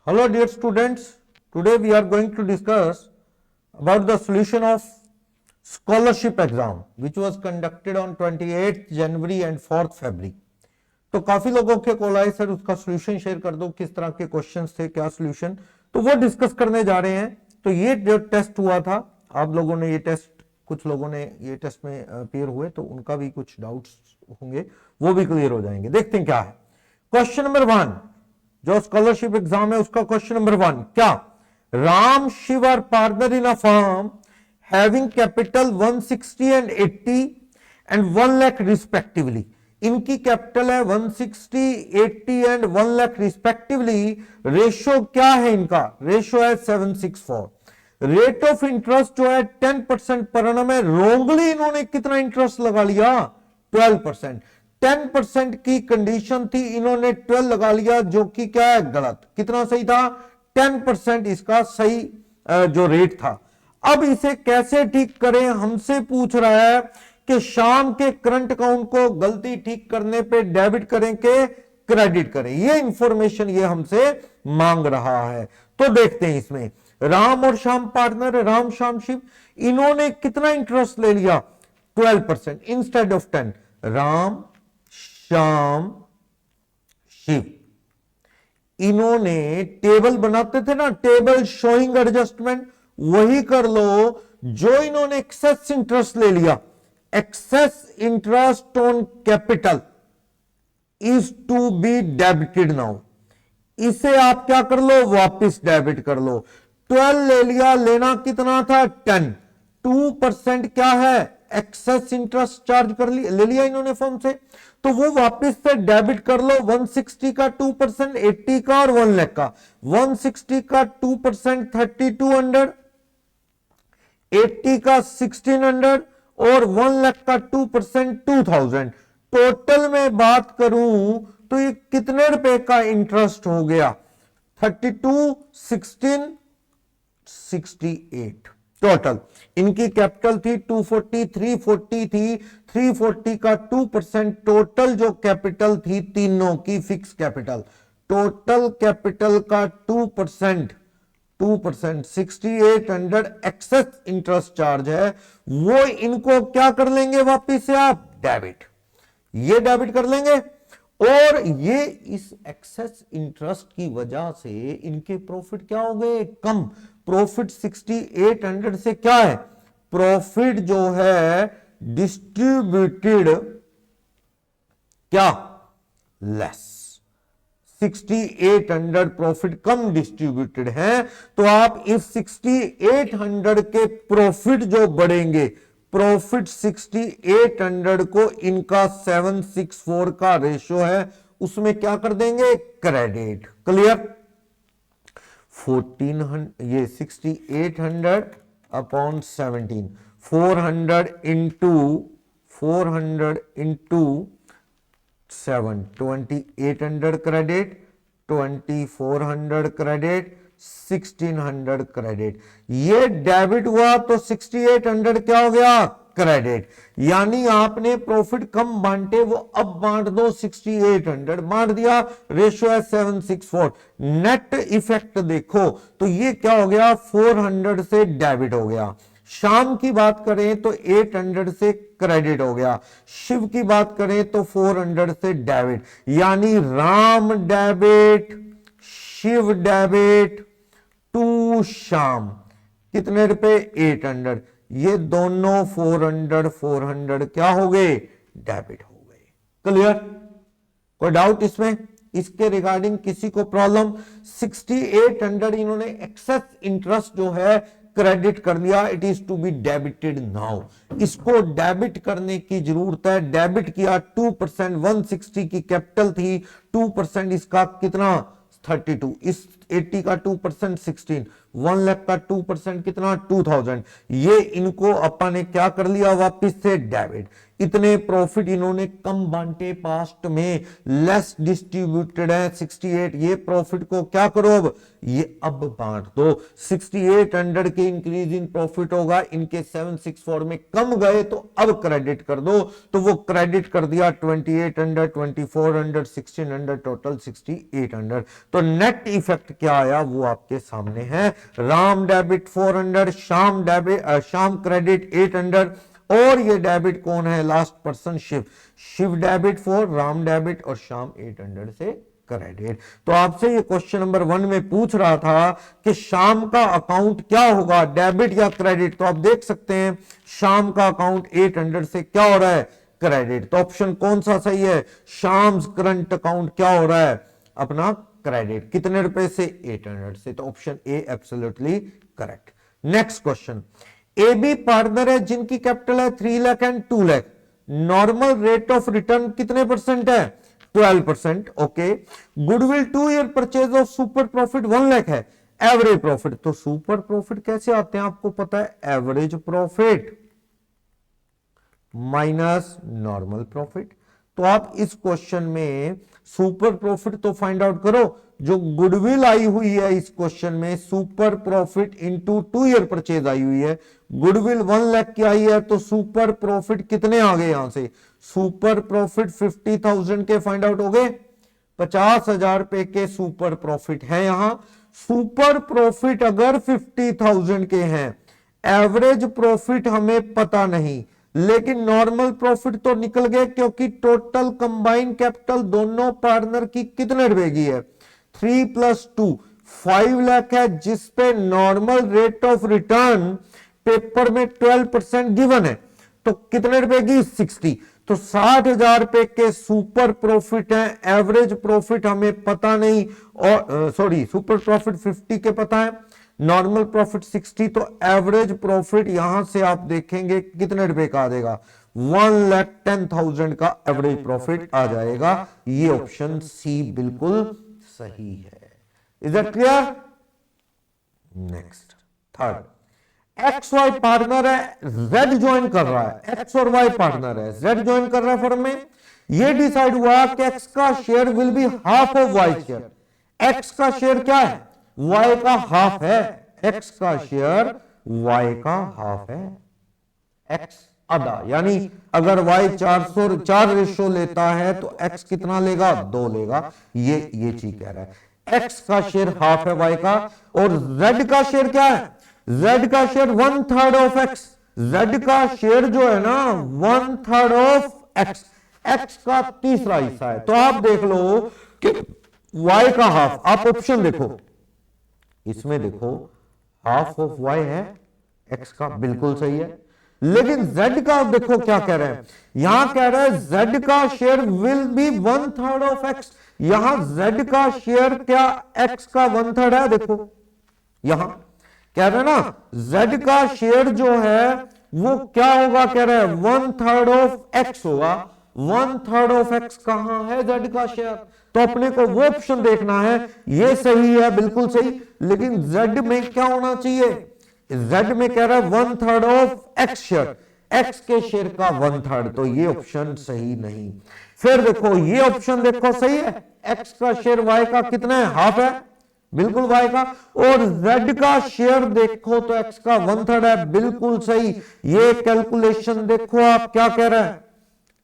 Hello dear students, today we are going to discuss about the solution of scholarship exam which was conducted on 28th January and 4th February. तो काफी लोगों के call आए sir उसका solution share कर दो, किस तरह के क्वेश्चंस थे, क्या सॉल्यूशन, तो वो डिस्कस करने जा रहे हैं। तो ये जो टेस्ट हुआ था, आप लोगों ने ये टेस्ट, कुछ लोगों ने ये टेस्ट में अपीयर हुए तो उनका भी कुछ डाउट्स होंगे, वो भी क्लियर हो जाएंगे। देखते हैं क्या है क्वेश्चन नंबर 1, जो स्कॉलरशिप एग्जाम है उसका क्वेश्चन नंबर 1 क्या, Ram Shiv are partner in a firm having capital 160 and 80 and 1 lakh respectively. इनकी कैपिटल है 160, 80 एंड 1 लाख रिस्पेक्टिवली। रेशो क्या है इनका, रेशो है 764। रेट ऑफ इंटरेस्ट जो है 10% पर एनम है। रोंगली इन्होंने कितना इंटरेस्ट लगा लिया, 12%। 10% की कंडीशन थी, इन्होंने 12 लगा लिया, जो कि क्या है, गलत। कितना सही था, 10% इसका सही जो रेट था। अब इसे कैसे ठीक करें, हमसे पूछ रहा है कि शाम के करंट अकाउंट को गलती ठीक करने पे डेबिट करें कि क्रेडिट करें, ये इंफॉर्मेशन ये हमसे मांग रहा है। तो देखते हैं इसमें, राम और श्याम पार्टनर है, राम श्याम शिव, इन्होंने कितना इंटरेस्ट ले लिया, 12% इंस्टेड ऑफ 10। राम श्याम शिव, इन्होंने टेबल बनाते थे ना, टेबल शोइंग एडजस्टमेंट, वही कर लो। जो इन्होंने एक्सेस इंटरेस्ट ले लिया, excess interest on capital is to be debited now, इसे आप क्या कर लो, वापस डेबिट कर लो। 12 ले लिया, लेना कितना था, 10। 2% क्या है, एक्सेस इंटरेस्ट चार्ज कर लिया, ले लिया इन्होंने फर्म से, तो वो वापस से डेबिट कर लो। 160 का 2%, 80 का और 1 लाख का। 160 का 2% 3200, 80 का 1600 और 1 लाख का 2% 2000। टोटल में बात करूं तो ये कितने रुपए का इंटरेस्ट हो गया, 32, 16, 68 टोटल। इनकी कैपिटल थी 240, 340 थी, 340 का 2%, टोटल जो कैपिटल थी तीनों की फिक्स कैपिटल, टोटल कैपिटल का 2%, 6800 एक्सेस इंटरेस्ट चार्ज है, वो इनको क्या कर लेंगे, वापिस से आप डेबिट, ये डेबिट कर लेंगे। और ये इस एक्सेस इंटरेस्ट की वजह से इनके प्रॉफिट क्या हो गए, कम। प्रॉफिट 6800 से क्या है, प्रॉफिट जो है डिस्ट्रीब्यूटेड क्या, लेस। 6800 प्रॉफिट कम डिस्ट्रीब्यूटेड है, तो आप इस 6800 के प्रॉफिट जो बढ़ेंगे, प्रॉफिट 6800 को इनका 764 का रेशो है, उसमें क्या कर देंगे, क्रेडिट। क्लियर। 1400, ये 6800 upon 17, 400 into 7, 2800 credit, 2400 credit, 1600 credit. ये डेबिट हुआ तो 6800 क्या हो गया, क्रेडिट। यानी आपने प्रॉफिट कम बांटे, वो अब बांट दो, 6800 बांट दिया, रेशियो है 764। नेट इफेक्ट देखो तो ये क्या हो गया, 400 से डेबिट हो गया। शाम की बात करें तो 800 से क्रेडिट हो गया, शिव की बात करें तो 400 से डेबिट। यानी Ram debit, Shiv debit to Shyam, कितने रुपए, 800। ये दोनों 400 क्या हो गए, डेबिट हो गए। क्लियर। कोई डाउट इसमें, इसके रिगार्डिंग किसी को प्रॉब्लम। 6800 इन्होंने एक्सेस इंटरेस्ट जो है क्रेडिट कर लिया, it is to be debited now. इसको डेबिट करने की जरूरत है, डेबिट किया 2%, 160 की कैपिटल थी, 2% इसका कितना, 32, इस 80 का 2% 16, 1 लाख का 2% कितना 2000, ये इनको अपन ने क्या कर लिया वापस से डेबिट। इतने प्रॉफिट इन्होंने कम बांटे पास्ट में, लेस डिस्ट्रीब्यूटेड है 68, ये प्रॉफिट को क्या करो अब ये अब बांट दो। 6800 के इंक्रीज इन प्रॉफिट होगा, इनके 764 में कम गए तो अब क्रेडिट कर दो, तो वो क्रेडिट कर दिया 2800, 2400, 1600, टोटल 6800। तो नेट इफेक्ट क्या आया वो आपके सामने है। राम डेबिट 400, शाम क्रेडिट 800, और ये डेबिट कौन है last person Shiv, Shiv debit 4, Ram debit और शाम 800 से क्रेडिट। तो आपसे ये क्वेश्चन नंबर 1 में पूछ रहा था कि शाम का अकाउंट क्या होगा, डेबिट या क्रेडिट। तो आप देख सकते हैं शाम का अकाउंट 800 से क्या हो रहा है क्रेडिट। तो ऑप्शन कौन सा सही है, शाम्स करंट अकाउंट क्या हो रहा है अपना क्रेडिट, कितने रुपए से 800 से। तो option A absolutely correct. Next question, A B partner है जिनकी कैपिटल है 3 lakh and 2 lakh, normal rate of return कितने परसेंट है 12%। Okay, goodwill 2 year purchase of super profit 1 lakh है, एवरेज प्रॉफिट। तो सुपर प्रॉफिट कैसे आते हैं आपको पता है, average profit minus normal profit. तो आप इस क्वेश्चन में सुपर प्रॉफिट तो फाइंड आउट करो, जो गुडविल आई हुई है इस क्वेश्चन में super profit into 2 year purchase आई हुई है, गुडविल 1 लाख की आई है, तो सुपर प्रॉफिट कितने आ गए यहां से, सुपर प्रॉफिट 50,000 के फाइंड आउट हो गए, 50,000 रुपए के सुपर प्रॉफिट है यहां। सुपर प्रॉफिट अगर 50,000 के हैं, एवरेज प्रॉफिट हमें पता नहीं, लेकिन नॉर्मल प्रॉफिट तो निकल गए क्योंकि टोटल कंबाइंड कैपिटल दोनों पार्टनर की कितने रुपए की है 3 + 2 5 लाख है, जिसपे normal rate of return paper में 12% गिवन है, तो कितने रुपए की 60। तो 60,000 रुपए के सुपर प्रॉफिट है, एवरेज प्रॉफिट हमें पता नहीं, और सॉरी सुपर प्रॉफिट 50 के पता है, नॉर्मल प्रॉफिट 60, तो एवरेज प्रॉफिट यहां से आप देखेंगे कितने रुपए का आ जाएगा 1,10,000 का एवरेज प्रॉफिट आ जाएगा। ये ऑप्शन सी बिल्कुल सही है। Is that clear? Next third, X Y partner है, जेड ज्वाइन कर रहा है, एक्स और वाई पार्टनर है, जेड ज्वाइन कर रहा है फर्म में, ये डिसाइड हुआ कि एक्स का share will be half of Y share. X का शेयर क्या है वाई का हाफ है, एक्स का शेयर वाई का हाफ है, एक्स आधा, यानी अगर वाई 4 रेशो लेता है तो एक्स कितना लेगा 2 लेगा, ये चीज कह रहा है। एक्स का शेयर हाफ है वाई का, और जेड का शेयर क्या है, जेड का शेयर 1/3 ऑफ एक्स, जेड का शेयर जो है ना 1/3 ऑफ एक्स, एक्स का तीसरा हिस्सा है। तो आप देख लो कि वाई का हाफ, आप ऑप्शन देखो इसमें देखो हाफ ऑफ वाई है, एक्स का बिल्कुल सही है, लेकिन जेड का देखो क्या कह रहे हैं, यहां कह रहा है जेड का share will B 1/3 of x, यहां जेड का शेयर क्या एक्स का 1/3 है, देखो यहां कह रहे हैं ना जेड का शेयर जो है वो क्या होगा, कह रहे हैं 1/3 ऑफ एक्स होगा, 1/3 ऑफ एक्स कहां है जेड का शेयर, तो अपने को वो ऑप्शन देखना है, ये सही है बिल्कुल सही, लेकिन जेड में क्या होना चाहिए, जेड में कह रहा है 1/3 ऑफ एक्स शेयर, एक्स के शेयर का 1/3, तो ये ऑप्शन सही नहीं। फिर देखो ये ऑप्शन देखो सही है, एक्स का शेयर वाई का कितना है हाफ है, बिल्कुल वाई का, और जेड का शेयर देखो तो एक्स का 1/3 है, बिल्कुल सही। ये कैलकुलेशन देखो आप क्या कह रहा है,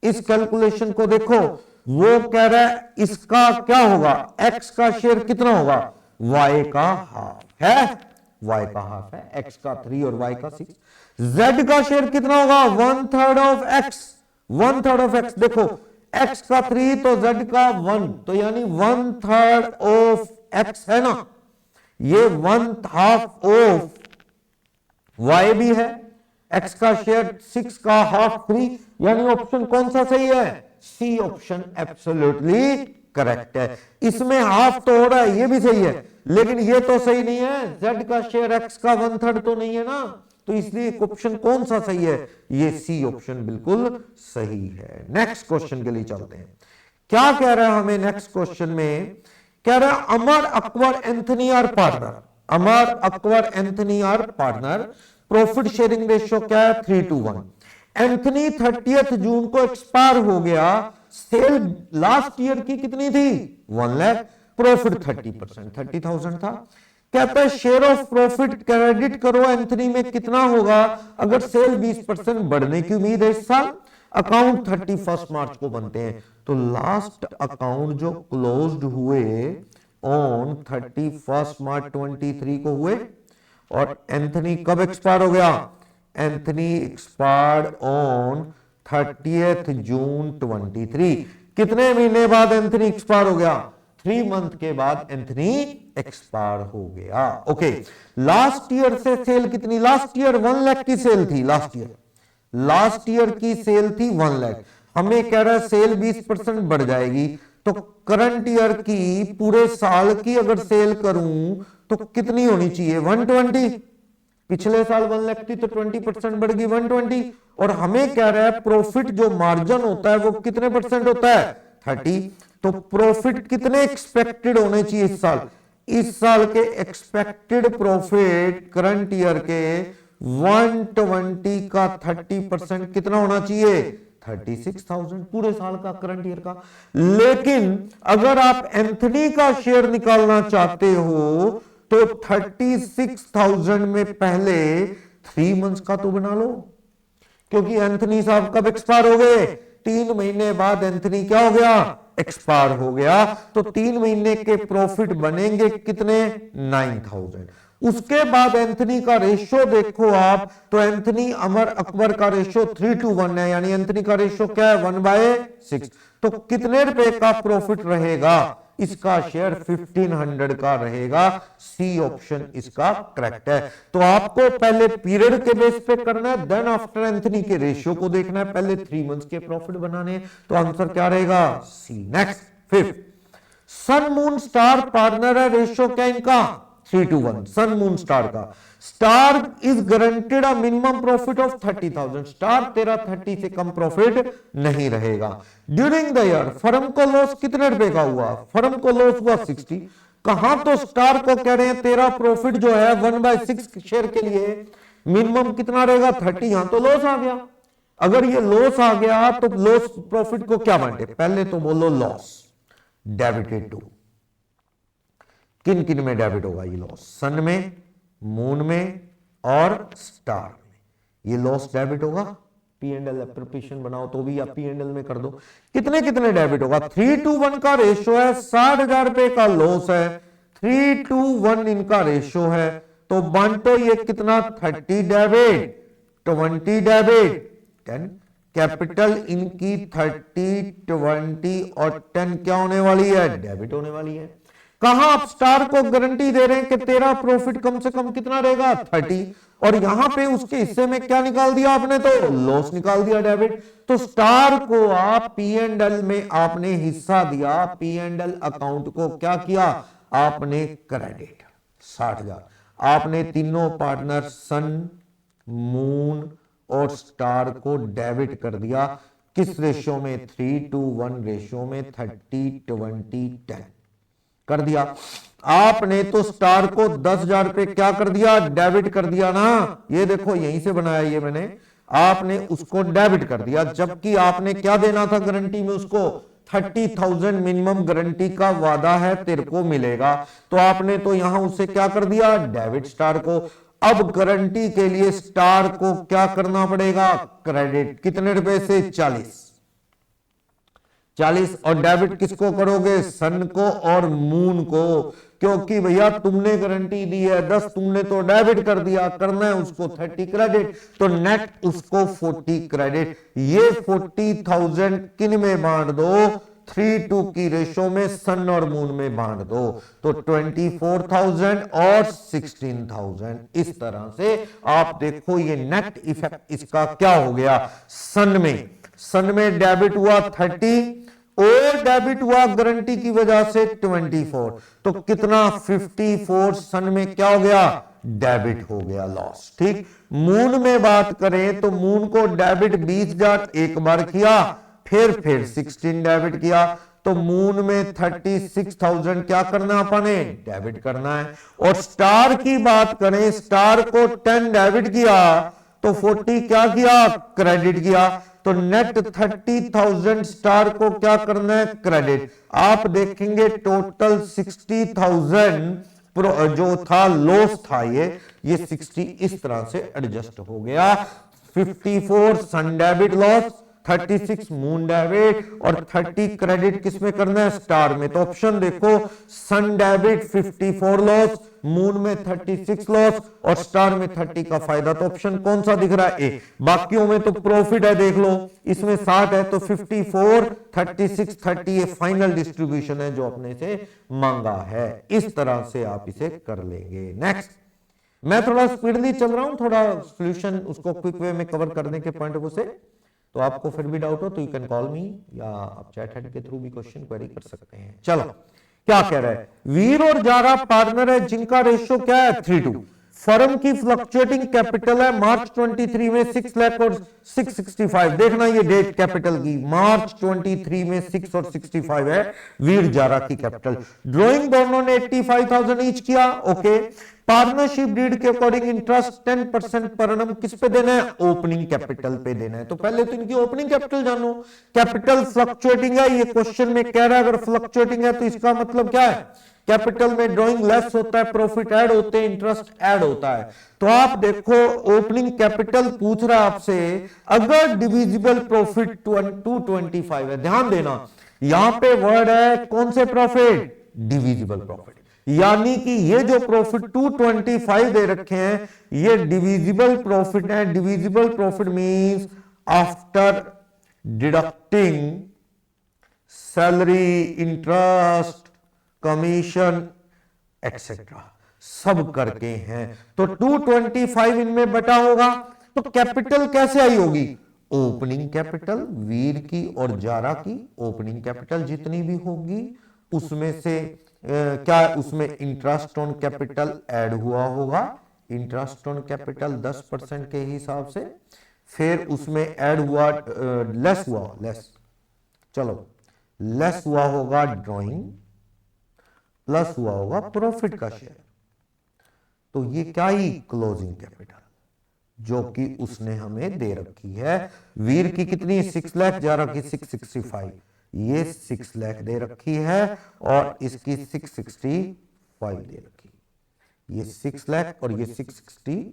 इस कैलकुलेशन को देखो, वो कह रहा है इसका क्या होगा, एक्स का शेयर कितना होगा वाई का हाफ है, वाई का हाफ है, एक्स का 3 और वाई का 6। जेड का शेयर कितना होगा 1/3 ऑफ एक्स, 1/3 ऑफ एक्स, देखो एक्स का 3 तो जेड का 1, तो यानी 1/3 ऑफ एक्स है ना, ये 1/2 ऑफ वाई भी है, एक्स का शेयर 6 का हाफ 3, यानी ऑप्शन कौन सा सही है, सी ऑप्शन एब्सोल्युटली करेक्ट है। इसमें हाफ तो हो रहा है, ये भी सही है, लेकिन ये तो सही नहीं है, जेड का शेयर एक्स का 1/3 तो नहीं है ना, तो इसलिए ऑप्शन कौन सा सही है, ये सी ऑप्शन बिल्कुल सही है। नेक्स्ट क्वेश्चन के लिए चलते हैं, क्या कह रहा है हमें नेक्स्ट क्वेश्चन में, कह रहा है Amar Akbar Anthony are partner, Amar, Akbar, Anthony are partner. Profit sharing ratio क्या है? 3:1। एंथनी 30 जून को एक्सपायर हो गया। सेल लास्ट ईयर की कितनी थी? 1 लाख। प्रॉफिट 30%, 30,000 था। कहता है शेयर ऑफ प्रॉफिट क्रेडिट करो एंथनी में कितना होगा अगर सेल 20% बढ़ने की उम्मीद है इस साल। अकाउंट 31 मार्च को बनते हैं, तो लास्ट अकाउंट जो क्लोज्ड हुए ऑन 31 मार्च 23 को हुए, और एंथनी कब एक्सपायर हो गया? एंथनी एक्सपायर्ड ऑन 30 जून 23। कितने महीने बाद एंथनी एक्सपायर हो गया? 3 मंथ के बाद एंथनी एक्सपायर हो गया। ओके, लास्ट ईयर से सेल कितनी? लास्ट ईयर 1 लाख की सेल थी। लास्ट ईयर की सेल थी 1 लाख। हमें कह रहा है सेल 20% बढ़ जाएगी, तो करंट ईयर की पूरे साल की अगर सेल करूं तो कितनी होनी चाहिए? 120। पिछले साल 1 लाख थी तो 20% बढ़ गई 120। और हमें कह रहा है प्रॉफिट जो मार्जिन होता है वो कितने परसेंट होता है? 30। तो प्रॉफिट कितने एक्सपेक्टेड होने चाहिए इस साल? इस साल के एक्सपेक्टेड प्रॉफिट करंट ईयर के 120 का 30% कितना होना चाहिए? 36,000 पूरे साल का, करंट ईयर का। लेकिन अगर आप एंथनी का शेयर निकालना चाहते हो तो 36,000 में पहले 3 मंथ्स का तो बना लो, क्योंकि एंथनी साहब कब एक्सपायर हो गए? 3 महीने बाद एंथनी क्या हो गया? एक्सपायर हो गया। तो 3 महीने के प्रॉफिट बनेंगे कितने? 9,000। उसके बाद एंथनी का रेशियो देखो आप, तो एंथनी अमर अकबर का रेशियो 3:1 है, यानी एंथनी का रेशियो क्या है? 1/6। तो कितने रुपए का प्रॉफिट रहेगा? इसका शेयर 1500 का रहेगा। सी ऑप्शन इसका करेक्ट है। तो आपको पहले पीरियड के बेस पे करना है, देन आफ्टर एंथनी के रेशियो को देखना है, पहले 3 मंथ्स के प्रॉफिट बनाने। तो आंसर क्या रहेगा? C. Next, fifth, sun moon star partner है, रेशियो क्या इनका? 3:1। सन मून स्टार का, star is guaranteed a minimum profit of 30,000। Star तेरा 30 से कम प्रॉफिट नहीं रहेगा। ड्यूरिंग द ईयर फर्म को लॉस कितने रुपए का हुआ? फर्म को लॉस हुआ 60। कहां तो स्टार को कह रहे हैं तेरा प्रॉफिट जो है 1/6 शेयर के लिए मिनिमम कितना रहेगा? 30। यहां तो लॉस आ गया। अगर ये लॉस आ गया तो लॉस प्रॉफिट को क्या बांटे? पहले तो बोलो लॉस डेबिटेड टू, किन किन में डेबिट होगा ये लॉस? सन में, मून में और स्टार में। ये लॉस डेबिट होगा। P&L एप्रोप्रिएशन बनाओ तो भी आप P&L में कर दो। कितने कितने डेबिट होगा? 3:1 का रेशियो है, 60,000 रुपए का लॉस है, 3:1 इनका रेशियो है, तो बांटो ये कितना? 30 डेबिट, 20 डेबिट, 10। कैपिटल इनकी 30, 20 और 10 क्या होने वाली है? डेबिट होने वाली है। कहां आप स्टार को गारंटी दे रहे हैं कि तेरा प्रॉफिट कम से कम कितना रहेगा? 30। और यहां पे उसके हिस्से में क्या निकाल दिया आपने? तो लॉस निकाल दिया, डेबिट। तो स्टार को आप P&L में आपने हिस्सा दिया, P&L अकाउंट को क्या किया? आपने क्रेडिट 60,000। आपने तीनों पार्टनर सन, मून और स्टार को डेबिट कर दिया। किस रेशियो में? 3:1 रेशियो में, 30, 20, 10 कर दिया। आपने तो स्टार को 10,000 रुपए क्या कर दिया? डेबिट कर दिया ना। ये देखो यहीं से बनाया ये मैंने। आपने उसको डेबिट कर दिया, जबकि आपने क्या देना था गारंटी में उसको? 30,000 मिनिमम गारंटी का वादा है तेरे को मिलेगा। तो आपने तो यहां उसे क्या कर दिया? डेबिट स्टार को। अब गारंटी के लिए स्टार को क्या करना पड़ेगा? क्रेडिट। कितने रुपए से? 40। और डेबिट किसको करोगे? सन को और मून को, क्योंकि भैया तुमने गारंटी दी है 10, तुमने तो डेबिट कर दिया, करना है उसको 30 क्रेडिट, तो नेट उसको 40 क्रेडिट। ये 40,000 किन में बांट दो? 3:2 की रेशो में सन और मून में बांट दो, तो 24,000 और 16,000। इस तरह से आप देखो ये नेट इफेक्ट इसका क्या हो गया? सन में डेबिट हुआ 30 और डेबिट हुआ गारंटी की वजह से 24, तो कितना? 54। सन में क्या हो गया? डेबिट हो गया, लॉस। ठीक। मून में बात करें तो मून को डेबिट 20,000 एक बार किया, फिर 16 डेबिट किया, तो मून में 36,000 क्या करना अपने डेबिट करना है। और स्टार की बात करें, स्टार को 10 डेबिट किया तो 40 क्या किया क्रेडिट किया, तो नेट 30,000 स्टार को क्या करना है क्रेडिट। आप देखेंगे टोटल 60,000 जो था लॉस था, ये 60 इस तरह से एडजस्ट हो गया। 54 सन डेबिट लॉस, 36 मून डेबिट और 30 क्रेडिट किसमें करना है स्टार में। तो ऑप्शन देखो, सन डेबिट 54 लॉस, मून में 36 लॉस और स्टार में 30 का फायदा। तो ऑप्शन कौन सा दिख रहा है ए। बाकियों में तो प्रॉफिट है, देख लो इसमें 60 है तो 54 36 30 ये फाइनल डिस्ट्रीब्यूशन है जो अपने से मांगा है। इस तरह से आप इसे कर लेंगे। नेक्स्ट, मैं थोड़ा स्पीडली चल रहा हूं, थोड़ा सॉल्यूशन उसको क्विक वे में कवर करने के पॉइंट ऑफ से, तो आपको फिर भी डाउट हो तो यू कैन कॉल मी या आप चैट हेड के थ्रू भी क्वेश्चन क्वेरी कर सकते हैं। चलो क्या कह रहा है, वीर और जारा पार्टनर है जिनका रेशियो क्या है 3:2। फर्म की फ्लक्चुएटिंग कैपिटल है मार्च 23 में 6 लाख और 665। देखना ये डेट कैपिटल की, मार्च 23 में 6 और 65 है वीर जारा की कैपिटल। ड्रॉइंग दोनों ने 85,000 ईच किया, ओके। पार्टनरशिप डीड के अकॉर्डिंग इंटरेस्ट 10% पर annum किस पे देना है ओपनिंग कैपिटल पे देना है। तो पहले तो इनकी ओपनिंग कैपिटल जानो। कैपिटल फ्लक्चुएटिंग है, ये क्वेश्चन में कह रहा है अगर फ्लक्चुएटिंग है तो इसका मतलब क्या है, कैपिटल में ड्रॉइंग लेस होता है, प्रॉफिट ऐड होते हैं, इंटरेस्ट ऐड होता है। तो आप देखो ओपनिंग कैपिटल पूछ रहा है आपसे, अगर डिविजिबल प्रॉफिट 225 है, ध्यान देना यहां पे वर्ड है कौन से प्रॉफिट, डिविजिबल प्रॉफिट, यानी कि ये जो प्रॉफिट 225 दे रखे हैं ये डिविजिबल प्रॉफिट है। Divisible profit means after deducting salary, interest, commission etcetera सब करके हैं। तो 225 इनमें बटा होगा, तो कैपिटल कैसे आई होगी, ओपनिंग कैपिटल, वीर की और जारा की ओपनिंग कैपिटल जितनी भी होगी उसमें से क्या उसमें इंटरेस्ट ऑन कैपिटल ऐड हुआ होगा, इंटरेस्ट ऑन कैपिटल 10% के हिसाब से, फिर उसमें ऐड हुआ लेस हुआ, लेस चलो लेस हुआ होगा ड्राइंग, प्लस हुआ होगा प्रॉफिट का शेयर। तो ये क्या ही क्लोजिंग कैपिटल जो कि उसने हमें दे रखी है। वीर की कितनी 6 लाख, जारा की 665, ये 6 लाख दे रखी है और इसकी 665 दे रखी, ये 6 लाख और ये 665,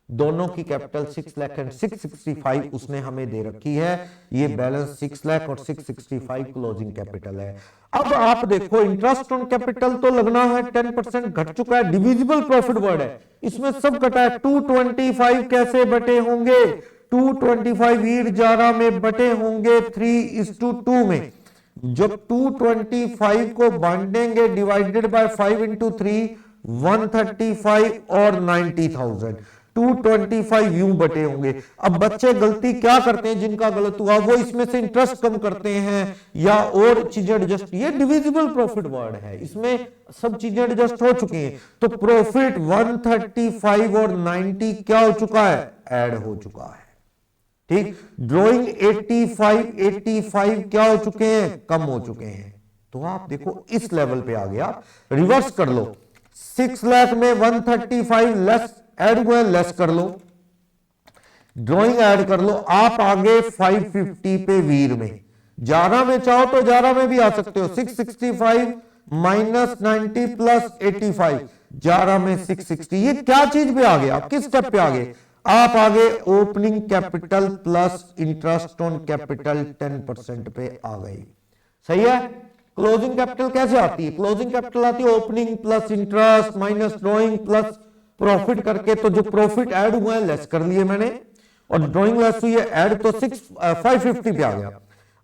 दोनों की कैपिटल 6 लाख एंड 665 उसने हमें दे रखी है। ये बैलेंस 6 लाख और 665 क्लोजिंग कैपिटल है। अब आप देखो इंटरेस्ट ऑन कैपिटल तो लगना है 10% घट चुका है, डिविजिबल प्रॉफिट वर्ड है इसमें सब घटा है। 225 कैसे बटे होंगे, 225 वीर जारा में बटे होंगे 3:2 में। जब 225 को बांटेंगे डिवाइडेड बाय 5 इंटू 3, 135 और 90,000, 225 यूं बटे होंगे। अब बच्चे गलती क्या करते हैं, जिनका गलत हुआ वो इसमें से इंटरेस्ट कम करते हैं या और चीजें एडजस्ट, ये डिविजिबल प्रॉफिट वर्ड है इसमें सब चीजें एडजस्ट हो चुकी हैं। तो प्रॉफिट 135 और 90 क्या हो चुका है, ऐड हो चुका है, ठीक। ड्रॉइंग 85 क्या हो चुके हैं, कम हो चुके हैं। तो आप देखो इस लेवल पे आ गया, रिवर्स कर लो, 6 लाख में 135 लेस ऐड हुए, लेस कर लो, ड्रॉइंग ऐड कर लो, आप आगे 550 पे वीर में। जारा में चाहो तो जारा में भी आ सकते हो, 665 माइनस 90 प्लस 85, जारा में 660। ये क्या चीज पे आ गए, आप किस स्टेप पे आ गए, आप आगे opening capital plus interest on capital 10% पे आ गए, सही है। क्लोजिंग कैपिटल कैसे आती है, क्लोजिंग कैपिटल आती है opening plus interest minus drawing plus profit करके। तो जो प्रॉफिट ऐड हुआ है लेस कर लिए मैंने, और ड्रॉइंग लेस हुई है ऐड, तो 550 पे आ गया।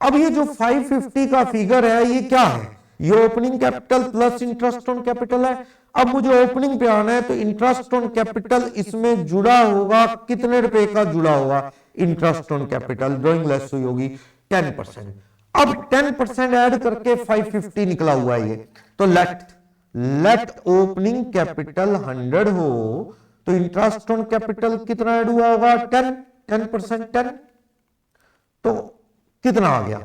अब ये जो 550 का फिगर है ये क्या है, ये opening capital plus interest on capital है। अब मुझे ओपनिंग पे आना है तो इंटरेस्ट ऑन कैपिटल इसमें जुड़ा होगा, कितने रुपए का जुड़ा होगा interest on capital, drawing less हुई होगी 10%। अब 10% ऐड करके 550 निकला हुआ है ये, तो लेट ओपनिंग कैपिटल 100 हो तो इंटरेस्ट ऑन कैपिटल कितना ऐड हुआ होगा 10%, 10%, तो कितना आ गया,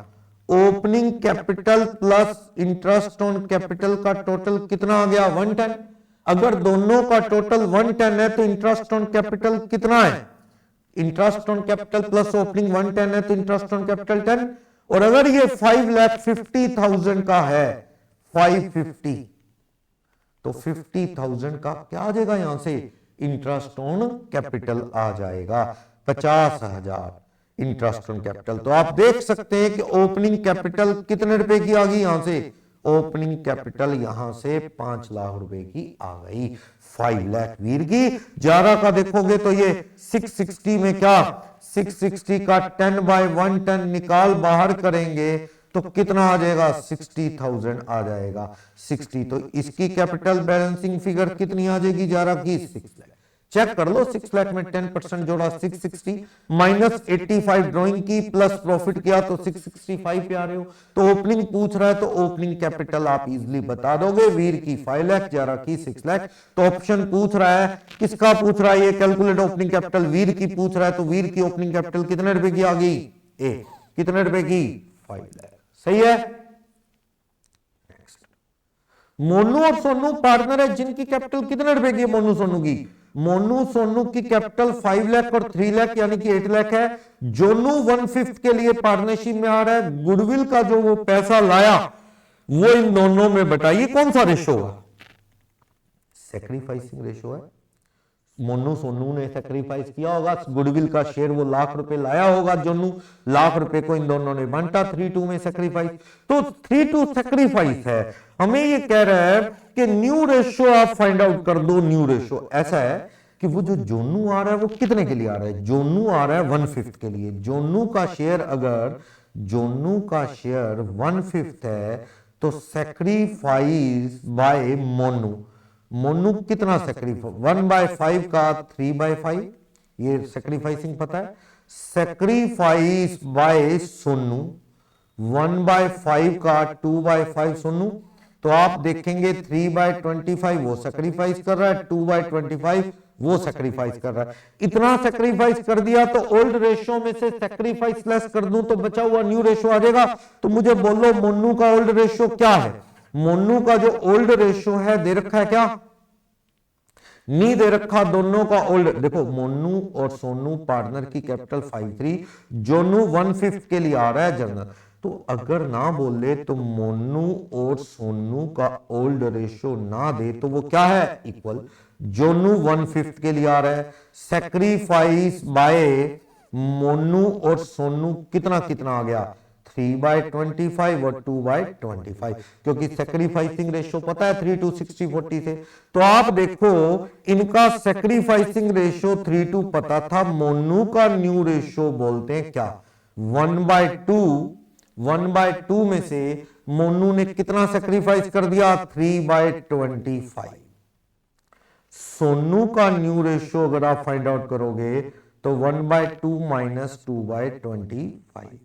opening capital plus interest on capital का टोटल कितना आ गया 110। अगर दोनों का टोटल 110 है तो इंटरेस्ट ऑन कैपिटल कितना है, interest on capital plus opening 110 है तो इंटरेस्ट ऑन कैपिटल 10। और अगर ये 5,50,000 का है 550 तो 50,000 का क्या आ जाएगा यहां से इंटरेस्ट ऑन कैपिटल आ जाएगा 50,000 इंटरेस्ट ऑन कैपिटल। तो आप देख सकते हैं कि ओपनिंग कैपिटल कितने रुपए की आ गई, यहां से ओपनिंग कैपिटल यहां से 5 लाख रुपए की आ गई 5 लाख वीर की। जारा का देखोगे तो ये 660 में क्या 660 का 10/110 निकाल बाहर करेंगे तो कितना आ जाएगा 60,000 आ जाएगा 60। तो इसकी कैपिटल बैलेंसिंग फिगर कितनी आ जाएगी जारा की 6 लाख। चेक कर लो 6 लाख में 10% जोड़ा 660 माइनस 85 ड्रॉइंग की प्लस प्रॉफिट किया तो 665 पे आ रहे हो। तो ओपनिंग पूछ रहा है तो ओपनिंग कैपिटल आप इजीली बता दोगे, वीर की 5 लाख जारा की 6 लाख। तो ऑप्शन पूछ रहा है किसका पूछ रहा है ये कैलकुलेट ओपनिंग कैपिटल, वीर की पूछ रहा है तो वीर की ओपनिंग कैपिटल कितने रुपए की आ गई ए कितने रुपए की 5 लाख। सही है। मोनू और सोनू पार्टनर है जिनकी कैपिटल कितने रुपए की है मोनू सोनू की, मोनू सोनू की कैपिटल 5 लाख और 3 लाख यानी कि 8 लाख है। जोनू 1/5 के लिए पार्टनरशिप में आ रहा है, गुडविल का जो वो पैसा लाया वो इन दोनों में बताइए कौन सा रेशो है, सैक्रिफाइसिंग रेशो है। मोनू सोनू ने सैक्रिफाइस किया होगा, गुडविल का शेयर वो लाख रुपए लाया होगा, जोनू लाख रुपए को इन दोनों ने बांटा 3-2 में सैक्रिफाइस। तो 3-2 सैक्रिफाइस है। हमें ये कह रहा है कि न्यू रेशो आप फाइंड आउट कर दो। न्यू रेशो ऐसा है कि वो जो जोनू आ रहा है वो कितने के लिए आ रहा है, जोनू आ रहा है 1/5 के लिए। जोनू का शेयर अगर जोनू का शेयर 1/5 है तो सैक्रिफाइस बाय मोनू, मोनू कितना सैक्रिफाइस 1/5 का 3/5 ये सैक्रिफाइसिंग पता है। सैक्रिफाइस बाय सोनू 1/5 का 2/5 सोनू। तो आप देखेंगे 3/25 वो सैक्रिफाइस कर रहा है, 2/25 वो सैक्रिफाइस कर रहा है। इतना सैक्रिफाइस कर दिया तो ओल्ड रेशो में से सैक्रिफाइस लेस कर दूं तो बचा हुआ न्यू रेशो आ जाएगा। तो मुझे बोलो मोनू का ओल्ड रेशो क्या है, मोनू का जो ओल्ड रेशो है दे रखा है क्या, नहीं दे रखा। दोनों का ओल्ड देखो, मोनू और सोनू पार्टनर की कैपिटल 53, जोनू 1/5 के लिए आ रहा है जनरल। तो अगर ना बोले तो मोनू और सोनू का ओल्ड रेशो ना दे तो वो क्या है इक्वल, जोनू 1/5 के लिए आ रहा है। सैक्रिफाइस बाय मोनू और सोनू कितना कितना आ गया 3/25 और 2/25, क्योंकि सैक्रिफाइसिंग रेशो पता है 3 to 60-40 से। तो आप देखो इनका सैक्रिफाइसिंग रेशो 3-2 पता था, मोनू का न्यू रेशो बोलते हैं क्या 1/2। 1/2 में से मोनू ने कितना सैक्रिफाइस कर दिया 3/25। सोनू का न्यू रेशो अगर आप फाइंड आउट करोगे तो 1/2 माइनस 2/25।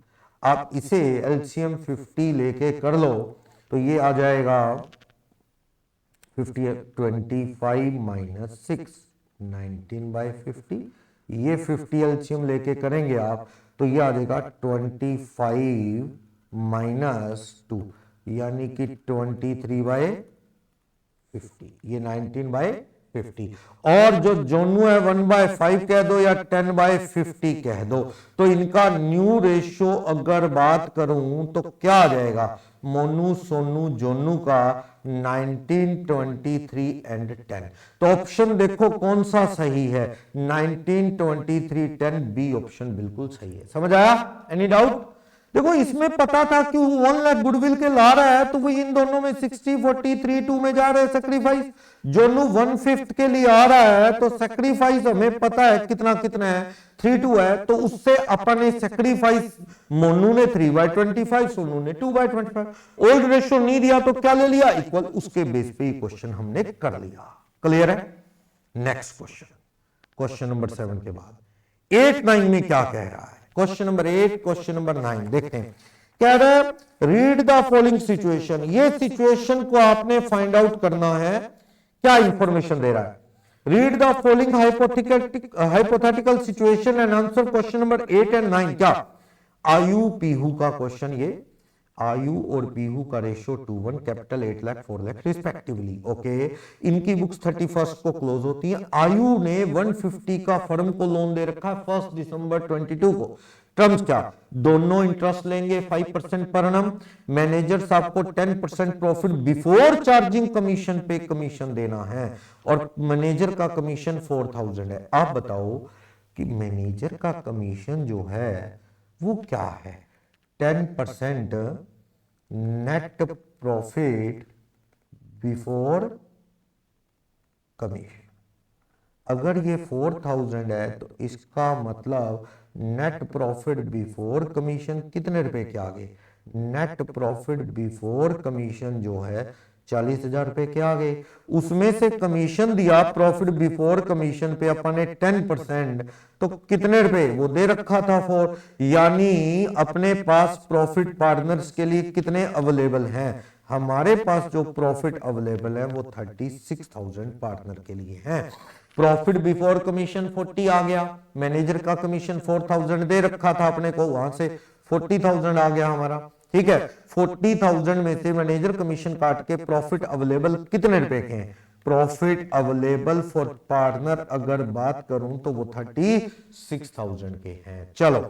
आप इसे एलसीएम 50 लेके कर लो तो ये आ जाएगा 50 25 माइनस 6 19/50। ये 50 एलसीएम लेके करेंगे आप तो ये आ जाएगा 25 माइनस 2 यानी कि 23/50, ये 19/50। और जो जोनू है 1/5 कह दो या 10/50 कह दो। तो इनका न्यू रेशो अगर बात करूं तो क्या आ जाएगा, मोनू सोनू जोनू का 19 23 एंड 10। तो ऑप्शन देखो कौन सा सही है 19 23 10, बी ऑप्शन बिल्कुल सही है। समझ आया, एनी डाउट। देखो इसमें पता था कि 1 लाख गुडविल के ला रहा है तो वो इन दोनों में 60-40 3-2 में जा रहे हैं सैक्रिफाइस। जोनू 1/5 के लिए आ रहा है तो सैक्रिफाइस हमें पता है कितना कितना है 3-2 है। तो उससे अपन ने सैक्रिफाइस मोनू ने 3/25 सोनू ने 2/25। ओल्ड रेशो नहीं दिया तो क्या ले लिया इक्वल, उसके बेस पे क्वेश्चन हमने कर लिया। क्लियर है। नेक्स्ट क्वेश्चन, क्वेश्चन नंबर 7 के बाद 8-9 में क्या कह रहा है, क्वेश्चन नंबर 8 क्वेश्चन नंबर 9 देखते हैं। कह रहा है रीड द फॉलोइंग सिचुएशन, ये सिचुएशन को आपने फाइंड आउट करना है। क्या इंफॉर्मेशन दे रहा है, read the following hypothetical situation and answer question number 8 and 9। क्या आयु पीहू का क्वेश्चन, ये आयु और पीहू का ratio 2:1, capital 8 lakh 4 lakh respectively. Okay, इनकी बुक्स 31 को क्लोज होती हैं। आयु ने 150 का फर्म को लोन दे रखा है 1 दिसंबर 22 को। टर्म्स क्या, दोनों इंटरेस्ट लेंगे 5% पर annum। मैनेजर साहब को 10% प्रॉफिट बिफोर चार्जिंग कमीशन पे कमीशन देना है और मैनेजर का कमीशन 4000 है। आप बताओ कि मैनेजर का कमीशन जो है वो क्या है? 10% नेट प्रॉफिट बिफोर कमीशन। अगर ये 4000 है तो इसका मतलब नेट प्रॉफिट बिफोर कमीशन कितने रुपए के आगे? नेट प्रॉफिट बिफोर कमीशन जो है 40,000 रुपए के आगे। उसमें से कमीशन दिया प्रॉफिट बिफोर कमीशन पे अपन ने 10%, तो कितने रुपए वो दे रखा था 4। यानी अपने पास प्रॉफिट पार्टनर्स के लिए कितने अवेलेबल हैं? हमारे पास जो प्रॉफिट अवेलेबल है वो 36,000 पार्टनर के लिए है। प्रॉफिट बिफोर कमीशन 40 आ गया, मैनेजर का कमीशन 4000 दे रखा था अपने को, वहां से 40,000 आ गया हमारा। ठीक है, 40,000 में से मैनेजर कमीशन काट के प्रॉफिट अवेलेबल कितने रुपए के हैं? प्रॉफिट अवेलेबल फॉर पार्टनर अगर बात करूं तो वो 36,000 के हैं। चलो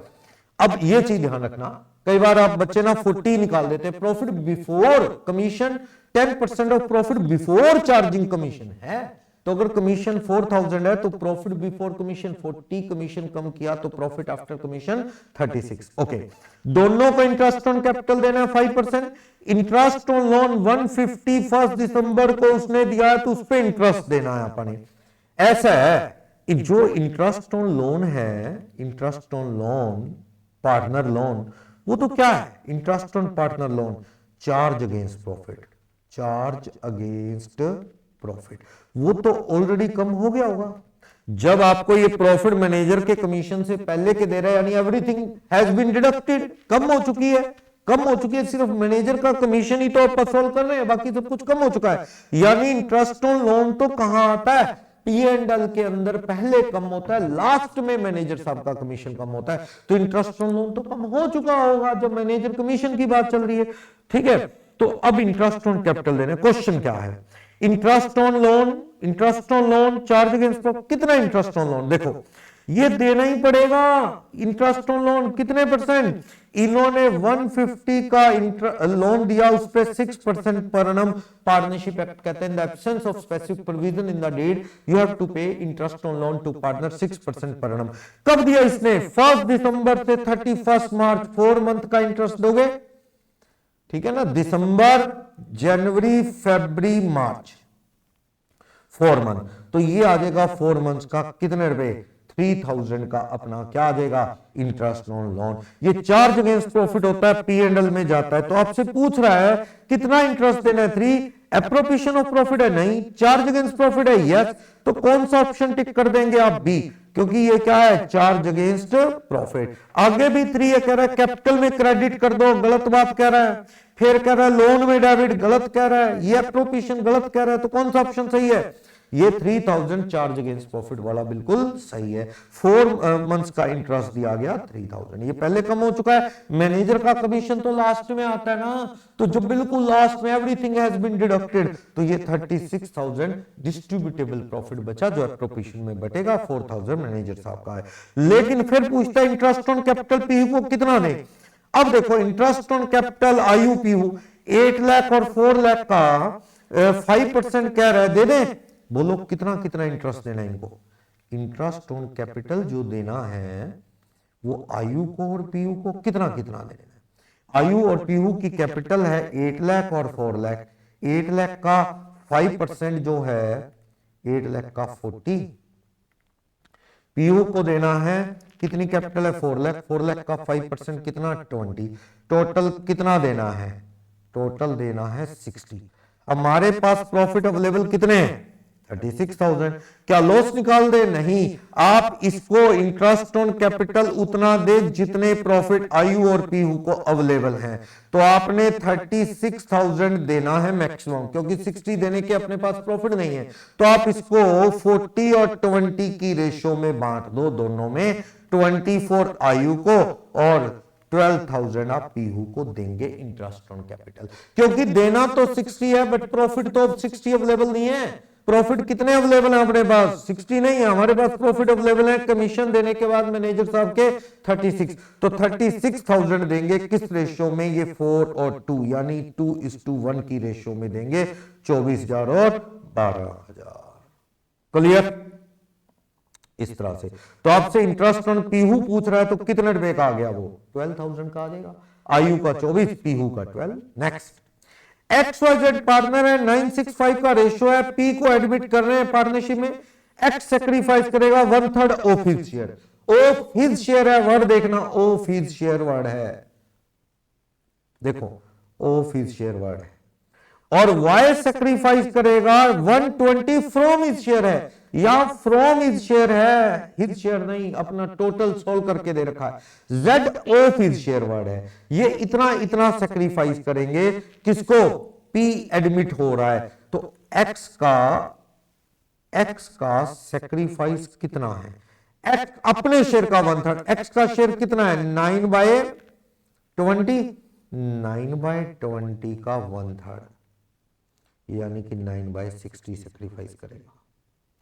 अब ये चीज ध्यान रखना, कई बार आप बच्चे ना 40 निकाल देते हैं। Profit before commission 10% of profit before charging commission है। तो अगर कमीशन 4000 है तो प्रॉफिट बिफोर कमीशन 40, कमीशन कम किया तो प्रॉफिट आफ्टर कमीशन 36। ओके, दोनों को इंटरेस्ट ऑन कैपिटल देना है 5%। इंटरेस्ट ऑन लोन 150 1 दिसंबर को उसने दिया है तो उस पर इंटरेस्ट देना है अपने। ऐसा है जो इंटरेस्ट ऑन लोन है, interest on loan partner loan, वो तो क्या है? Interest on partner loan charge against profit, charge against profit, वो तो ऑलरेडी कम हो गया होगा। जब आपको ये प्रॉफिट मैनेजर के कमीशन से पहले के दे रहा है, यानी एवरीथिंग हैज बीन डिडक्टेड, कम हो चुकी है, कम हो चुकी है। सिर्फ मैनेजर का कमीशन ही तो आप वसूल कर रहे हैं, बाकी सब कुछ कम हो चुका है। यानी इंटरेस्ट ऑन लोन तो कहां आता है? P&L के अंदर पहले कम होता है, लास्ट में मैनेजर साहब का कमीशन कम होता है। तो इंटरेस्ट ऑन लोन तो कम हो चुका होगा जब मैनेजर कमीशन की बात चल रही है। ठीक है, तो अब इंटरेस्ट ऑन कैपिटल देने। क्वेश्चन क्या है? Interest on loan, interest on loan charge against profit, कितना इंटरेस्ट ऑन लोन? देखो ये देना ही पड़ेगा। इंटरेस्ट ऑन लोन कितने परसेंट? इन्होंने 150 का लोन दिया, उस पर 6% पर annum। पार्टनरशिप एक्ट कहते हैं in the absence of specific provision in the deed you have to pay interest on loan to partner 6% per annum। कब दिया इसने? 1 दिसंबर से 31 मार्च, 4 मंथ का इंटरेस्ट दोगे। ठीक है ना, दिसंबर, जनवरी, फरवरी, मार्च, 4 मंथ। तो ये आ जाएगा 4 मंथ्स का कितने रुपए? 3000 का अपना क्या आ जाएगा? Interest on loan. ये चार्ज अगेंस्ट प्रॉफिट होता है, P&L में जाता है। तो आपसे पूछ रहा है कितना इंटरेस्ट देना है? 3। एप्रोप्रिएशन ऑफ प्रॉफिट है? नहीं। चार्ज अगेंस्ट प्रॉफिट है? यस। तो कौन सा ऑप्शन टिक कर देंगे आप? बी, क्योंकि ये क्या है? Charge against profit. आगे भी 3 है, कह रहा है कैपिटल में क्रेडिट कर दो, गलत बात कह रहा है। फिर कह रहा है लोन में डेबिट, गलत कह रहा है। ये एप्रोप्रिएशन गलत कह रहा है। तो कौन सा ऑप्शन सही है? ये 3000 चार्ज अगेंस्ट प्रॉफिट वाला बिल्कुल सही है। 4 मंथ्स का इंटरेस्ट दिया गया 3000। ये पहले कम हो चुका है। मैनेजर का कमीशन तो लास्ट में आता है ना, तो जब बिल्कुल लास्ट में एवरीथिंग हैज बीन डिडक्टेड, तो ये 36,000 डिस्ट्रीब्यूटेबल प्रॉफिट बचा जो एप्रोप्रिएशन में बटेगा। 4000 मैनेजर साहब का है। लेकिन फिर पूछता है इंटरेस्ट ऑन कैपिटल पीयू को कितना दे। अब देखो इंटरेस्ट ऑन कैपिटल आयु पीयू 8 लाख और 4 लाख का 5% कह रहा है, दे दें? बोलो कितना कितना इंटरेस्ट देना है इनको? इंटरेस्ट ऑन कैपिटल जो देना है वो आयु को और पीयू को कितना कितना देना है? आयु और पीयू की कैपिटल है 8 लाख और 4 लाख। 8 लाख का 5% जो है 8 लाख का 40। पीयू को देना है कितनी कैपिटल है? 4 लाख। 4 लाख का 5% कितना? 20। टोटल कितना देना है? टोटल देना है 60। हमारे पास प्रॉफिट अवेलेबल कितने हैं? 36,000। क्या लॉस निकाल दे? नहीं, आप इसको इंटरेस्ट ऑन कैपिटल उतना दे जितने प्रॉफिट आयु और पीयू को अवेलेबल हैं। तो आपने 36,000 देना है मैक्सिमम, क्योंकि 60 देने के अपने पास प्रॉफिट नहीं है। तो आप इसको 40 और 20 की रेशियो में बांट दो, दोनों में 24 आयु को और 12,000 आप पीहू को देंगे इंटरेस्ट ऑन कैपिटल, क्योंकि देना तो 60 है बट प्रॉफिट तो अब 60 अवेलेबल नहीं है। प्रॉफिट कितने अवेलेबल है अपने पास? 60 नहीं है हमारे पास, प्रॉफिट अवेलेबल है कमीशन देने के बाद मैनेजर साहब के 36। तो 36,000 देंगे किस रेशियो में? ये 4 और 2 यानी 2:1 की रेशियो में देंगे, 24,000 और 12,000। क्लियर? इस तरह से तो आपसे इंटरेस्ट ऑन पीहू पूछ रहा है तो कितने रुपए का आ गया? वो 12,000 का आ जाएगा। आयु का 24, पीहू का 12। नेक्स्ट, XYZ पार्टनर है, 965 का रेशियो है, पी को एडमिट कर रहे हैं पार्टनरशिप में, एक्स सेक्रीफाइस करेगा 1/3 of his share. Of his share है, वर्ड देखना, ऑफ हिज शेयर वर्ड है, देखो ऑफ हिज शेयर वर्ड है। और वाई सेक्रीफाइस करेगा 120 फ्रॉम हिज शेयर है, या फ्रॉम हिज शेयर है, हिज शेयर नहीं, अपना टोटल सोल्व करके दे रखा है। Z of his share word है, ये इतना इतना सेक्रीफाइस करेंगे, किसको? पी एडमिट हो रहा है, तो एक्स का सेक्रीफाइस कितना है? एक्स अपने शेयर का 1/3, एक्स का शेयर कितना है? 9/20, 9/20 का 1/3 यानी कि 9/60 सेक्रीफाइस करेगा,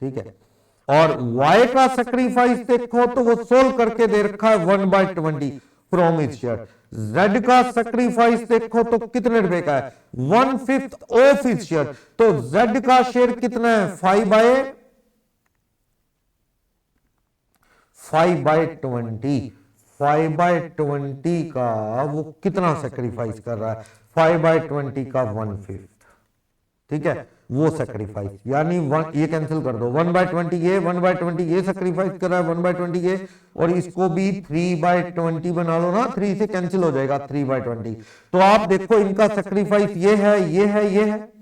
ठीक है। और y का सेक्रीफाइस देखो तो वो सोल्व करके दे रखा है 1/20 फ्रॉम हिज शेयर। z का सेक्रीफाइस देखो तो कितने रुपए का है? 1/5 ऑफ हिज शेयर। तो z का शेयर कितना है? 5/20। 5/20 का वो कितना सेक्रीफाइस कर रहा है? 5/20 का 1/5, ठीक है, वो सेक्रीफाइस, यानी ये कैंसिल कर दो, 1/20 ये, 1/20 ये सेक्रीफाइस कर रहा है, 1/20 ये, और इसको भी 3/20 बना लो ना, 3 से कैंसिल हो जाएगा 3/20। तो आप देखो इनका सेक्रीफाइस ये है, ये है, ये है।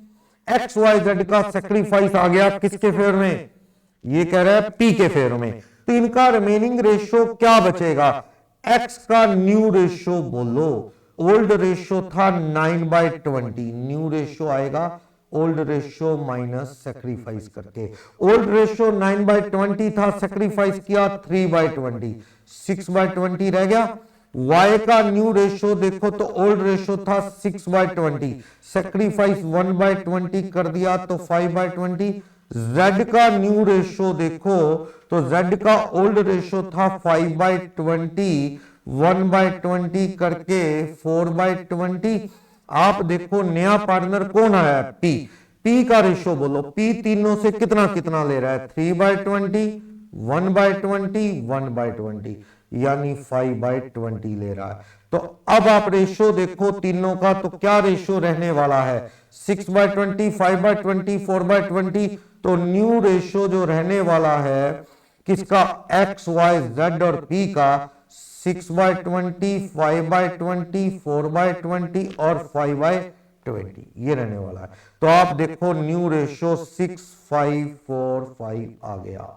एक्स वाई जेड का सेक्रीफाइस आ गया किसके फेवर में? ये कह रहा है पी के फेवर में। तो इनका रिमेनिंग रेशियो क्या बचेगा? एक्स का न्यू रेशियो बोलो, ओल्ड रेशियो था 9/20, न्यू रेशियो आएगा ओल्ड रेशियो माइनस सेक्रीफाइस करके। ओल्ड रेशियो 9/20 था, सेक्रीफाइस किया 3/20, 6/20 रह गया। y का न्यू रेशियो देखो तो ओल्ड रेशियो था 6/20, सेक्रीफाइस 1/20 कर दिया तो 5/20। z का न्यू रेशियो देखो तो z का ओल्ड रेशियो था 5/20, 1/20 करके 4/20। आप देखो नया पार्टनर कौन आया? पी। पी का रेशियो बोलो, पी तीनों से कितना कितना ले रहा है? 3/20, 1/20, 1/20, यानी 5/20 ले रहा है। तो अब आप रेशियो देखो तीनों का, तो क्या रेशियो रहने वाला है? 6/20, 5/20, 4/20। तो न्यू रेशियो जो रहने वाला है किसका? एक्स वाई जेड और पी का 6/20, 5/20, 4/20 और 5/20 ये रहने वाला है। तो आप देखो न्यू रेशियो 6,545 आ गया,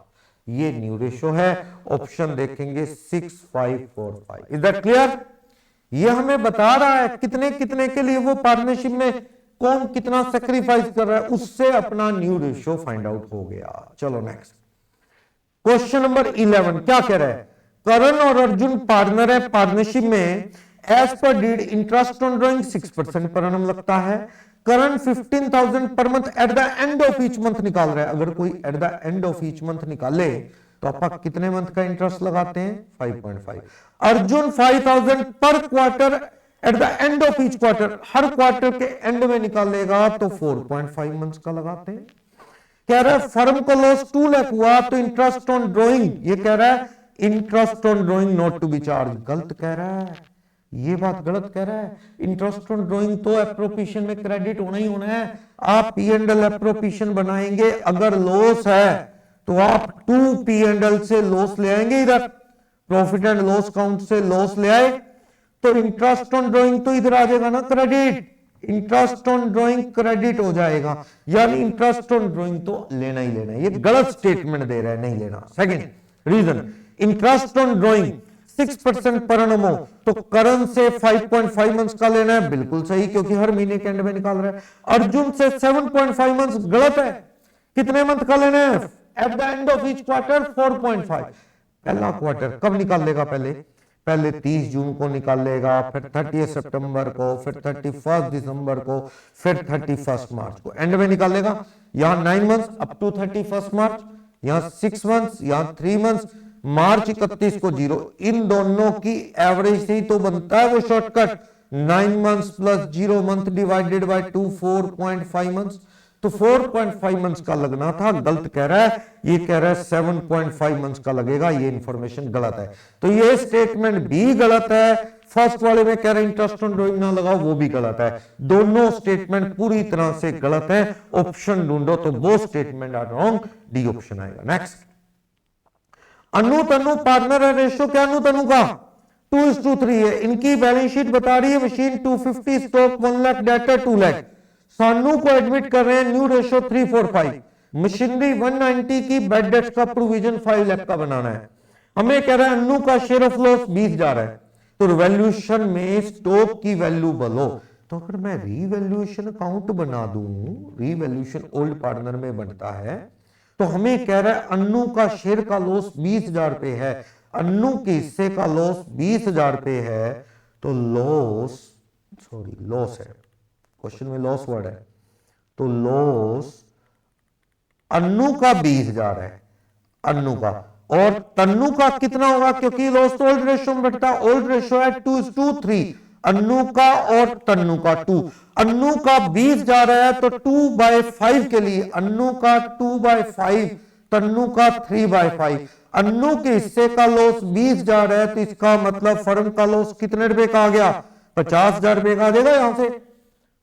ये न्यू रेशियो है। ऑप्शन देखेंगे 6,545। Is that clear? ये हमें बता रहा है कितने कितने के लिए वो पार्टनरशिप में कौन कितना सेक्रीफाइस कर रहा है, उससे अपना न्यू रेशियो फाइंड आउट हो गया। चलो नेक्स्ट क्वेश्चन नंबर 11 क्या कह रहा है? करण और अर्जुन पार्टनर है, पार्टनरशिप में as per deed interest on drawing 6% per annum लगता है। Karan 15,000 per month at the end of each month निकाल रहा है। अगर कोई at the end of each month निकाले तो आप कितने मंथ का इंटरेस्ट लगाते हैं? 5.5। अर्जुन 5,000 पर quarter eight the end of each quarter, her quarter के एंड में निकालेगा तो 4.5 मंथ का लगाते हैं। कह रहा है फर्म को लॉस 2 लाख हुआ तो इंटरेस्ट ऑन ड्रॉइंग, ये कह रहा है interest on drawing not to be charge, गलत कह रहा है, ये बात गलत कह रहा है। इंटरेस्ट ऑन ड्रॉइंग तो एप्रोप्रिएशन में क्रेडिट होना ही होना है। आप P&L एप्रोप्रिएशन बनाएंगे, अगर लॉस है तो आप 2 P&L से लॉस ले आएंगे, इधर प्रॉफिट एंड लॉस काउंट से लॉस ले आए तो इंटरेस्ट ऑन ड्रॉइंग तो इधर आ जाएगा ना credit, interest on drawing credit हो जाएगा, यानी इंटरेस्ट ऑन ड्रॉइंग तो लेना ही लेना है। ये गलत स्टेटमेंट दे रहा है, नहीं लेना। Second reason, interest on drawing 6% per annum हो तो करण से 5.5 मंथ्स का लेना है, बिल्कुल सही, क्योंकि हर महीने के एंड में निकाल रहा है। अर्जुन से 7.5 मंथ्स, गलत है। कितने मंथ का लेना है? Eight the end of each quarter 4.5। पहला क्वार्टर कब निकाल लेगा? पहले पहले 30 जून को निकालेगा, फिर 30 सितंबर को, फिर 31 दिसंबर को, फिर 31 मार्च को, एंड में निकालेगा। यहाँ 9 मंथ्स अप टू 31 मार्च, यहाँ 6 मंथ्स, यहाँ 3 मंथ्स, मार्च 31 को 0। इन दोनों की एवरेज से ही तो बनता है वो shortcut 9 months plus 0 month divided by 2, 4.5 months. तो 4.5 मंथ्स का लगना था, गलत कह रहा है, ये कह रहा है 7.5 मंथ्स का लगेगा, ये इंफॉर्मेशन गलत है। तो ये स्टेटमेंट भी गलत है। फर्स्ट वाले में कह रहे हैं इंटरेस्ट ऑन ड्राइंग ना लगाओ, वो भी गलत है। दोनों स्टेटमेंट पूरी तरह से गलत है। ऑप्शन ढूंढो तो वो statement are wrong, D option आएगा। नेक्स्ट, अनु तनु पार्टनर है, रेशियो क्या अनु तनु का 2:3 है। इनकी बैलेंस शीट बता रही है machine 250, stock 1 lakh, debtor 2 lakh. सानू को एडमिट कर रहे हैं, न्यू रेशियो 345, मशीनरी 190 की, बेड डेट्स का प्रोविजन 5 लाख का बनाना है। हमें कह रहा है अन्नू का शेयर ऑफ लॉस 20,000 है, तो रिवैल्यूएशन में स्टॉक की वैल्यू बोलो। तो अगर मैं रीवैल्यूएशन अकाउंट बना दूं, रीवैल्यूएशन ओल्ड पार्टनर में बनता है, तो हमें कह रहा है अन्नू का शेयर का लॉस 20,000 रुपए है, अन्नू के हिस्से का लॉस 20,000 रुपए है, तो लॉस है, क्वेश्चन में लॉस वर्ड है, तो लॉस अन्नू का 20,000 है, अन्नू का, और तन्नू का कितना होगा, क्योंकि लॉस तो ओल्ड रेशियो में बैठता है, ओल्ड रेशियो है 2:3, अन्नू का और तन्नू का 2। अन्नू का 20,000 है तो 2/5 के लिए, अन्नू का 2/5, तन्नू का 3/5। अन्नू के हिस्से का लॉस 20,000 है, तो इसका मतलब फर्म का लॉस कितने रुपए का आ गया, 50,000 रुपए का आ जाएगा। यहां से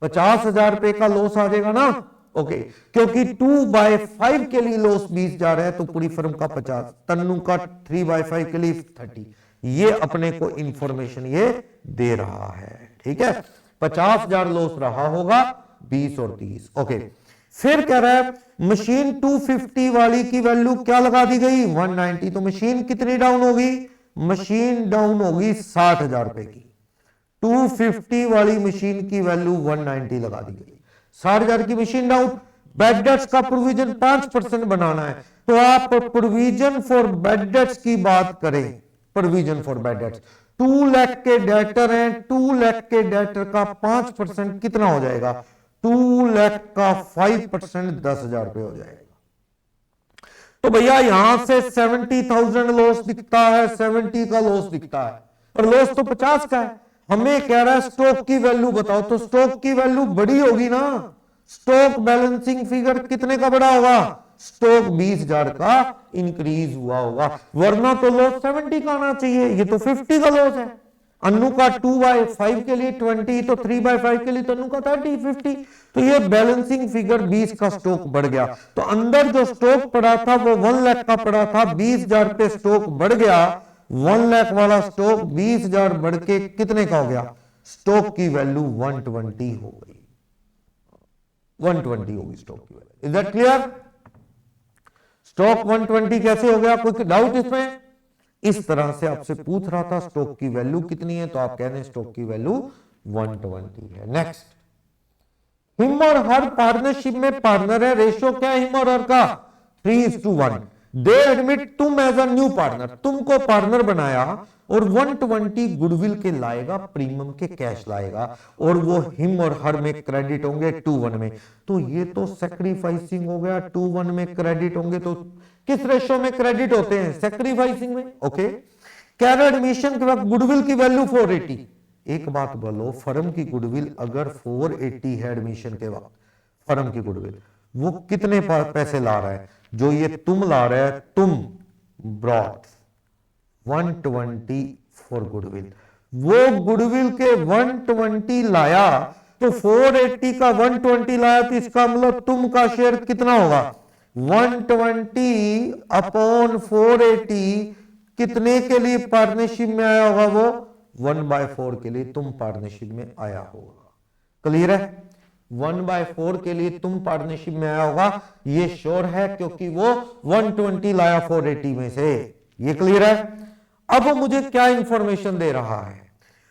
50,000 रुपए का लॉस आ जाएगा ना, ओके, क्योंकि 2/5 के लिए लॉस 20,000 है, तो पूरी फर्म का 50, तन्नू का 3/5 के लिए 30। ये अपने को इंफॉर्मेशन ये दे रहा है, ठीक है। 50,000 लॉस रहा होगा, 20 और 30, ओके। फिर कह रहा है मशीन 250 वाली की वैल्यू क्या लगा दी गई, 190, तो मशीन कितनी डाउन होगी, मशीन डाउन होगी 60,000 रुपए की। 250 वाली मशीन की वैल्यू 190 लगा दी गई, 60,000 की मशीन डाउन। बेड डेट्स का प्रोविजन 5% बनाना है, तो आप प्रोविजन फॉर बेड डेट्स की बात करें, provision for bad debts 2 lakh के डेटर हैं, 2 लाख के डेटर का 5% कितना हो जाएगा, 2 लाख का 5% 10,000 रुपए हो जाएगा। तो भैया यहां से 70,000 लॉस दिखता है, 70 का लॉस दिखता है, और लॉस तो 50 का है। हमें कह रहा है स्टॉक की वैल्यू बताओ, तो स्टॉक की वैल्यू बड़ी होगी ना, स्टॉक बैलेंसिंग फिगर कितने का बड़ा होगा, स्टॉक 20,000 का इंक्रीज हुआ होगा, वरना तो लॉस 70 का आना चाहिए, ये तो 50 का लॉस है। अन्नू का 2/5 के लिए 20, तो 3/5 के लिए तो अन्नू का 30, 50, तो ये बैलेंसिंग फिगर 20 का स्टॉक बढ़ गया। तो अंदर जो स्टॉक पड़ा था वो 1 लाख का पड़ा था, 20,000 पे स्टॉक बढ़ गया, 1 लाख वाला स्टॉक 20,000 बढ़ के कितने का हो गया, स्टॉक की वैल्यू 120 हो गई, 120 होगी स्टॉक की value. Is that clear? Stock 120 कैसे हो गया, कोई डाउट इसमें? इस तरह से आपसे पूछ रहा था स्टॉक की वैल्यू कितनी है, तो आप कह रहे हैं स्टॉक की वैल्यू 120 है। नेक्स्ट, हिम और हर पार्टनरशिप में पार्टनर है, रेशियो क्या है हिम और हर का, 3:1। दे एडमिट तुम एज अ न्यू पार्टनर, तुमको पार्टनर बनाया और 120 गुडविल के लाएगा, प्रीमियम के कैश लाएगा, और वो हिम और हर में क्रेडिट होंगे 2:1 में। तो ये तो सैक्रिफाइसिंग हो गया, 2:1 में क्रेडिट होंगे, तो किस रेशियो में क्रेडिट होते हैं, सैक्रिफाइसिंग में, ओके। कैर एडमिशन के वक्त गुडविल की वैल्यू 480। एक बात बोलो, फर्म की गुडविल अगर 480 है एडमिशन के वक्त, फर्म की गुडविल वो कितने पैसे ला रहा है, जो ये तुम ला रहे हैं, तुम ब्रॉट 120 फॉर गुडविल, वो गुडविल के 120 लाया, तो 480 का 120 लाया, तो इसका मतलब तुम का शेयर कितना होगा, 120 अपॉन 480 कितने के लिए पार्टनरशिप में आया होगा, वो 1/4 के लिए तुम पार्टनरशिप में आया होगा। क्लियर है? 1/4 के लिए तुम पार्टनरशिप में आया होगा, ये श्योर है, क्योंकि वो 120 लाया 480 में से। ये क्लियर है? अब मुझे क्या इंफॉर्मेशन दे रहा है,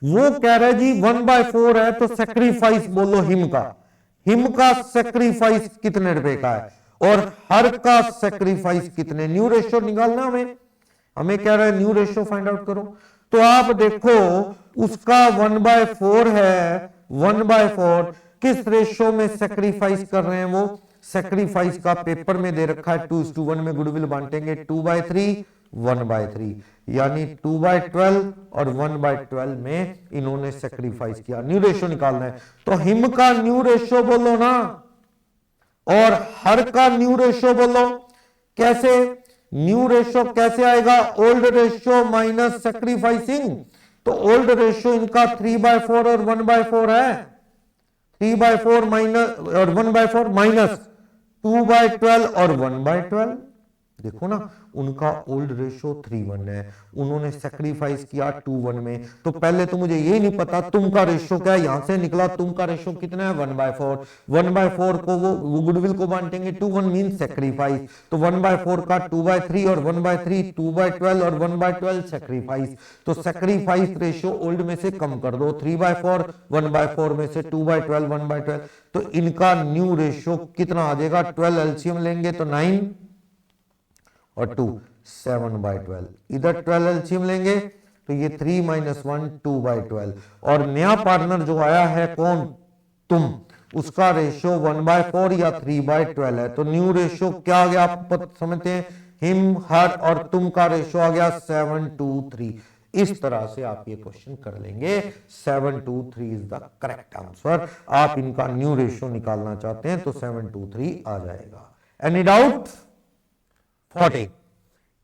वो कह रहा है जी 1/4 है, तो सैक्रिफाइस बोलो हिम का सैक्रिफाइस कितने रुपए का है, और हर का सैक्रिफाइस कितने, न्यू रेशियो निकालना हमें कह रहा है न्यू रेशियो फाइंड आउट करो। तो आप देखो उसका 1/4 है, 1/4 किस रेशो में सेक्रीफाइस कर रहे हैं, वो सेक्रीफाइस का पेपर में दे रखा है 2:1 में गुडविल बांटेंगे 2/3 1/3, यानी 2/12 और 1/12 में इन्होंने सेक्रीफाइस किया। न्यू रेशो निकालना है तो हिम का न्यू रेशो बोलो ना, और हर का न्यू रेशो बोलो। कैसे न्यू रेशो कैसे आएगा, ओल्ड रेशो माइनस सेक्रीफाइसिंग, तो ओल्ड रेशो इनका 3/4 और 1/4 है, 3/4 माइनस और 1/4 माइनस 2/12 और 1/12। देखो ना उनका ओल्ड रेशो 3:1 है, उन्होंने सेक्रीफाइस किया 2:1 में। तो पहले तो मुझे यही नहीं पता तुम का रेशो क्या है, यहां से निकला तुम का रेशो कितना है 1/4, 1/4 को वो गुडविल को बांटेंगे 2:1 मीन सेक्रीफाइस, तो 1/4 का 2/3 और 1/3 2/12 और 1/12 सेक्रीफाइस, तो सेक्रीफाइस रेशो ओल्ड में से कम कर दो, 3/4 1/4 में से 2/12 1/12, तो इनका न्यू रेशो कितना आ जाएगा, 12 एलसीएम लेंगे तो 9 और 2 7/12, इधर 12 एलसीएम लेंगे तो ये 3 - 1 2/12, और नया पार्टनर जो आया है कौन, तुम, उसका रेशियो 1/4 या 3/12 है, तो न्यू रेशियो क्या आ गया आप समझते हैं, हिम हर और तुम का रेशियो आ गया 7:3। इस तरह से आप ये क्वेश्चन कर लेंगे, 7:3 इज द करेक्ट आंसर। आप इनका न्यू रेशियो निकालना चाहते हैं तो 7:3 आ जाएगा। Any doubt? 40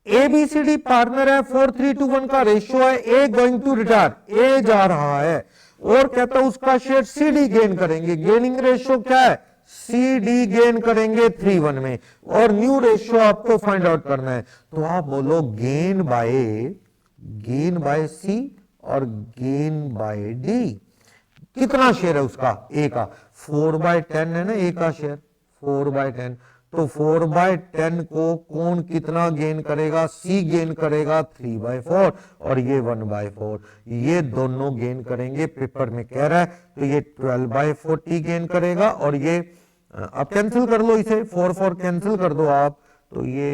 ABCD पार्टनर है, 4:3 का रेशियो है, ए गोइंग टू रिटायर, ए जा रहा है और कहता है उसका शेयर CD गेन करेंगे, गेनिंग रेशियो क्या है, CD गेन करेंगे 3:1 में, और न्यू रेशियो आपको फाइंड आउट करना है, तो आप बोलो गेन बाय C और गेन बाय D। कितना शेयर है उसका, ए का 4/10 है ना, ए का शेयर 4/10, तो 4/10 को कौन कितना गेन करेगा, C गेन करेगा 3/4 और ये 1/4, ये दोनों गेन करेंगे, पेपर में कह रहा है, तो ये 12/40 गेन करेगा, और ये आप कैंसिल कर लो इसे, 4 कैंसिल कर दो आप, तो ये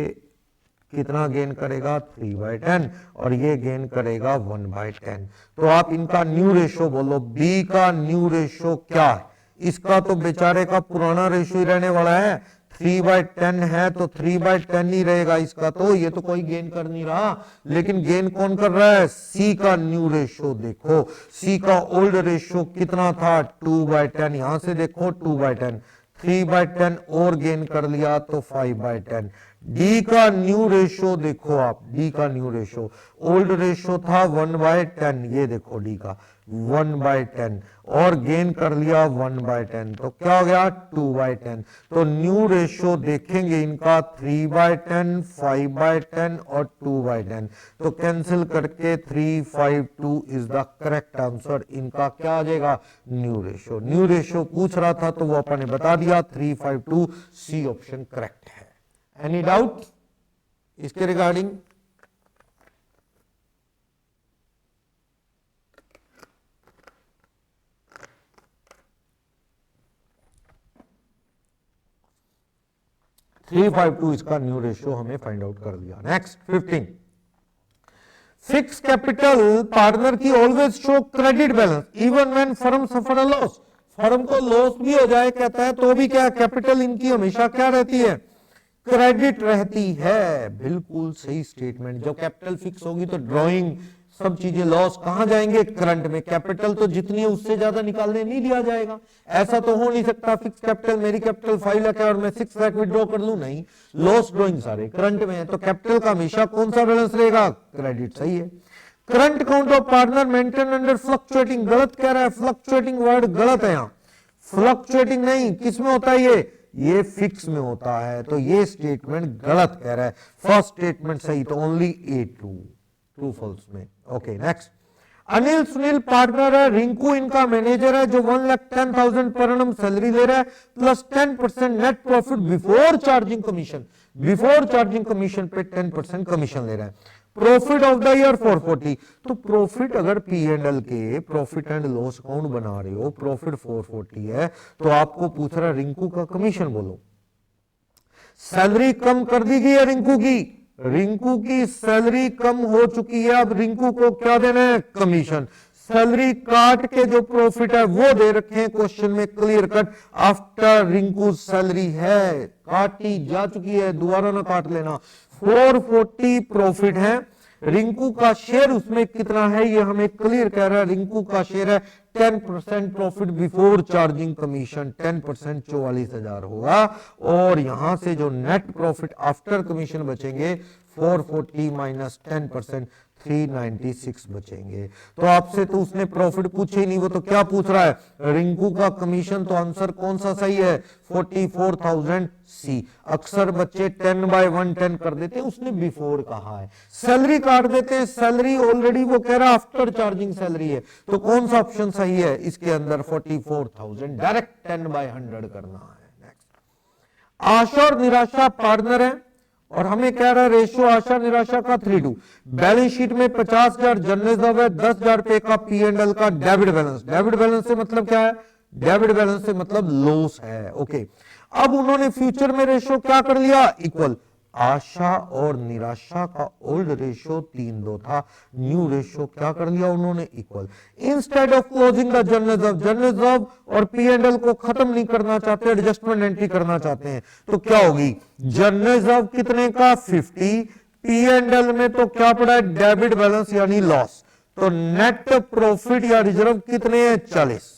कितना गेन करेगा 3/10 और ये गेन करेगा 1/10। तो आप इनका न्यू रेशो बोलो, बी का न्यू रेशो क्या है, इसका तो बेचारे का पुराना रेशो ही रहने वाला है, 3/10 है तो 3/10 ही रहेगा इसका, तो ये तो कोई गेन कर नहीं रहा, लेकिन गेन कौन कर रहा है, सी का न्यू रेशो। देखो सी का ओल्ड रेशो कितना था 2/10, यहां से देखो 2/10, 3/10 और गेन कर लिया तो 5/10। डी का न्यू रेशो देखो आप, डी का न्यू रेशो, ओल्ड रेशो था 1/10, ये देखो डी का 1/10 और गेन कर लिया 1/10, तो क्या हो गया 2/10। तो न्यू रेशो देखेंगे इनका 3/10, 5/10 और 2/10, तो कैंसिल करके 352 इज द करेक्ट आंसर। इनका क्या आ जाएगा न्यू रेशो। न्यू रेशो पूछ रहा था तो वो अपन ने बता दिया 352, सी ऑप्शन करेक्ट है। एनी डाउट इसके रिगार्डिंग? थ्री 352 इसका न्यू रेशियो हमें फाइंड आउट कर दिया। नेक्स्ट 15, फिक्स कैपिटल पार्टनर की always show credit balance even when firm suffer a loss. Firm को लॉस भी हो जाए कहता है तो भी क्या कैपिटल इनकी हमेशा क्या रहती है, क्रेडिट रहती है। बिल्कुल सही स्टेटमेंट। जब कैपिटल फिक्स होगी तो ड्रॉइंग सब चीजें लॉस कहां जाएंगे, करंट में। कैपिटल तो जितनी है उससे ज्यादा निकालने नहीं दिया जाएगा, ऐसा तो हो नहीं सकता फिक्स कैपिटल, मेरी कैपिटल 5 लाख है और मैं 6 लाख विड्रॉ कर लूं, नहीं, लॉस ड्रॉइंग सारे करंट में है, तो कैपिटल का हमेशा कौन सा बैलेंस रहेगा, क्रेडिट। सही है। Current account of partner maintain under fluctuating, गलत कह रहा है, फ्लक्चुएटिंग वर्ड गलत है यहाँ, फ्लक्चुएटिंग नहीं, किस में होता है ये फिक्स में होता है, तो ये स्टेटमेंट गलत कह रहा है। फर्स्ट स्टेटमेंट सही, तो ओनली ए ट्रू फॉल्स में। Okay next, Anil Sunil partner है, रिंकू इनका मैनेजर है जो 1,10,000 पर एनम सैलरी ले रहा है plus 10% net profit before charging commission, before charging commission पे 10% कमीशन ले रहा है। प्रॉफिट ऑफ द ईयर 440, तो प्रॉफिट अगर P&L के प्रॉफिट एंड लॉस अकाउंट बना रहे हो, प्रॉफिट 440 है, तो आपको पूछ रहा रिंकू का कमीशन बोलो। सैलरी कम कर दी गई है रिंकू की, रिंकू की सैलरी कम हो चुकी है, अब रिंकू को क्या देना है, कमीशन। सैलरी काट के जो प्रॉफिट है वो दे रखे हैं क्वेश्चन में clear cut, after Rinku salary है, काटी जा चुकी है, दोबारा ना काट लेना। 440 प्रॉफिट है, रिंकू का शेयर उसमें कितना है ये हमें क्लियर कह रहा है, रिंकू का शेयर है 10% प्रॉफिट बिफोर चार्जिंग कमीशन, 10% 44,000 होगा। और यहां से जो नेट प्रॉफिट आफ्टर कमीशन बचेंगे 440 माइनस 10% 396 बचेंगे। तो आपसे तो उसने प्रॉफिट पूछे ही नहीं, वो तो क्या पूछ रहा है, रिंकू का कमीशन। तो आंसर कौन सा सही है, 44,000 सी। अक्सर बच्चे 10/110 कर देते हैं, उसने बिफोर कहा है। सैलरी काट देते हैं, सैलरी ऑलरेडी वो कह रहा है आफ्टर चार्जिंग सैलरी है, तो कौन सा ऑप्शन सही है, इसके अंदर 44,000 डायरेक्ट 10/100 करना है। नेक्स्ट, आशा और निराशा पार्टनर है और हमें कह रहा है रेशियो आशा निराशा का 3:2। बैलेंस शीट में 50,000 जनरल रिजर्व है, 10,000 रुपए का P&L का डेबिट बैलेंस। डेबिट बैलेंस से मतलब क्या है, डेबिट बैलेंस से मतलब लॉस है। ओके, अब उन्होंने फ्यूचर में रेशियो क्या कर लिया, इक्वल। आशा और निराशा का ओल्ड रेशियो 3:2 था, न्यू रेशियो क्या कर लिया उन्होंने, equal. Instead of closing the general reserve और P&L को खत्म नहीं करना चाहते, एडजस्टमेंट एंट्री करना चाहते हैं, तो क्या होगी, जनरल रिजर्व कितने का 50, P&L में तो क्या पड़ा है, डेबिट बैलेंस यानी लॉस, तो नेट प्रॉफिट या रिजर्व कितने हैं, 40।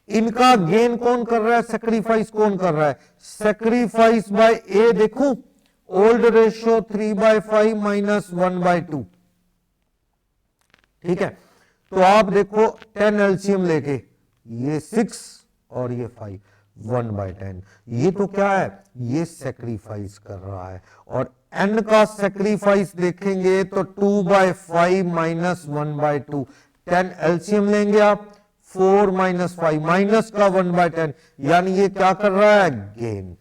इनका गेन कौन कर रहा है, सेक्रीफाइस कौन कर रहा है, सेक्रीफाइस बाय ए। देखो ओल्ड रेशियो 3/5 माइनस 1/2, ठीक है। तो आप देखो 10 एलसीएम लेके, ये 6 और ये 5, 1/10, ये तो क्या है, ये सेक्रीफाइस कर रहा है। और n का सेक्रीफाइस देखेंगे तो 2/5 माइनस 1/2, 10 एलसीएम लेंगे आप, 4 माइनस 5 माइनस का 1/10, यानी ये क्या कर रहा है, गेन।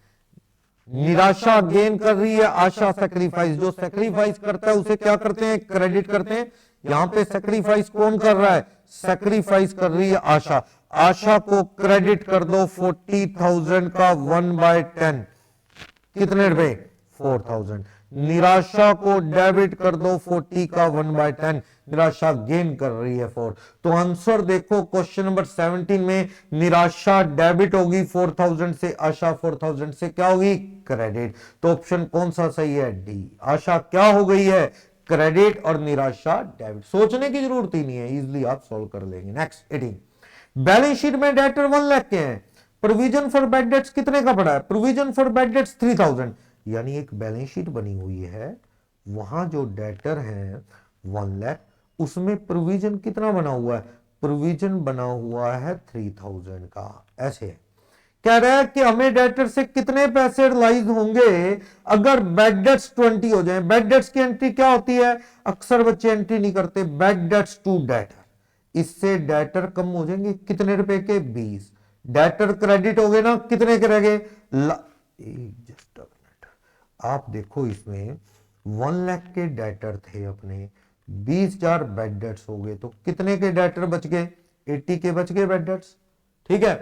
निराशा गेन कर रही है, आशा सेक्रीफाइस। जो सेक्रीफाइस करता है उसे क्या करते हैं, क्रेडिट करते हैं। यहां पे सेक्रीफाइस कौन कर रहा है, सेक्रीफाइस कर रही है आशा। आशा को क्रेडिट कर दो 40,000 का 1/10, कितने रुपए, 4,000। निराशा को डेबिट कर दो 40 का 1/10, निराशा गेन कर रही है 4। तो आंसर देखो क्वेश्चन नंबर 17 में निराशा डेबिट होगी 4,000 से, आशा 4,000 से क्या होगी, क्रेडिट। तो ऑप्शन कौन सा सही है, डी। आशा क्या हो गई है, क्रेडिट, और निराशा डेबिट। सोचने की जरूरत ही नहीं है, इजिली आप सॉल्व कर लेंगे। नेक्स्ट 18, बैलेंस शीट में डेटर 1 लाख के हैं, प्रोविजन फॉर बैड डेट्स कितने का पड़ा है, प्रोविजन फॉर बैड डेट्स 3,000, यानी एक बैलेंस शीट बनी हुई है, वहां जो डेटर है 1 लाख, उसमें प्रोविजन कितना बना हुआ है, प्रोविजन बना हुआ है 3,000 का। ऐसे है, कह रहा है कि हमें डेटर से कितने पैसे रिलाइज होंगे अगर बैड डेट्स 20 हो जाए। बैड डेट्स की एंट्री क्या होती है, अक्सर बच्चे एंट्री नहीं करते, बैड डेट्स टू डेटर, इससे डेटर कम हो जाएंगे, कितने रुपए के, 20। डेटर क्रेडिट हो गए ना, कितने के रह गए, जस्ट अ मिनट, आप देखो इसमें 1 लाख के डेटर थे अपने, 20,000 बैड डेट्स हो गए, तो कितने के डेटर बच गए, 80 के बच गए बैड डेट्स, ठीक है।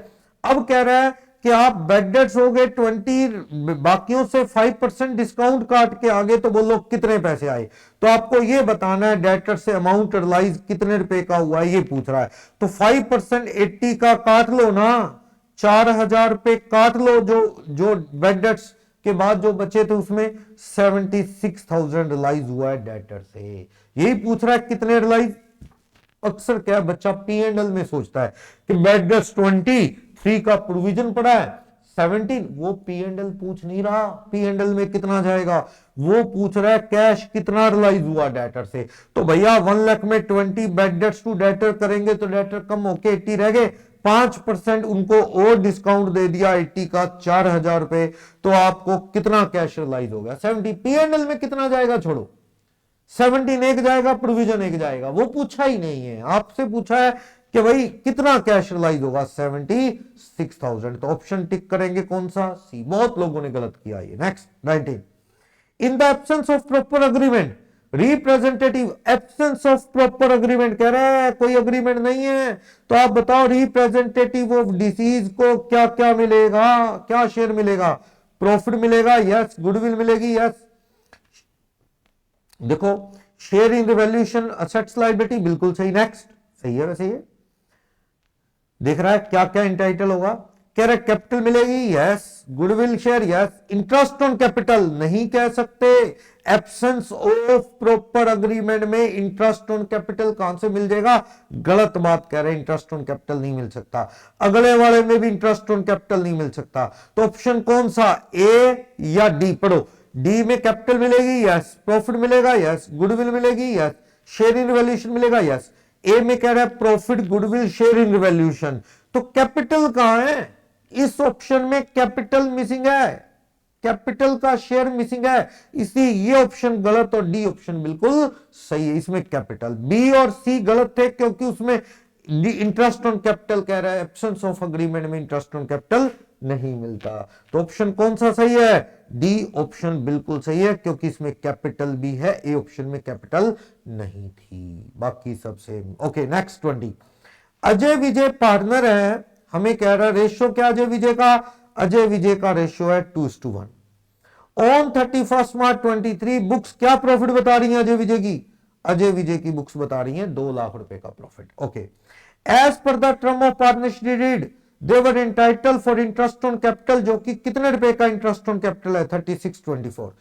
अब कह रहा है कि आप बैड डेट्स हो गए 20, बाकियों से 5% डिस्काउंट काट के आगे, तो बोलो कितने पैसे आए। तो आपको ये बताना है डेटर से अमाउंट रिलाइज कितने रुपए का हुआ है, ये पूछ रहा है। तो 5% 80 का काट लो ना, 4,000 रुपए काट लो, जो बैड डेट्स के बाद जो बचे थे उसमें 76,000 रिलाइज हुआ है डेटर से। यही पूछ रहा है कितने रिलाइज। अक्सर क्या बच्चा P&L में सोचता है कि बैड डेट्स 23 का प्रोविजन पड़ा है 17, वो P&L पूछ नहीं रहा, P&L में कितना जाएगा, वो पूछ रहा है कैश कितना रिलाइज हुआ डेटर से। तो भैया 1 लाख में 20 बैड डेट्स टू डेटर करेंगे तो डेटर कम होके 80 रह गए, 5% उनको और डिस्काउंट दे दिया 80 का, 4,000 रुपए, तो आपको कितना कैश रिलाइज होगा, 70। P&L में कितना जाएगा, छोड़ो, 17 एक जाएगा, प्रोविजन एक जाएगा, वो पूछा ही नहीं है, आपसे पूछा है कि भाई कितना कैश रिलाइज होगा, 76,000। तो ऑप्शन टिक करेंगे कौन सा, सी। बहुत लोगों ने गलत किया ये। Next 19, in the absence of proper agreement representative, absence of proper agreement कह रहा है, कोई अग्रीमेंट नहीं है, तो आप बताओ रिप्रेजेंटेटिव ऑफ डिसीज को क्या क्या मिलेगा, क्या शेयर मिलेगा, प्रॉफिट मिलेगा, यस, गुडविल मिलेगी, यस, देखो share in revaluation assets liability बिल्कुल सही, नेक्स्ट सही है वैसे ये। देख रहा है क्या क्या इंटाइटल होगा, कह रहा है कैपिटल मिलेगी, yes. Goodwill share, yes. Interest on capital नहीं कह सकते, एब्सेंस ऑफ प्रॉपर अग्रीमेंट में इंटरेस्ट ऑन कैपिटल कहां से मिल जाएगा, गलत बात कह रहे हैं, इंटरेस्ट ऑन कैपिटल नहीं मिल सकता। अगले वाले में भी इंटरेस्ट ऑन कैपिटल नहीं मिल सकता, तो ऑप्शन कौन सा, ए या डी, पढ़ो। डी में कैपिटल मिलेगी, यस। प्रॉफिट मिलेगा, यस। गुडविल मिलेगी, यस। शेयर इन वैल्यूएशन मिलेगा, यस। ए में कह रहा है profit goodwill share in valuation, तो कैपिटल कहां है, इस ऑप्शन में कैपिटल मिसिंग है, कैपिटल का शेयर मिसिंग है, इसलिए ये ऑप्शन गलत और डी ऑप्शन बिल्कुल सही है, इसमें कैपिटल। बी और सी गलत थे क्योंकि उसमें इंटरेस्ट ऑन कैपिटल कह रहा है, एब्सेंस ऑफ अग्रीमेंट में इंटरेस्ट ऑन कैपिटल नहीं मिलता, तो ऑप्शन कौन सा सही है, डी ऑप्शन बिल्कुल सही है क्योंकि इसमें कैपिटल भी है, ए ऑप्शन में कैपिटल नहीं थी, बाकी सब same. Okay next 20। Ajay Vijay partner है, हमें कह रहा है रेशियो क्या अजय विजय का, अजय विजय का रेशियो है 2:1। ऑन 31 मार्च 23 बुक्स क्या प्रॉफिट बता रही है अजय विजय की, अजय विजय की बुक्स बता रही हैं 2 लाख रुपए का profit. Okay, as per the term of partnership deed they were entitle for interest on capital, जो कि कितने रुपए का इंटरेस्ट ऑन कैपिटल है 3624।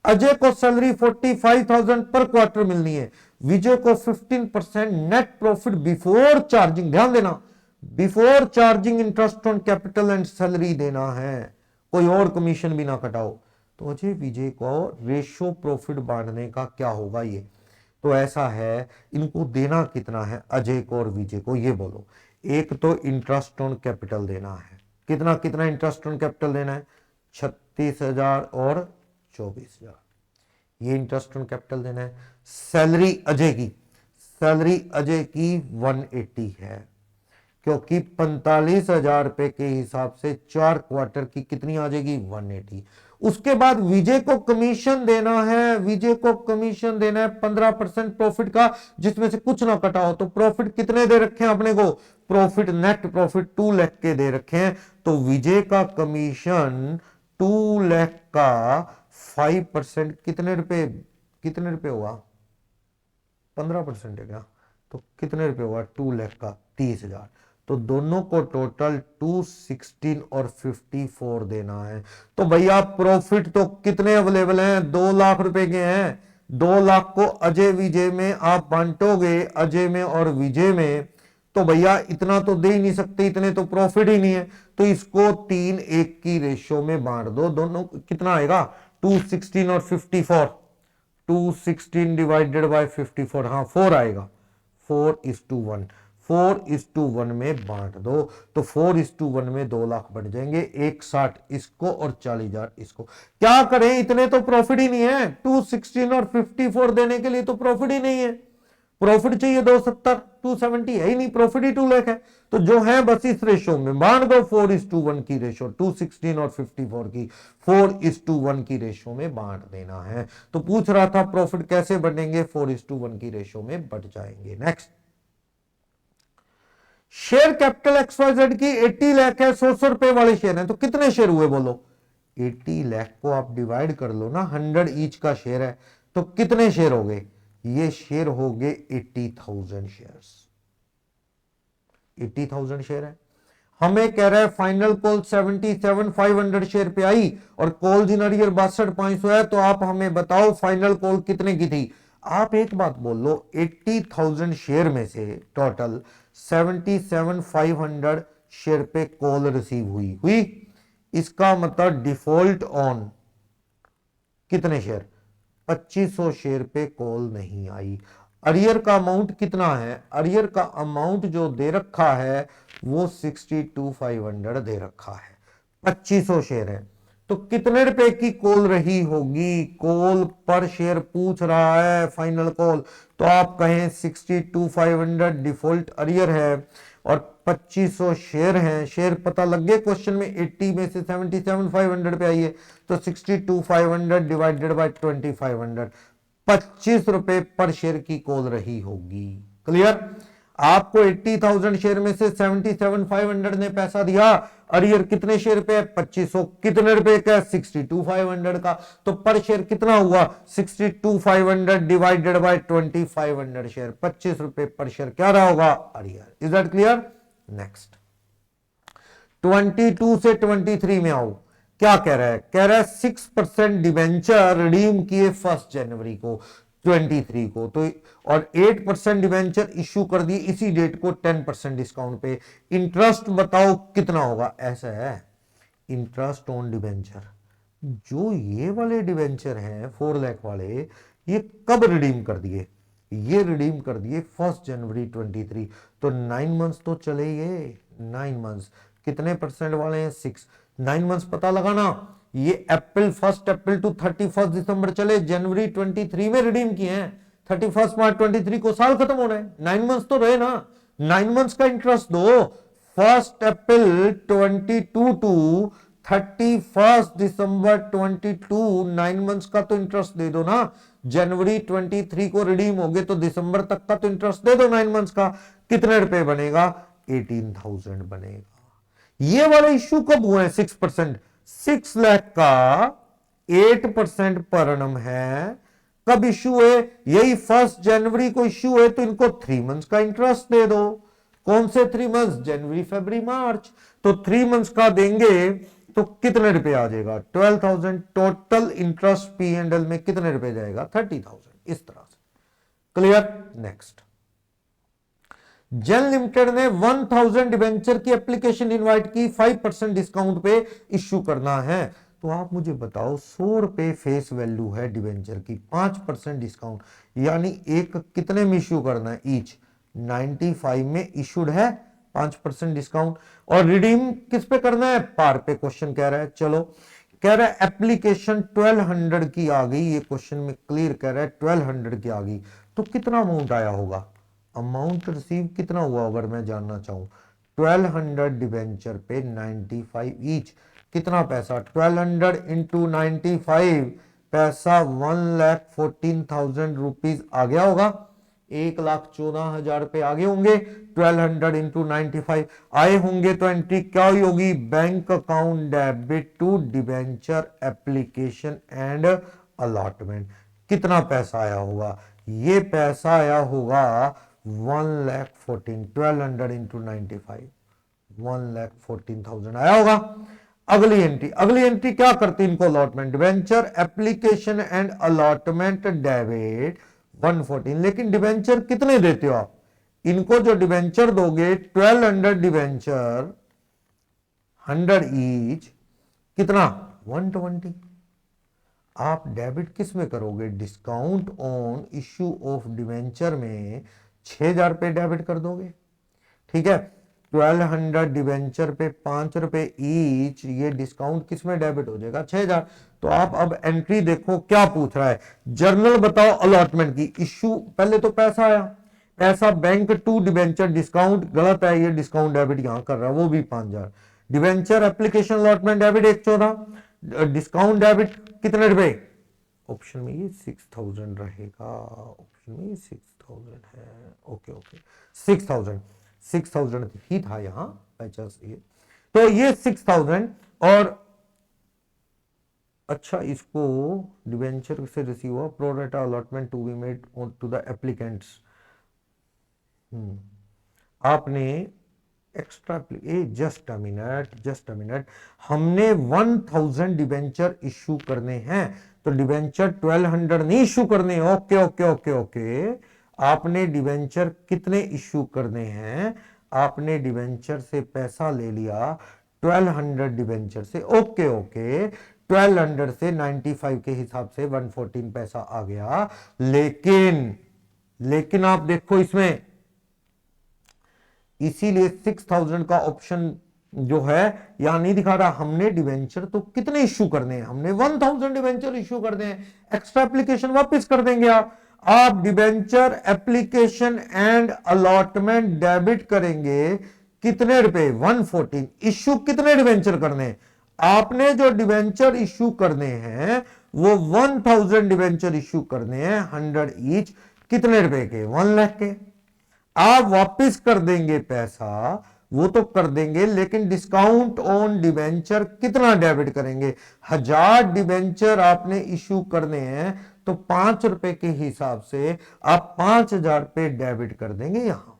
अजय को सैलरी 45,000 पर क्वार्टर मिलनी है, विजय को 15% नेट प्रॉफिट बिफोर चार्जिंग, ध्यान देना before charging interest on capital and salary देना है, कोई और कमीशन भी ना कटाओ। तो अजय विजय को रेशो प्रॉफिट बांटने का क्या होगा, ये तो ऐसा है, इनको देना कितना है अजय को और विजय को, ये बोलो। एक तो इंटरेस्ट ऑन कैपिटल देना है, कितना कितना इंटरेस्ट ऑन कैपिटल देना है, 36,000 और 24,000, ये इंटरेस्ट ऑन कैपिटल देना है। सैलरी अजय की, सैलरी अजय की 180 है, क्योंकि 45,000 रुपए के हिसाब से 4 क्वार्टर की कितनी आ जाएगी 180। उसके बाद विजय को कमीशन देना है, विजय को कमीशन देना है 15% प्रॉफिट का, जिसमें से कुछ ना कटा हो, तो प्रॉफिट कितने दे रखे हैं अपने को, प्रॉफिट नेट प्रॉफिट 2 लाख के दे रखे हैं, तो विजय का कमीशन 2 लाख का 5% कितने रुपए हुआ, 15% है क्या, तो कितने रुपए हुआ 2 लाख का 30,000, तो दोनों को टोटल 216 और 54 देना है। तो भैया प्रॉफिट तो कितने अवेलेबल हैं, 2 लाख रुपए के हैं, 2 लाख को अजय विजय में आप बांटोगे, अजय में और विजय में, तो भैया इतना तो दे ही नहीं सकते, इतने तो प्रॉफिट ही नहीं है, तो इसको 3:1 की रेशियो में बांट दो, दोनों कितना आएगा 216 और 54, 216 डिवाइडेड बाय 54, हाँ 4 आएगा, 4:1, 4:1 में बांट दो, तो 4:1 में 2 लाख बढ़ जाएंगे, 160 इसको और 40,000 इसको। क्या करें, इतने तो प्रॉफिट ही नहीं है, 216 और 54 देने के लिए तो प्रॉफिट ही नहीं है, प्रॉफिट चाहिए 270, 270 है ही नहीं, प्रॉफिट ही 2 लाख है, तो जो है बस इस रेशो में बांट दो, 4:1 की रेशो, 216 और 54 की 4:1 की रेशो में बांट देना है। तो पूछ रहा था प्रॉफिट कैसे बढ़ेंगे, 4:1 की रेशो में बढ़ जाएंगे। नेक्स्ट, शेयर कैपिटल XYZ की 80 लाख है, 100 रुपए वाले शेयर हैं, तो कितने शेयर हुए बोलो, 80 लाख को आप डिवाइड कर लो ना, 100 ईच का शेयर है, तो कितने शेयर हो गए, ये शेयर हो गए 80,000 शेयर्स, 80,000 शेयर है। हमें कह रहा है फाइनल कॉल 77,500 शेयर पे आई और कॉल इन अरियर 62,500 है, तो आप हमें बताओ फाइनल कॉल कितने की थी। आप एक बात बोल लो, 80,000 शेयर में से टोटल 77,500 शेयर पे कॉल रिसीव हुई, इसका मतलब डिफॉल्ट ऑन कितने शेयर, 2500 शेयर पे कॉल नहीं आई। अरियर का अमाउंट कितना है, अरियर का अमाउंट जो दे रखा है वो 62,500 दे रखा है, 2500 शेयर है, तो कितने रुपए की कॉल रही होगी, कॉल पर शेयर पूछ रहा है फाइनल कॉल, तो आप कहें 62,500 डिफॉल्ट अरियर है और 2500 शेयर हैं, शेयर पता लग गए क्वेश्चन में, 80 में से 77,500 पे आई है, तो 62,500 डिवाइडेड बाय 2,500, 25 रुपए पर शेयर की कॉल रही होगी। क्लियर। आपको 80,000 शेयर में से 77,500 ने पैसा दिया, अरियर कितने शेयर पे है 2500, कितने रुपए का 62,500 का, तो पर शेयर कितना हुआ 62,500 डिवाइडेड बाय 2,500 शेयर, 25 रुपए पर शेयर क्या रहा होगा arrear. Is that clear? Next 22 से 23 में आओ, क्या कह रहा है? कह रहा है 6% डिवेंचर रिडीम किए 1 जनवरी को 23 को, तो और 8% डिवेंचर इश्यू कर दिए इसी डेट को 10% डिस्काउंट पे, इंटरेस्ट बताओ कितना होगा। ऐसा है इंटरेस्ट ऑन डिवेंचर, जो ये वाले डिवेंचर हैं 4 लाख वाले, ये कब रिडीम कर दिए? ये रिडीम कर दिए 1 जनवरी 23, तो 9 मंथ्स तो चले, ये 9 मंथ्स कितने परसेंट वाले हैं 6, 9 मंथ्स पता लगाना। ये अप्रैल 1 अप्रैल टू 31 दिसंबर चले, जनवरी 23 में रिडीम किए हैं, 31 मार्च 23 को साल खत्म हो रहा है, 9 मंथ्स तो रहे ना, 9 मंथ्स का इंटरेस्ट दो। 1 अप्रैल 22 टू 31 दिसंबर 22, 9 मंथ्स का तो इंटरेस्ट दे दो ना। जनवरी 23 को रिडीम हो गए तो दिसंबर तक का तो इंटरेस्ट दे दो 9 मंथ्स का, कितने रुपए बनेगा 18,000 बनेगा। ये वाले इश्यू कब हुए हैं 6%, 6 लाख का 8% पर एनम है, कब इश्यू है? यही 1 जनवरी को इश्यू है, तो इनको 3 मंथ्स का इंटरेस्ट दे दो। कौन से 3 मंथ्स? जनवरी फरवरी मार्च, तो 3 मंथ्स का देंगे तो कितने रुपए आ जाएगा 12,000। Total interest P and L में कितने रुपए जाएगा 30,000, इस तरह से। क्लियर? नेक्स्ट जेन लिमिटेड ने 1,000 डिवेंचर की एप्लीकेशन इनवाइट की, 5% डिस्काउंट पे इश्यू करना है। तो आप मुझे बताओ 100 रुपए फेस वैल्यू है डिवेंचर की, 5% डिस्काउंट, यानी एक कितने में इश्यू करना है ईच 95 में इश्यूड है 5% डिस्काउंट, और रिडीम किस पे करना है पार पे, क्वेश्चन कह रहा है। चलो कह रहा है एप्लीकेशन 1200 की आ गई, ये क्वेश्चन में क्लियर कह रहा है 1200 की आ गई, तो कितना अमाउंट आया होगा, अमाउंट रिसीव कितना हुआ अगर मैं जानना चाहूं। 1200 डिवेंचर पे 95 ईच, कितना पैसा 1200 इंटू 95, पैसा 1,14,000 रुपीज आ गया होगा, 1,14,000 रुपए आगे होंगे। 1200 इंटू 95 आए होंगे तो एंट्री क्या हुई होगी, bank account debit to debenture application and allotment. कितना पैसा आया होगा, ये पैसा आया होगा 1,14,000, 1200 इंटू 95 1,14,000 आया होगा। अगली एंट्री क्या करती है इनको, allotment debenture application and allotment debit 114, लेकिन डिवेंचर कितने देते हो आप इनको, जो डिवेंचर दोगे 1200 डिवेंचर 100 ईच, कितना 120। आप डेबिट किस में करोगे, discount on issue of debenture में 6,000 रुपए डेबिट कर दोगे, ठीक है। 1200 डिवेंचर पे 5 रुपए ईच, ये डिस्काउंट किस में डेबिट हो जाएगा 6,000। तो आप अब एंट्री देखो क्या पूछ रहा है, जर्नल बताओ अलॉटमेंट की इश्यू, पहले तो पैसा आया, पैसा बैंक टू डिवेंचर डिस्काउंट गलत है, ये डिस्काउंट डेबिट यहां कर रहा है वो भी 5,000, debenture application allotment debit 114, discount debit कितने रुपए, ऑप्शन में ये 6,000 रहेगा, ऑप्शन में 6,000 है, ओके 6,000 ही था यहां पचास, ये तो ये 6,000, और अच्छा इसको डिवेंचर से रिसीव हुआ pro rata allotment to be made to the applicants, आपने एक्स्ट्रा जस्ट अ मिनट, हमने 1,000 डिवेंचर इश्यू करने हैं, तो डिवेंचर 1200 नहीं इश्यू करने, ओके, आपने डिवेंचर कितने इश्यू करने हैं, आपने डिवेंचर से पैसा ले लिया 1200 डिवेंचर से, ओके 1200 से 95 के हिसाब से 114 पैसा आ गया, लेकिन आप देखो इसमें, इसीलिए 6,000 का ऑप्शन जो है यहां नहीं दिखा रहा, हमने डिवेंचर तो कितने इश्यू करने हैं, हमने 1,000 डिवेंचर इश्यू करने हैं, एक्स्ट्रा एप्लीकेशन वापस कर देंगे आप debenture application and allotment debit करेंगे कितने रुपए 114, इश्यू कितने डिवेंचर करने हैं, आपने जो डिवेंचर इश्यू करने हैं वो 1,000 डिवेंचर इश्यू करने हैं 100 ईच, कितने रुपए के 1 लाख के, आप वापस कर देंगे पैसा, वो तो कर देंगे, लेकिन डिस्काउंट ऑन डिबेंचर कितना डेबिट करेंगे? 1000 डिबेंचर आपने इश्यू करने हैं तो 5 रुपए के हिसाब से आप 5000 पे डेबिट कर देंगे यहां,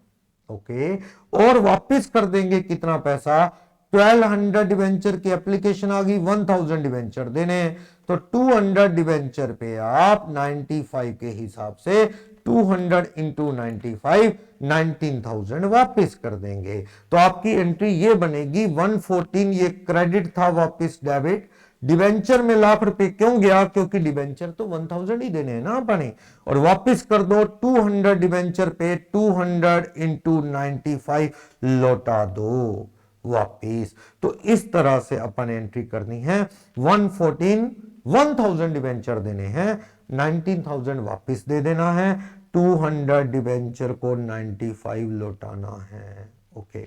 ओके। और वापस कर देंगे कितना पैसा? 1200 डिबेंचर की एप्लीकेशन आ गई, 1000 डिबेंचर देने हैं, तो 200 डिबेंचर पे आप 95 के हिसाब से 200 इंटू 95 19,000 वापस कर देंगे। तो आपकी एंट्री ये बनेगी 114, ये क्रेडिट था वापस डेबिट। डिबेंचर में लाख रुपए क्यों गया? क्योंकि डिबेंचर तो 1000 ही देने हैं ना अपने, और वापस कर दो 200 डिबेंचर पे 200 इंटू 95 लौटा दो वापिस। तो इस तरह से अपन एंट्री करनी है। 114 1000 डिबेंचर देने हैं, 19,000 वापिस दे देना है, 200 डिबेंचर को 95 लौटाना है, ओके।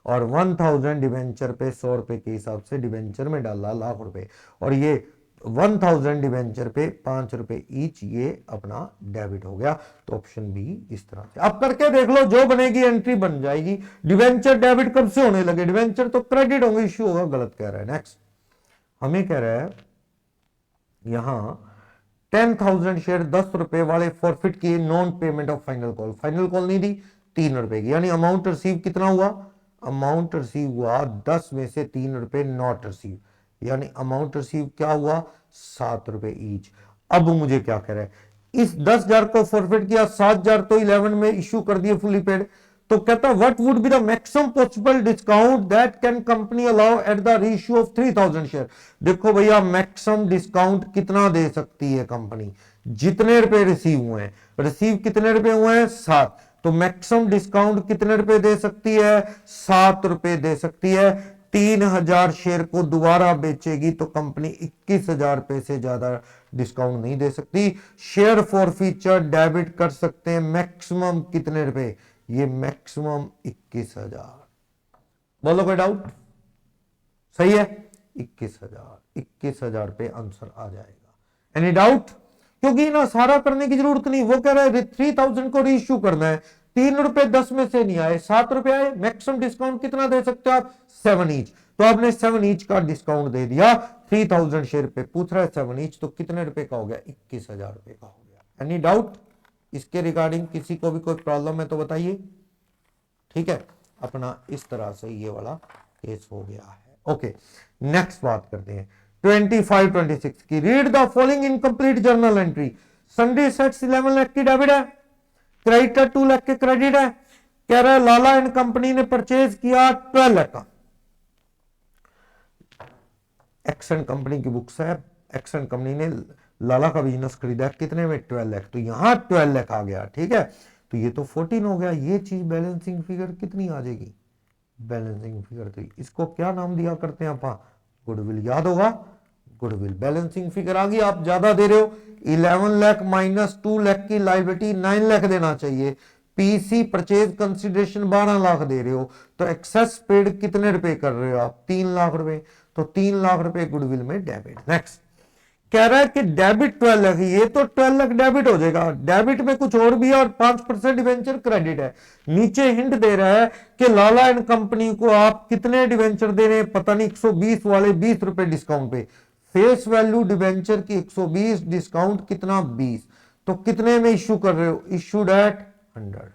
और 1000 डिबेंचर पे 100 रुपए के हिसाब से डिबेंचर में डाला लाख रुपए, और ये 1000 डिबेंचर पे 5 रुपए ईच, ये अपना डेबिट हो गया। तो ऑप्शन बी इस तरह से आप करके देख लो, जो बनेगी एंट्री बन जाएगी। डिबेंचर डेबिट कब से होने लगे? डिबेंचर तो क्रेडिट होंगे, इश्यू होगा, गलत कह रहा है। नेक्स्ट हमें कह रहा है यहां 10,000 शेयर 10 रुपए वाले फॉरफिट किए, non payment of final call. Final call नहीं दी, 3 रुपए की, यानी अमाउंट रिसीव कितना हुआ? अमाउंट रिसीव हुआ 10 में से 3 रुपए नॉट रिसीव, यानी अमाउंट रिसीव क्या हुआ? 7 रुपए ईच। अब मुझे क्या कह रहा है? इस 10,000 को फॉरफिट किया, 7,000 तो 11 में इश्यू कर दिए फुली पेड। तो कहता what would be the maximum possible discount that can company allow at the ratio of 3,000 share. देखो भैया, मैक्सिमम डिस्काउंट कितना दे सकती है कंपनी? जितने रुपए रिसीव हुए हैं, रिसीव कितने रुपए हुए हैं? 7, तो मैक्सिमम डिस्काउंट कितने रुपए दे सकती है? 7 रुपए दे सकती है। 3,000 शेयर को दोबारा बेचेगी तो कंपनी 21,000 रुपए से ज्यादा डिस्काउंट नहीं दे सकती। शेयर फॉर फीचर डेबिट कर सकते हैं मैक्सिमम कितने रुपए? ये मैक्सिमम 21,000। बोलो कोई डाउट? सही है, 21,000 पे आंसर आ जाएगा। Any doubt? क्योंकि ना सारा करने की जरूरत नहीं, वो कह रहा है 3,000 को रीइश्यू करना है, 3 रुपए 10 में से नहीं आए, 7 रुपए आए, मैक्सिमम डिस्काउंट कितना दे सकते हो आप? 7 ईच। तो आपने 7 ईच का डिस्काउंट दे दिया। 3,000 शेयर पे पूछ रहा है 7 ईच, तो कितने रुपए का हो गया? 21,000 रुपए का हो गया। एनी डाउट इसके रिगार्डिंग? किसी को भी कोई प्रॉब्लम है तो बताइए। ठीक है, अपना इस तरह से ये वाला केस हो गया है। ओके, नेक्स्ट बात करते हैं 25-26 की। Read the following incomplete journal entry. Sunday sets 11 lakh की डेबिट है, क्रेडिटर 2 लाख के क्रेडिट है। कह रहा है लाला एंड कंपनी ने परचेज किया 12 लाख का। एक्सन कंपनी की बुक्स है, एक्सन कंपनी ने लाला का बिजनेस खरीदा कितने में? 12 लाख। तो यहां 12 लाख आ गया, ठीक है। तो ये तो 14 हो गया। ये चीज बैलेंसिंग फिगर कितनी आ जाएगी? बैलेंसिंग फिगर तो इसको क्या नाम दिया करते हैं आप? गुडविल, याद होगा, गुडविल। बैलेंसिंग फिगर आ गई। आप ज्यादा दे रहे हो, 11 लाख माइनस 2 लाख की लाइबिलिटी 9 लाख देना चाहिए। पीसी परचेज कंसिडरेशन 12 लाख दे रहे हो, तो एक्सेस पेड कितने रुपए कर रहे हो आप? 3 लाख रुपए। तो 3 लाख रुपए गुडविल में डेबिट। नेक्स्ट कह रहा है कि डेबिट 12 लाख, ये तो 12 लाख डेबिट हो जाएगा। डेबिट में कुछ और भी है और 5% डिवेंचर क्रेडिट है। नीचे हिंट दे रहा है कि लाला एंड कंपनी को आप कितने डिवेंचर दे रहे हैं? पता नहीं, 120 वाले 20 रुपए डिस्काउंट पे। फेस वैल्यू डिवेंचर की 120, डिस्काउंट कितना? 20। तो कितने में इश्यू कर रहे हो? Issued at 100।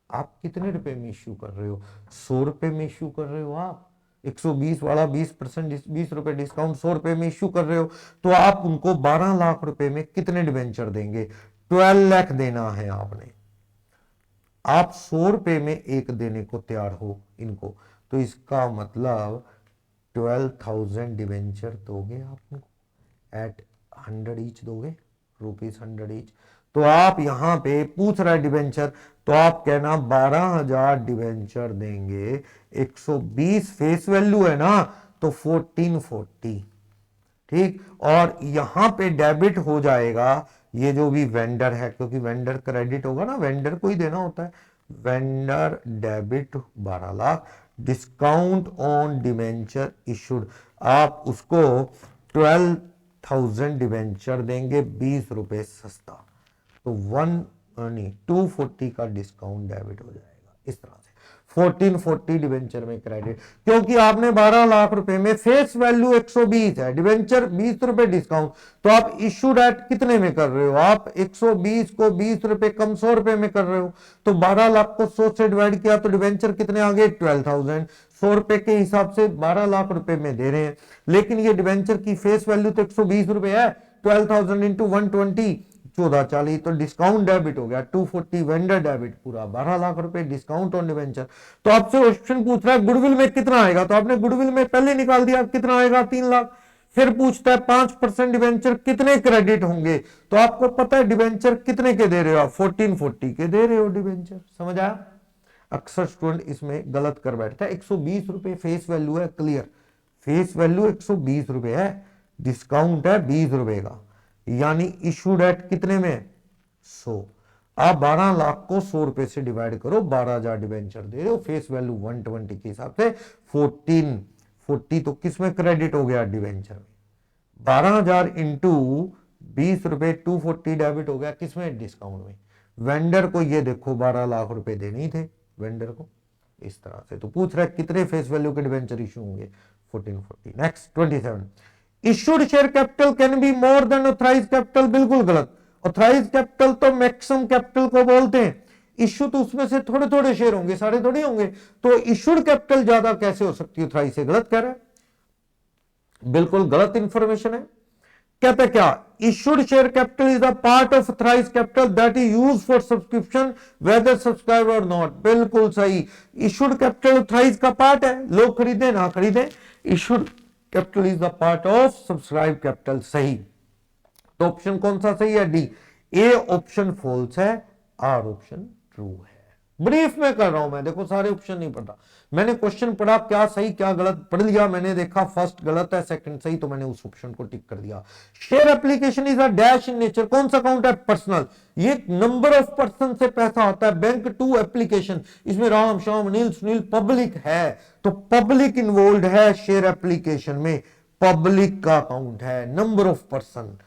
आप कितने रुपए में इश्यू कर रहे हो? 100 रुपए में इश्यू कर रहे हो आप। 120 वाला 20%, 20 रुपए डिस्काउंट, 100 रुपए में इश्यू कर रहे हो। तो आप उनको 12 लाख रुपए में कितने डिवेंचर देंगे? 12 लाख देना है आपने। आप 100 रुपए में एक देने को तैयार हो इनको, तो इसका मतलब 12,000 डिवेंचर दोगे आप उनको एट 100 ईच दोगे, ₹100 ईच। तो आप यहां पे पूछ रहा है डिवेंचर, तो आप कहना 12,000 डिवेंचर देंगे। 120 फेस वैल्यू है ना, तो 1440, ठीक। और यहां पे डेबिट हो जाएगा ये जो भी वेंडर है, क्योंकि वेंडर क्रेडिट होगा ना, वेंडर को ही देना होता है। Vendor debit 12 lakh, discount on debenture issued, आप उसको 12,000 डिवेंचर देंगे, 20 रुपए सस्ता। तो नहीं 240 का डिस्काउंट डेबिट हो जाएगा इस तरह से 1440 डिवेंचर में क्रेडिट, क्योंकि आपने 12 लाख रुपए में फेस वैल्यू 120 है, डिवेंचर 20 रुपए डिस्काउंट, तो आप इशूड एट कितने में कर रहे हो, आप 120 को 20 रुपए कम 100 रुपए में कर रहे हो, तो 12 लाख को 100 से डिवाइड किया तो डिवेंचर कितने आ गए 12,000, 100 रुपए के हिसाब से 12 लाख रुपए में दे रहे हैं, लेकिन ये डिवेंचर की फेस वैल्यू तो 120 रुपए है, 12,000 इंटू 120 1440, तो डिस्काउंट डेबिट हो गया 240, वेंडर डेबिट पूरा 12 लाख रुपए डिस्काउंट ऑन डिवेंचर। तो आपसे क्वेश्चन पूछ रहा है गुडविल में कितना आएगा, तो आपने गुडविल में पहले निकाल दिया कितना आएगा 3 लाख, फिर पूछता है 5% डिवेंचर कितने क्रेडिट होंगे, तो आपको पता है डिवेंचर कितने के दे रहे हो आप 1440 के दे रहे हो डिवेंचर, समझ आया। अक्सर स्टूडेंट इसमें गलत कर बैठता है, 120 रुपए फेस वैल्यू है, क्लियर फेस वैल्यू 120 रुपए है, डिस्काउंट है 20 रुपए का, यानी इशूड एट कितने में 100, आप 12 लाख को 100 रुपए से डिवाइड करो, 12,000 डिवेंचर दे रहे हो, फेस वैल्यू 120 के हिसाब से 1440 तो किस में क्रेडिट हो गया डिवेंचर में, 12,000 इंटू 20 रुपए 240 डेबिट हो गया किसमें डिस्काउंट में, वेंडर को ये देखो 12 लाख रुपए देने थे वेंडर को इस तरह से, तो पूछ रहा है कितने फेस वैल्यू के डिवेंचर इशू होंगे 1440। Next 27, issued share capital can be more than authorise capital, बिल्कुल गलत, ऑथराइज कैपिटल तो मैक्सिमम कैपिटल को बोलते हैं, इश्यू तो उसमें से थोड़े थोड़े शेयर होंगे, सारे थोड़े होंगे, तो इश्यूड कैपिटल ज्यादा कैसे हो सकती है ऑथराइज से, गलत कह रहा है, बिल्कुल गलत इंफॉर्मेशन है। कहता है क्या, issued share capital is the part of authorise capital that is use for subscription whether subscribe और नॉट, बिल्कुल सही, इश्यूड कैपिटल ऑथराइज का पार्ट है, लोग खरीदे ना खरीदे, issued capital is the part of subscribe capital, सही, तो ऑप्शन कौन सा सही है डी, ए ऑप्शन फॉल्स है, आर ऑप्शन ट्रू है। ब्रीफ में कर रहा हूं मैं, देखो सारे ऑप्शन नहीं पढ़ा, मैंने क्वेश्चन पढ़ा क्या सही क्या गलत पढ़ लिया, मैंने देखा फर्स्ट गलत है सेकंड सही, तो मैंने उस ऑप्शन को टिक कर दिया। Share application is a dash in nature, कौन सा अकाउंट है पर्सनल, ये नंबर ऑफ पर्सन से पैसा आता है, बैंक टू एप्लीकेशन, इसमें राम श्याम अनिल सुनील पब्लिक है, तो पब्लिक इन्वॉल्व है शेयर एप्लीकेशन में, पब्लिक का अकाउंट है, नंबर ऑफ पर्सन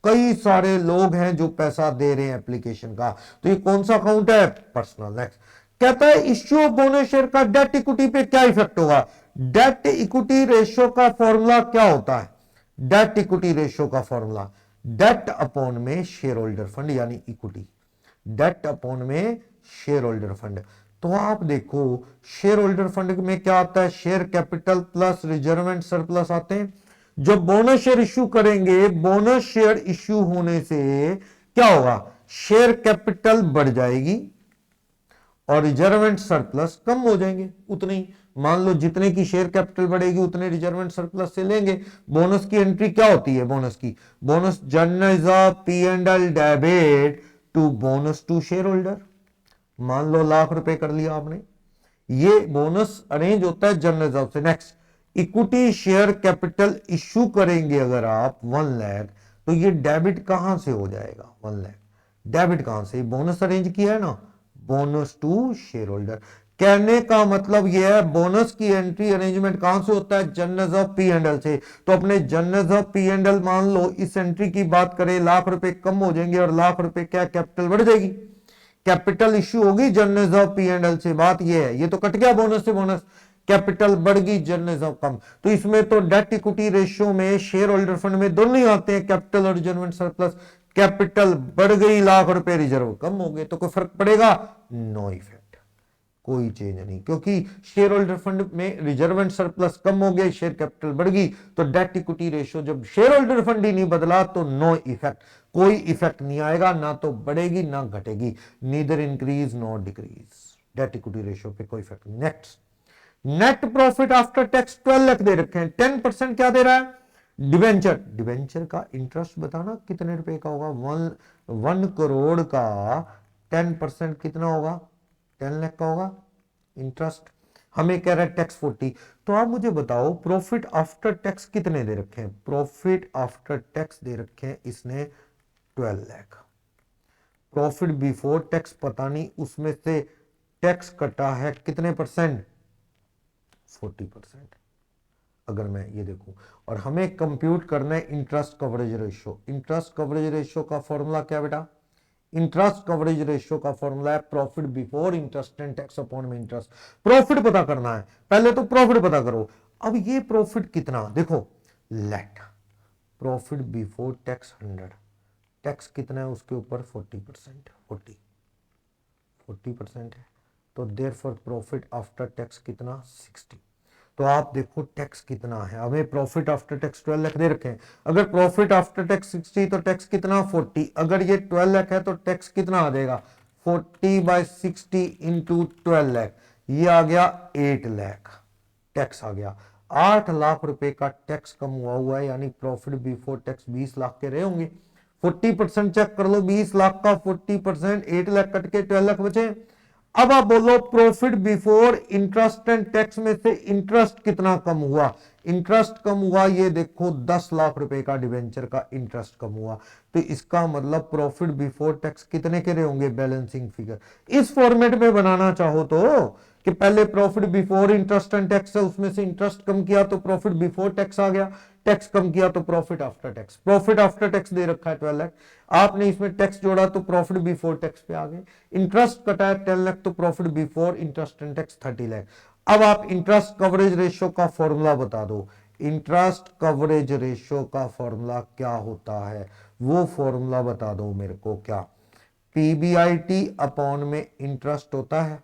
कई सारे लोग हैं जो पैसा दे रहे हैं एप्लीकेशन का, तो ये कौन सा अकाउंट है पर्सनल। नेक्स्ट कहता है इश्यू ऑफ बोनस शेयर का डेट इक्विटी पे क्या इफेक्ट होगा, डेट इक्विटी रेशियो का फॉर्मूला क्या होता है, डेट इक्विटी रेशियो का फॉर्मूला डेट अपॉन में शेयर होल्डर फंड यानी इक्विटी, डेट अपॉन में शेयर होल्डर फंड, तो आप देखो शेयर होल्डर फंड में क्या आता है, share capital plus reserve and surplus आते हैं, जब बोनस शेयर इश्यू करेंगे, बोनस शेयर इश्यू होने से क्या होगा, शेयर कैपिटल बढ़ जाएगी और रिजर्व एंड सरप्लस कम हो जाएंगे, उतने ही, मान लो जितने की शेयर कैपिटल बढ़ेगी उतने रिजर्व एंड सरप्लस से लेंगे। बोनस की एंट्री क्या होती है, bonus journal P and L debit to bonus to share holder, मान लो लाख रुपए कर लिया आपने, ये बोनस अरेंज होता है जनरल रिजर्व से। Next equity share capital issue करेंगे अगर आप 1 लाख, तो ये डेबिट कहां से हो जाएगा 1 लाख, डेबिट कहां से, बोनस अरेंज किया है ना, बोनस टू शेयर होल्डर, कहने का मतलब यह है बोनस की एंट्री अरेंजमेंट कहां से होता है, general of P and L से, तो अपने general of P and L मान लो इस एंट्री की बात करें, लाख रुपए कम हो जाएंगे और लाख रुपए क्या कैपिटल बढ़ जाएगी, कैपिटल इश्यू होगी general of P and L से, बात यह है, ये तो कट गया बोनस से, बोनस कैपिटल बढ़ गई जनरल ऑफ कम, तो इसमें तो डेट इक्विटी रेशियो में शेयर होल्डर फंड में दोनों ही आते हैं, कैपिटल और रिजर्व एंड सरप्लस, कैपिटल बढ़ गई लाख रुपए, रिजर्व कम हो गए, तो कोई फर्क पड़ेगा, नो इफेक्ट, कोई चेंज नहीं, क्योंकि शेयर होल्डर फंड में रिजर्व एंड सरप्लस कम हो गए, शेयर कैपिटल बढ़ गई, तो डेट इक्विटी रेशियो जब शेयर होल्डर फंड ही नहीं बदला तो नो इफेक्ट, कोई इफेक्ट नहीं आएगा, ना तो बढ़ेगी ना घटेगी, neither increase not decrease, debt equity ratio पे कोई इफेक्ट नहीं। Next net profit after tax 12 lakh दे रखे हैं, 10% क्या दे रहा है, डिवेंचर, डिवेंचर का इंटरेस्ट बताना कितने रुपए का होगा, 1 करोड़ का 10% कितना होगा, 10 लाख का होगा इंटरेस्ट, हमें कह रहा है टैक्स 40, तो आप मुझे बताओ प्रॉफिट आफ्टर टैक्स कितने दे रखे हैं, प्रॉफिट आफ्टर टैक्स दे रखे हैं इसने 12 लाख, प्रॉफिट बिफोर टैक्स पता नहीं, उसमें से टैक्स कटा है कितने परसेंट, 40%, अगर मैं ये देखूं, और हमें कंप्यूट करना है interest coverage ratio, interest coverage ratio का फॉर्मूला क्या बेटा, इंटरेस्ट कवरेज रेशियो का फॉर्मूला है profit before interest and tax upon में इंटरेस्ट। प्रॉफिट पता करना है, पहले तो प्रॉफिट पता करो। अब ये प्रॉफिट कितना, देखो let profit before tax 100, tax कितना है उसके ऊपर 40%, 40% है, तो देयरफॉर प्रॉफिट आफ्टर टैक्स कितना 60। तो आप देखो टैक्स कितना है, हमें प्रॉफिट आफ्टर टैक्स 12 लाख दे रखे हैं, अगर प्रॉफिट आफ्टर टैक्स 60 तो टैक्स कितना 40, अगर ये 12 लाख है तो टैक्स कितना आ जाएगा 40/60 इंटू 12 लाख, ये आ गया 8 लाख टैक्स आ गया। 8 लाख रुपए का टैक्स कम हुआ है, यानी प्रॉफिट बिफोर टैक्स 20 लाख के रहे होंगे। 40% चेक कर लो, 20 लाख का 40%, 8 लाख कट के 12 लाख बचे। अब आप बोलो profit before interest and tax में से इंटरेस्ट कितना कम हुआ, इंटरेस्ट कम हुआ, ये देखो 10 लाख रुपए का डिवेंचर का इंटरेस्ट कम हुआ, तो इसका मतलब प्रॉफिट बिफोर टैक्स कितने के रहे होंगे बैलेंसिंग फिगर। इस फॉर्मेट में बनाना चाहो तो कि पहले profit before interest and tax है, उसमें से इंटरेस्ट कम किया तो प्रॉफिट बिफोर टैक्स आ गया, टैक्स कम किया तो profit after tax. Profit after tax दे रखा है 12 लाख, आपने इसमें टैक्स जोड़ा तो प्रॉफिट बिफोर टैक्स पे आ गए, इंटरेस्ट कटा है 10 लाख तो profit before interest and tax 30 lakh. अब आप इंटरेस्ट कवरेज रेशियो का फॉर्मूला बता दो, इंटरेस्ट कवरेज रेशियो का फॉर्मूला क्या होता है, वो फॉर्मूला बता दो मेरे को। क्या पीबीआईटी अपॉन में इंटरेस्ट होता है,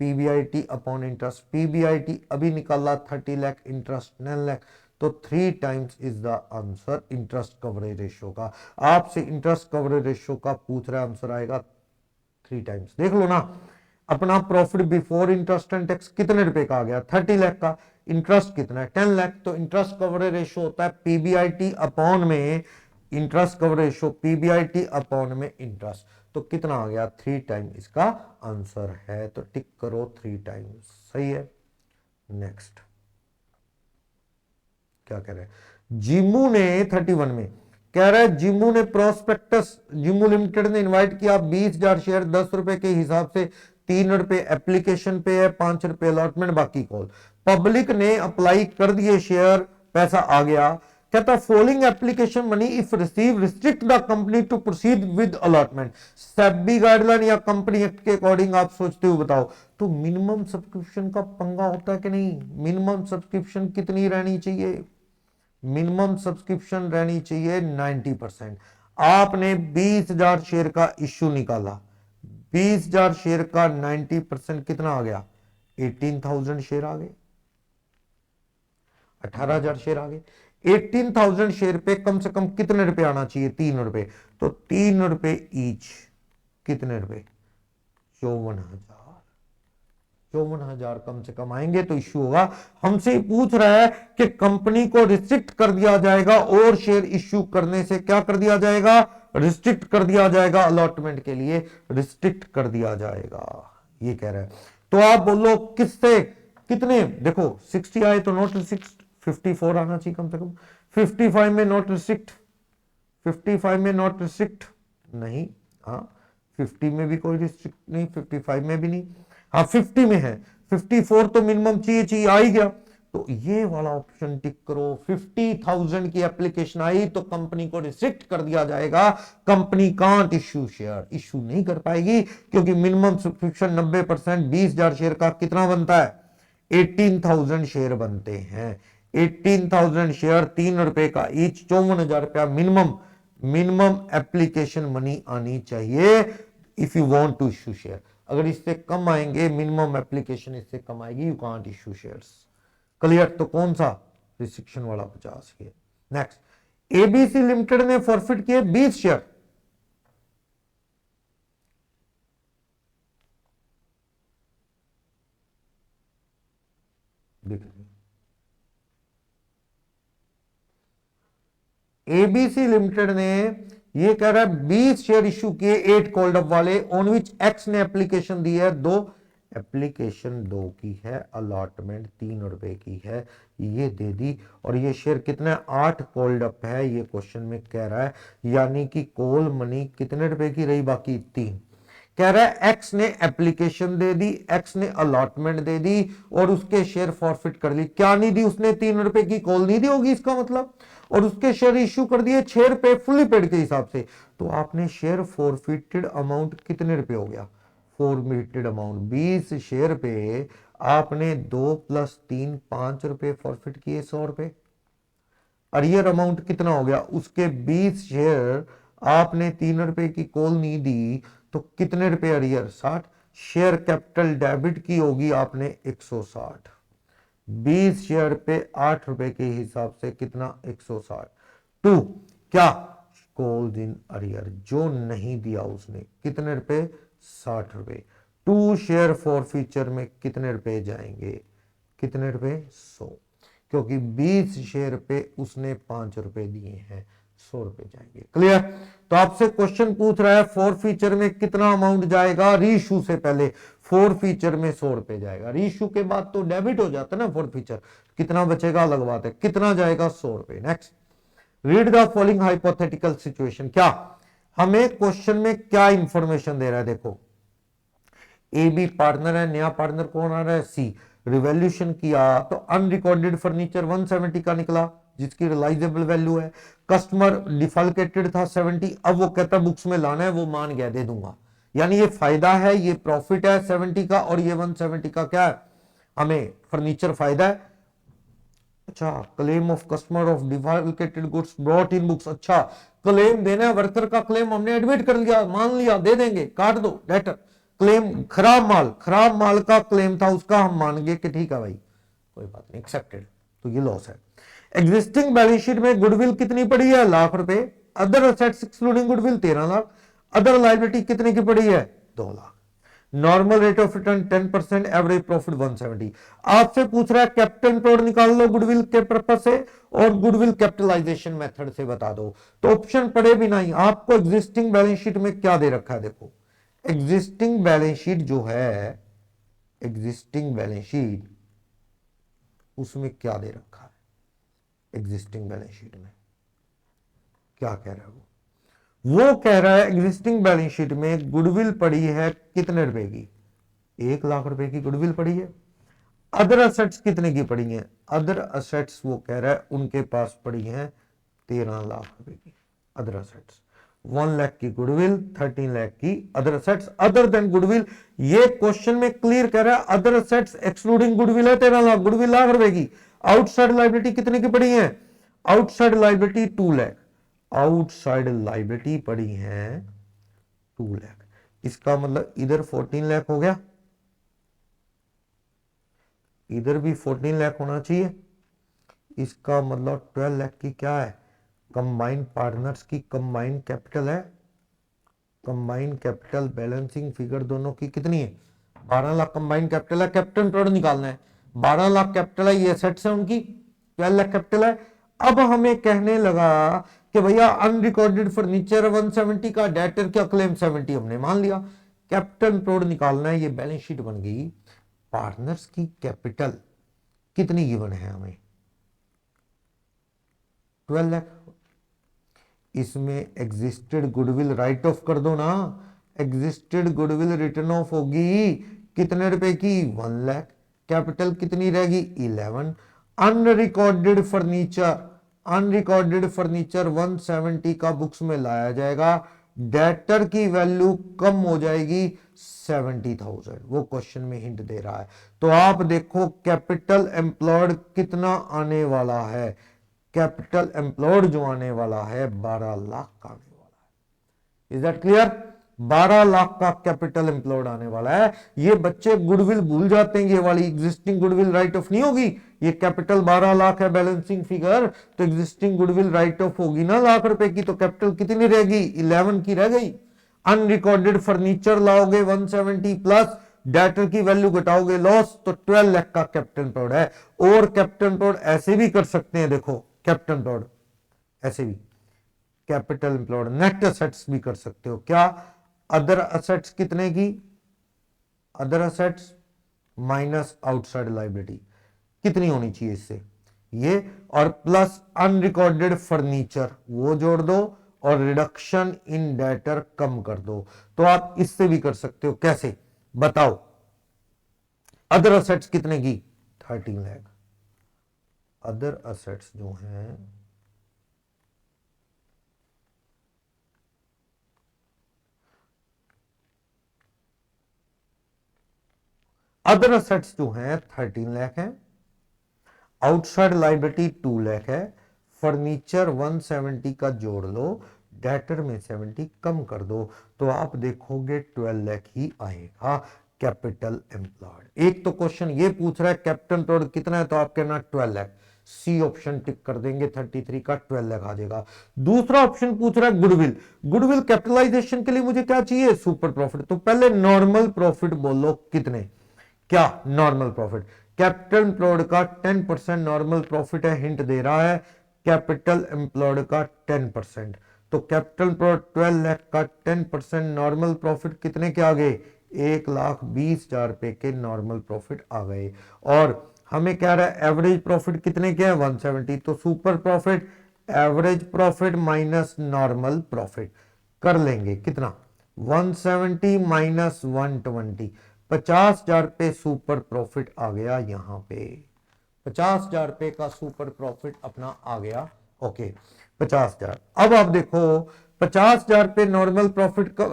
पीबीआईटी अपॉन इंटरेस्ट, पीबीआईटी अभी निकाला 30 लाख, इंटरेस्ट 9 लाख, तो 3 times is the answer interest coverage ratio का। आपसे इंटरेस्ट कवरेज रेशियो का पूछ रहा है, आंसर आएगा 3 टाइम्स। देख लो ना, अपना profit before interest and tax कितने रुपए का आ गया 30 लाख का, इंटरेस्ट कितना है 10 लाख, तो इंटरेस्ट कवरेज रेशियो होता है पीबीआईटी अपॉन में interest coverage ratio, PBIT upon में इंटरेस्ट, तो कितना आ गया 3 टाइम इसका आंसर है, तो टिक करो 3 टाइम्स, सही है। नेक्स्ट क्या कह रहे हैं, जिमू ने 31 में कह रहा है, जिमू ने प्रोस्पेक्टस, जिमू लिमिटेड ने इनवाइट किया 20,000 शेयर 10 रुपए के हिसाब से, 3 रुपए एप्लीकेशन पे है, 5 रुपए अलॉटमेंट, बाकी कॉल। पब्लिक ने अप्लाई कर दिए शेयर, पैसा आ गया, कहता following application money if receive restrict the company to proceed with allotment. SEBI guideline या कंपनी एक्ट के अकॉर्डिंग आप सोचते हो बताओ, तो मिनिमम सब्सक्रिप्शन का पंगा होता है कि नहीं, मिनिमम सब्सक्रिप्शन कितनी रहनी चाहिए, मिनिमम सब्सक्रिप्शन रहनी चाहिए 90%। आपने 20,000 शेयर का इश्यू निकाला, 20,000 शेयर का 90% कितना आ गया 18,000 शेयर आ गए, 18,000 शेयर आ गए। 18,000 शेयर पे कम से कम कितने रुपए आना चाहिए 3 रुपए, तो 3 रुपए ईच कितने रुपए 54,000, 54,000 कम से कम आएंगे तो इश्यू होगा। हमसे पूछ रहा है कि कंपनी को रिस्ट्रिक्ट कर दिया जाएगा और शेयर इश्यू करने से क्या कर दिया जाएगा, रिस्ट्रिक्ट कर दिया जाएगा, अलॉटमेंट के लिए रिस्ट्रिक्ट कर दिया जाएगा, ये कह रहा है। तो आप बोलो किससे कितने, देखो 60 आए तो नॉट रिस्ट्रिक्ट, 54 आना चाहिए कम से कम, 55 में नॉट रिस्ट्रिक्ट, 55 में नॉट रिस्ट्रिक्ट नहीं, हाँ 50 में भी कोई रिस्ट्रिक्ट नहीं, 55 में भी नहीं, हाँ 50 में है, 54 तो मिनिमम चाहिए आ ही गया, तो ये वाला ऑप्शन टिक करो। 50,000 की एप्लीकेशन आई तो कंपनी को रिस्ट्रिक्ट कर दिया जाएगा, company can't issue share, issue नहीं कर पाएगी क्योंकि मिनिमम सब्सक्रिप्शन 90%, 20,000 शेयर का कितना बनता है 18,000 शेयर बनते हैं, 18,000 शेयर 3 रुपए का ईच, 54,000 रुपया मिनिमम, मिनिमम एप्लीकेशन मनी आनी चाहिए if you want to issue share. अगर इससे कम आएंगे, मिनिमम एप्लीकेशन इससे कम आएगी, you can't issue shares. Clear, तो कौन सा रिस्ट्रिक्शन वाला 50 है। नेक्स्ट, एबीसी लिमिटेड ने फॉरफिट किए 20 शेयर, एबीसी लिमिटेड ने ये कह रहा है 20 शेयर इश्यू किए 8 कॉल्ड अप वाले, ऑन विच एक्स ने एप्लीकेशन दी है 2, एप्लीकेशन 2 की है, अलॉटमेंट 3 रुपए की है, ये दे दी, और ये शेयर कितना 8 कॉल्ड अप है, ये क्वेश्चन में कह रहा है, यानी कि कॉल मनी कितने रुपए की रही बाकी 3। कह रहा है एक्स ने एप्लीकेशन दे दी, एक्स ने अलॉटमेंट दे दी और उसके शेयर फॉरफिट कर ली। क्या नहीं दी उसने? 3 रुपए की कॉल नहीं दी होगी इसका मतलब, और उसके शेयर इश्यू कर दिए 6 रुपए फुल्ली पेड के हिसाब से। तो आपने शेयर फॉरफिटेड अमाउंट कितने रुपए हो गया? फॉरफिटेड अमाउंट 20 शेयर पे आपने 2 + 3 5 रुपए फॉरफिट किए, 100 रुपए। अरियर अमाउंट कितना हो गया? उसके 20 शेयर आपने 3 रुपए की कॉल नहीं दी तो कितने रुपए अरियर? 60। शेयर कैपिटल डेबिट की होगी आपने 160। 20 शेयर पे 8 रुपए के हिसाब से कितना? 160। टू क्या? कॉल्स इन अरियर, जो नहीं दिया उसने, कितने रुपए? 60 रुपए। 2 शेयर फॉर फ्यूचर में कितने रुपए जाएंगे? कितने रुपए? 100, क्योंकि 20 शेयर पे उसने 5 रुपए दिए हैं, 100 रुपए जाएंगे। क्लियर? तो आपसे क्वेश्चन पूछ रहा है फॉर फ्यूचर में कितना अमाउंट जाएगा? रीइश्यू से पहले फॉर फ्यूचर में 100 रुपए जाएगा, रीइश्यू के बाद तो डेबिट हो जाता है ना फॉर फ्यूचर। कितना बचेगा अलग बात है, कितना जाएगा? 100 रुपए। Next, read the following hypothetical situation. क्या हमें क्वेश्चन में क्या इंफॉर्मेशन दे रहा है? देखो, ए बी पार्टनर है, नया पार्टनर कौन आ रहा है? सी। रिवैल्यूएशन किया तो अनरिकॉर्डेड फर्नीचर 170 का निकला, जिसकी रियलाइजेबल वैल्यू है। कस्टमर डिफॉल्टेड था 70, अब वो कहता बुक्स में लाना है, वो मान गया, दे दूंगा। यानी ये फायदा है, ये प्रॉफिट है 70 का, और ये 170 का क्या है? हमें फर्नीचर फायदा है। अच्छा, claim of customer of defaulted goods brought in books. अच्छा, क्लेम देना है, वर्कर का क्लेम हमने एडमिट कर लिया, मान लिया, दे देंगे, काट दो डेटर। क्लेम खराब माल का क्लेम था, उसका हम मान गए कि ठीक है भाई, कोई बात नहीं, एक्सेप्टेड, तो ये लॉस है। एग्जिस्टिंग बैलेंस शीट में गुडविल कितनी पड़ी है? लाख रुपए। Other assets excluding goodwill 13 lakh. Other liability कितने की पड़ी है? 2 lakh. Normal rate of return 10%, average profit 170। आपसे पूछ रहा है कैपिटल एम्प्लॉयड निकाल लो गुडविल के पर्पज से और गुडविल कैपिटलाइजेशन मेथड से बता दो। तो ऑप्शन पड़े भी नहीं, आपको एग्जिस्टिंग बैलेंस शीट में क्या दे रखा है? देखो, एग्जिस्टिंग बैलेंस शीट जो है, एग्जिस्टिंग बैलेंस शीट, उसमें क्या दे रखा है? एग्जिस्टिंग बैलेंस शीट में क्या कह रहा है वो कह रहा है एग्जिस्टिंग बैलेंस शीट में गुडविल पड़ी है कितने रुपए की? 1 लाख रुपए की गुडविल पड़ी है। अदर असेट्स कितने की पड़ी हैं? अदर असेट्स वो कह रहा है उनके पास पड़ी हैं 13 लाख रुपए की अदर असेट्स। 1 लाख की गुडविल, 13 लाख की other assets other than goodwill. ये क्वेश्चन में क्लियर कह रहा है अदर असेट्स एक्सक्लूडिंग गुडविल है 13 लाख, गुडविल लाख रुपए की। आउटसाइड लायबिलिटी कितने की पड़ी है? Outside liability 2 lakh, outside liability पड़ी है 2 लाख। इसका मतलब इधर 14 लाख हो गया, इधर भी 14 लाख होना चाहिए। इसका मतलब 12 लाख की क्या है? कंबाइंड पार्टनर्स की कंबाइंड कैपिटल है। कंबाइंड कैपिटल बैलेंसिंग फिगर दोनों की कितनी है? 12 लाख कंबाइंड कैपिटल है। कैपिटल एम्प्लॉयड निकालना है, 12 लाख कैपिटल है, ये एसेट्स है उनकी, 12 लाख कैपिटल है। अब हमें कहने लगा कि भैया अनरिकॉर्डेड फर्नीचर 170 का, डेटर का क्लेम 70, हमने मान लिया। कैपिटल एम्प्लॉयड निकालना है, ये बैलेंस शीट बन गई। पार्टनर्स की कैपिटल कितनी गिवन है हमें? 12 लाख। इसमें एग्जिस्टेड गुडविल राइट ऑफ कर दो ना, एग्जिस्टेड गुडविल रिटर्न ऑफ होगी कितने रुपए की? 1 लाख। कैपिटल कितनी रहेगी? 11। अनरिकॉर्डेड फर्नीचर, अनरिकॉर्डेड फर्नीचर 170 का बुक्स में लाया जाएगा, डेटर की वैल्यू कम हो जाएगी 70,000। वो क्वेश्चन में हिंट दे रहा है। तो आप देखो कैपिटल एम्प्लॉयड कितना आने वाला है? कैपिटल एम्प्लॉयड जो आने वाला है 12 लाख का आने वाला है। Is that clear? 12 लाख का कैपिटल एम्प्लॉयड आने वाला है। ये बच्चे गुडविल भूल जाते हैं, ये वाली एग्जिस्टिंग गुडविल राइट ऑफ नहीं होगी। ये कैपिटल 12 लाख है बैलेंसिंग फिगर, तो एग्जिस्टिंग गुडविल राइट ऑफ होगी ना लाख रुपए की, तो कैपिटल कितनी रहेगी? 11 की रह गई। अनरिकॉर्डेड फर्नीचर लाओगे 170 प्लस डेटर की वैल्यू घटाओगे लॉस, तो 12 लाख का कैपिटल एम्प्लॉयड है। और कैपिटल एम्प्लॉयड ऐसे भी कर सकते हैं, देखो कैपिटल एम्प्लॉयड ऐसे भी, कैपिटल एम्प्लॉयड नेट असेट्स भी कर सकते हो। क्या? अदर असेट्स कितने की? Other assets minus outside liability कितनी होनी चाहिए इससे? ये, और प्लस अनरिकॉर्डेड फर्नीचर वो जोड़ दो, और रिडक्शन इन डेटर कम कर दो। तो आप इससे भी कर सकते हो, कैसे बताओ। अदर असेट्स कितने की, 13 लाख। अदर असेट्स जो हैं अदर असेट्स जो हैं 13 लाख हैं, आउटसाइड लाइबिलिटी 2 लाख है, फर्नीचर 170 का जोड़ लो, डेटर में 70 कम कर दो, तो आप देखोगे 12 लाख ही आएगा कैपिटल एम्प्लॉयड। एक तो क्वेश्चन ये पूछ रहा है कैपिटल एम्प्लॉयड कितना है, तो आप कहना 12 लाख, सी ऑप्शन टिक कर देंगे, 33 का 12 लाख आ जाएगा। दूसरा ऑप्शन पूछ रहा है गुडविल, गुडविल कैपिटलाइजेशन के लिए मुझे क्या चाहिए, सुपर प्रॉफिट। तो पहले नॉर्मल प्रॉफिट बोलो कितने, क्या नॉर्मल प्रॉफिट, कैपिटल एम्प्लॉयड का 10% नॉर्मल प्रॉफिट है, हिंट दे रहा है कैपिटल एम्प्लॉयड का 10%। तो कैपिटल एम्प्लॉयड 12 लाख का 10% नॉर्मल प्रॉफिट कितने के आ गए, 1,20,000 रुपए के नॉर्मल प्रॉफिट आ गए। और हमें कह रहा है एवरेज प्रॉफिट कितने के हैं, 170। तो super profit average profit minus normal profit कर लेंगे, कितना 170 माइनस 120, 50,000 पे सुपर प्रॉफिट आ गया। यहां पे 50,000 रुपए का सुपर प्रॉफिट अपना आ गया। ओके 50,000। अब आप देखो 50,000 पे नॉर्मल प्रॉफिट का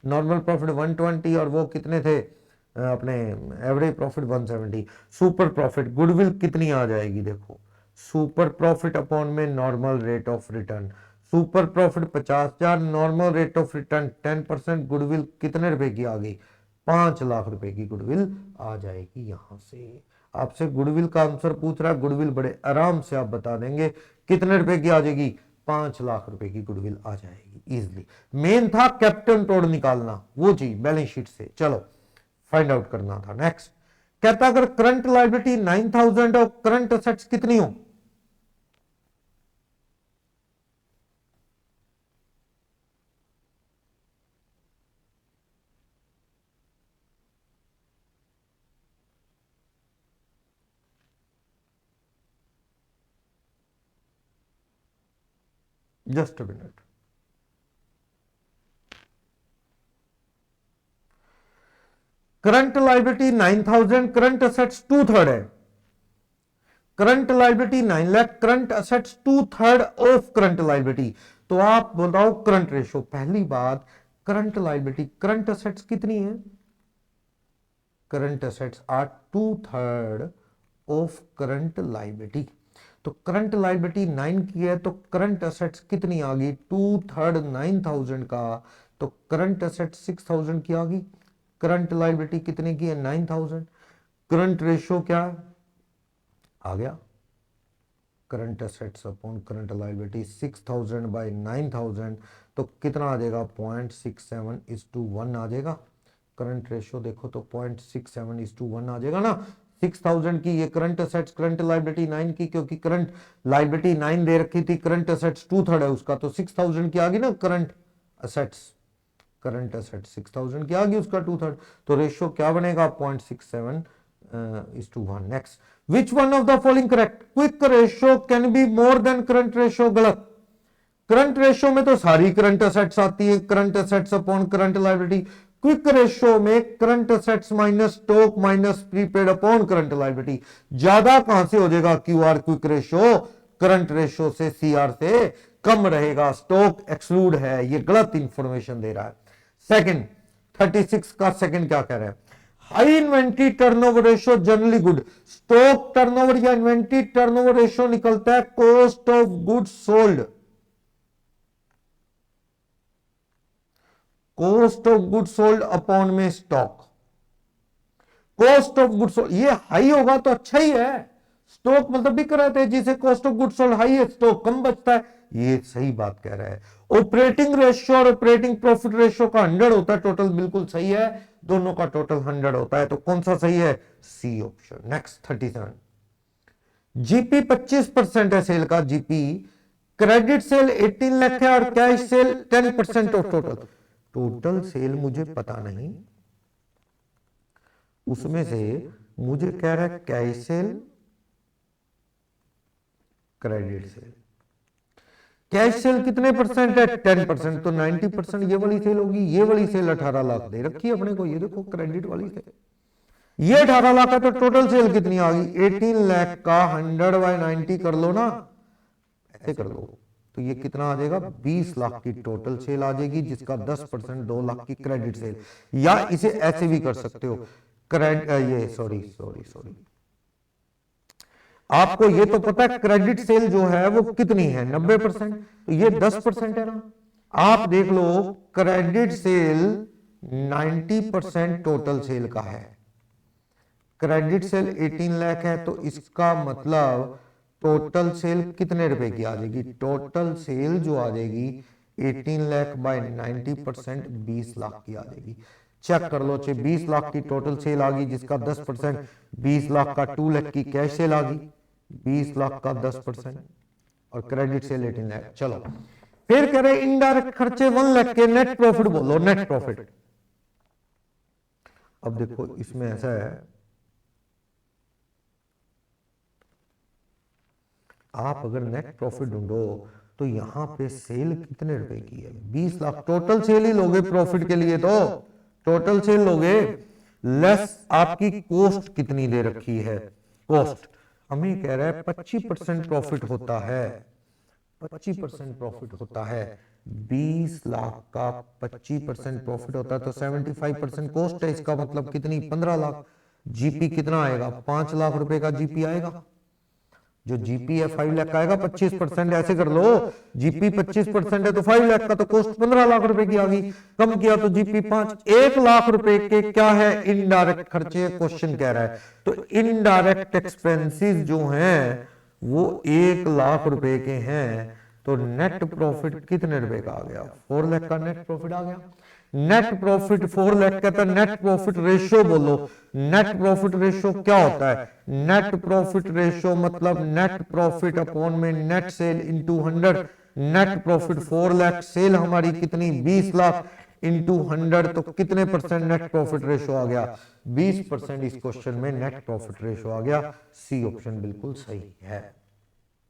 नॉर्मल प्रॉफिट 120 और वो कितने थे अपने average profit 170। Super profit goodwill कितनी आ जाएगी, देखो सुपर प्रॉफिट अपॉन में normal rate of return, super profit 50,000, normal rate of return 10%, goodwill कितने रुपए की आ गई, 5 लाख रुपए की गुडविल आ जाएगी। यहां से आपसे गुडविल का आंसर पूछ रहा है, गुडविल बड़े आराम से आप बता देंगे कितने रुपए की आ जाएगी, 5 लाख रुपए की गुडविल आ जाएगी इजीली। मेन था कैपिटल तोड़ निकालना, वो चीज बैलेंस शीट से चलो फाइंड आउट करना था। नेक्स्ट कहता अगर करंट लायबिलिटी 9,000 और करंट असेट्स कितनी हो, just a minute. Current liability 9,000, current assets 2/3 है, current liability 9 lakh, current assets 2/3 of current liability. तो आप बताओ करंट रेशो। पहली बात करंट लायबिलिटी, करंट असेट्स कितनी है, current assets are 2/3 of current liability. तो करंट लायबिलिटी 9 की है, तो करंट असेट्स कितनी आ गई, 2/3 9,000 का, तो करंट असेट्स 6,000 की आ गई, करंट लायबिलिटी कितने की है 9,000। करंट रेशो क्या आ गया, current assets upon current liability 6,000 by 9,000, तो कितना आ जाएगा 0.67:1 आ जाएगा। करंट रेशो देखो तो 0.67:1 आ जाएगा ना। 6,000 की ये करंट असेट्स, करंट लायबिलिटी 9 की, क्योंकि करंट लायबिलिटी 9 दे रखी थी, करंट असेट्स 2/3 है उसका, तो 6,000 की आ गई ना करंट असेट्स, करंट असेट 6,000 की आ गई, उसका 2/3, तो रेशियो क्या बनेगा 0.67:1। Next which one of the following correct, quick ratio can be more than current ratio, गलत। करंट रेशियो में तो सारी करंट असेट्स आती है, current assets upon current liability. Quick ratio में current assets minus stock minus prepaid upon current liability. ज्यादा कहां से हो जाएगा QR, quick ratio current ratio से, सीआर से कम रहेगा, स्टॉक एक्सक्लूड है, ये गलत इंफॉर्मेशन दे रहा है। सेकंड 36 का सेकंड क्या कह रहा है, high inventory turnover ratio generally good. Stock turnover या इन्वेंट्री टर्नओवर रेशियो निकलता है cost of goods sold, cost of goods sold upon में stock, cost of goods sold ये हाई होगा तो अच्छा ही है, स्टॉक मतलब बिक रहे थे जिसे cost of goods sold high है, स्टॉक कम बचता है, ये सही बात कह रहा है। ऑपरेटिंग रेशियो और ऑपरेटिंग प्रॉफिट रेशियो का 100 होता है टोटल, बिल्कुल सही है, दोनों का टोटल 100 होता है, तो कौन सा सही है, सी ऑप्शन। नेक्स्ट 37, जीपी 25% है सेल का, जीपी क्रेडिट सेल 18 लाख है और cash cell 10% of total. Total sale मुझे पता नहीं, उसमें से मुझे कह रहा है cash cell credit sale, cash cell कितने परसेंट है? 10%। तो 90% ये वाली सेल होगी। ये वाली सेल 18 लाख दे रखी है अपने को, ये देखो क्रेडिट वाली सेल। ये 18 लाख है तो टोटल सेल कितनी आ गई? 18 लाख का 100/90 कर लो ना, ऐसे कर लो, तो ये कितना आ जाएगा? 20 लाख की टोटल सेल आ जाएगी, जिसका 10% 2 लाख की क्रेडिट सेल। या इसे ऐसे भी कर सकते हो, ये सॉरी सॉरी सॉरी, आपको ये तो पता है क्रेडिट सेल जो है वो कितनी है? 90%। तो ये 10% है ना। आप देख लो, क्रेडिट सेल 90% टोटल सेल का है। क्रेडिट सेल 18 लाख है, तो इसका मतलब टोटल सेल कितने रुपए की आ जाएगी? टोटल सेल जो आ जाएगी 18 लाख बाय 90%, 20 लाख की आ जाएगी। चेक कर लो, 20 लाख की टोटल सेल आ गई, जिसका 10%, 20 लाख का 2 लाख की कैश सेल आ गई, 20 लाख का 10% और क्रेडिट सेल 18 लाख। चलो फिर कह रहे इनडायरेक्ट खर्चे 1 लाख के, नेट प्रॉफिट बोलो, नेट प्रॉफिट। अब देखो इसमें ऐसा है, आप अगर नेट प्रॉफिट ढूंढो तो यहां पे सेल कितने रुपए की है? 20 लाख। टोटल सेल ही लोगे प्रॉफिट के लिए, तो टोटल सेल लोगे, लेस आपकी कॉस्ट कितनी दे रखी है? कॉस्ट हमें कह रहा है 25% प्रॉफिट होता है, 25% प्रॉफिट होता है। 20 लाख का 25% प्रॉफिट होता है तो 75% कॉस्ट है। इसका मतलब कितनी? 15 लाख। जीपी कितना आएगा? 5 लाख रुपए का जीपी आएगा। जो जीपी है 5 लाख का आएगा, 25% ऐसे कर लो, जीपी 25% है तो 5 लाख का, तो कॉस्ट 15 लाख रुपए की आ गई। कम किया तो जीपी 5, 1 लाख रुपए के क्या है? इनडायरेक्ट खर्चे। क्वेश्चन कह रहा है तो इनडायरेक्ट एक्सपेंसेस जो हैं वो 1 लाख रुपए के हैं, तो नेट प्रॉफिट कितने रुपए का आ गया? 4 लाख का नेट प्रॉफिट आ गया। नेट प्रॉफिट 4 लाख का था। नेट प्रॉफिट रेशियो बोलो, नेट प्रॉफिट रेशियो क्या होता है? नेट प्रॉफिट रेशियो मतलब नेट प्रॉफिट अपॉन में net sale into 100। Net profit 4 lakh, sale हमारी कितनी? 20 लाख इंटू 100, तो कितने परसेंट नेट प्रॉफिट रेशियो आ गया? 20% इस क्वेश्चन में नेट प्रॉफिट रेशियो आ गया। सी ऑप्शन बिल्कुल सही है।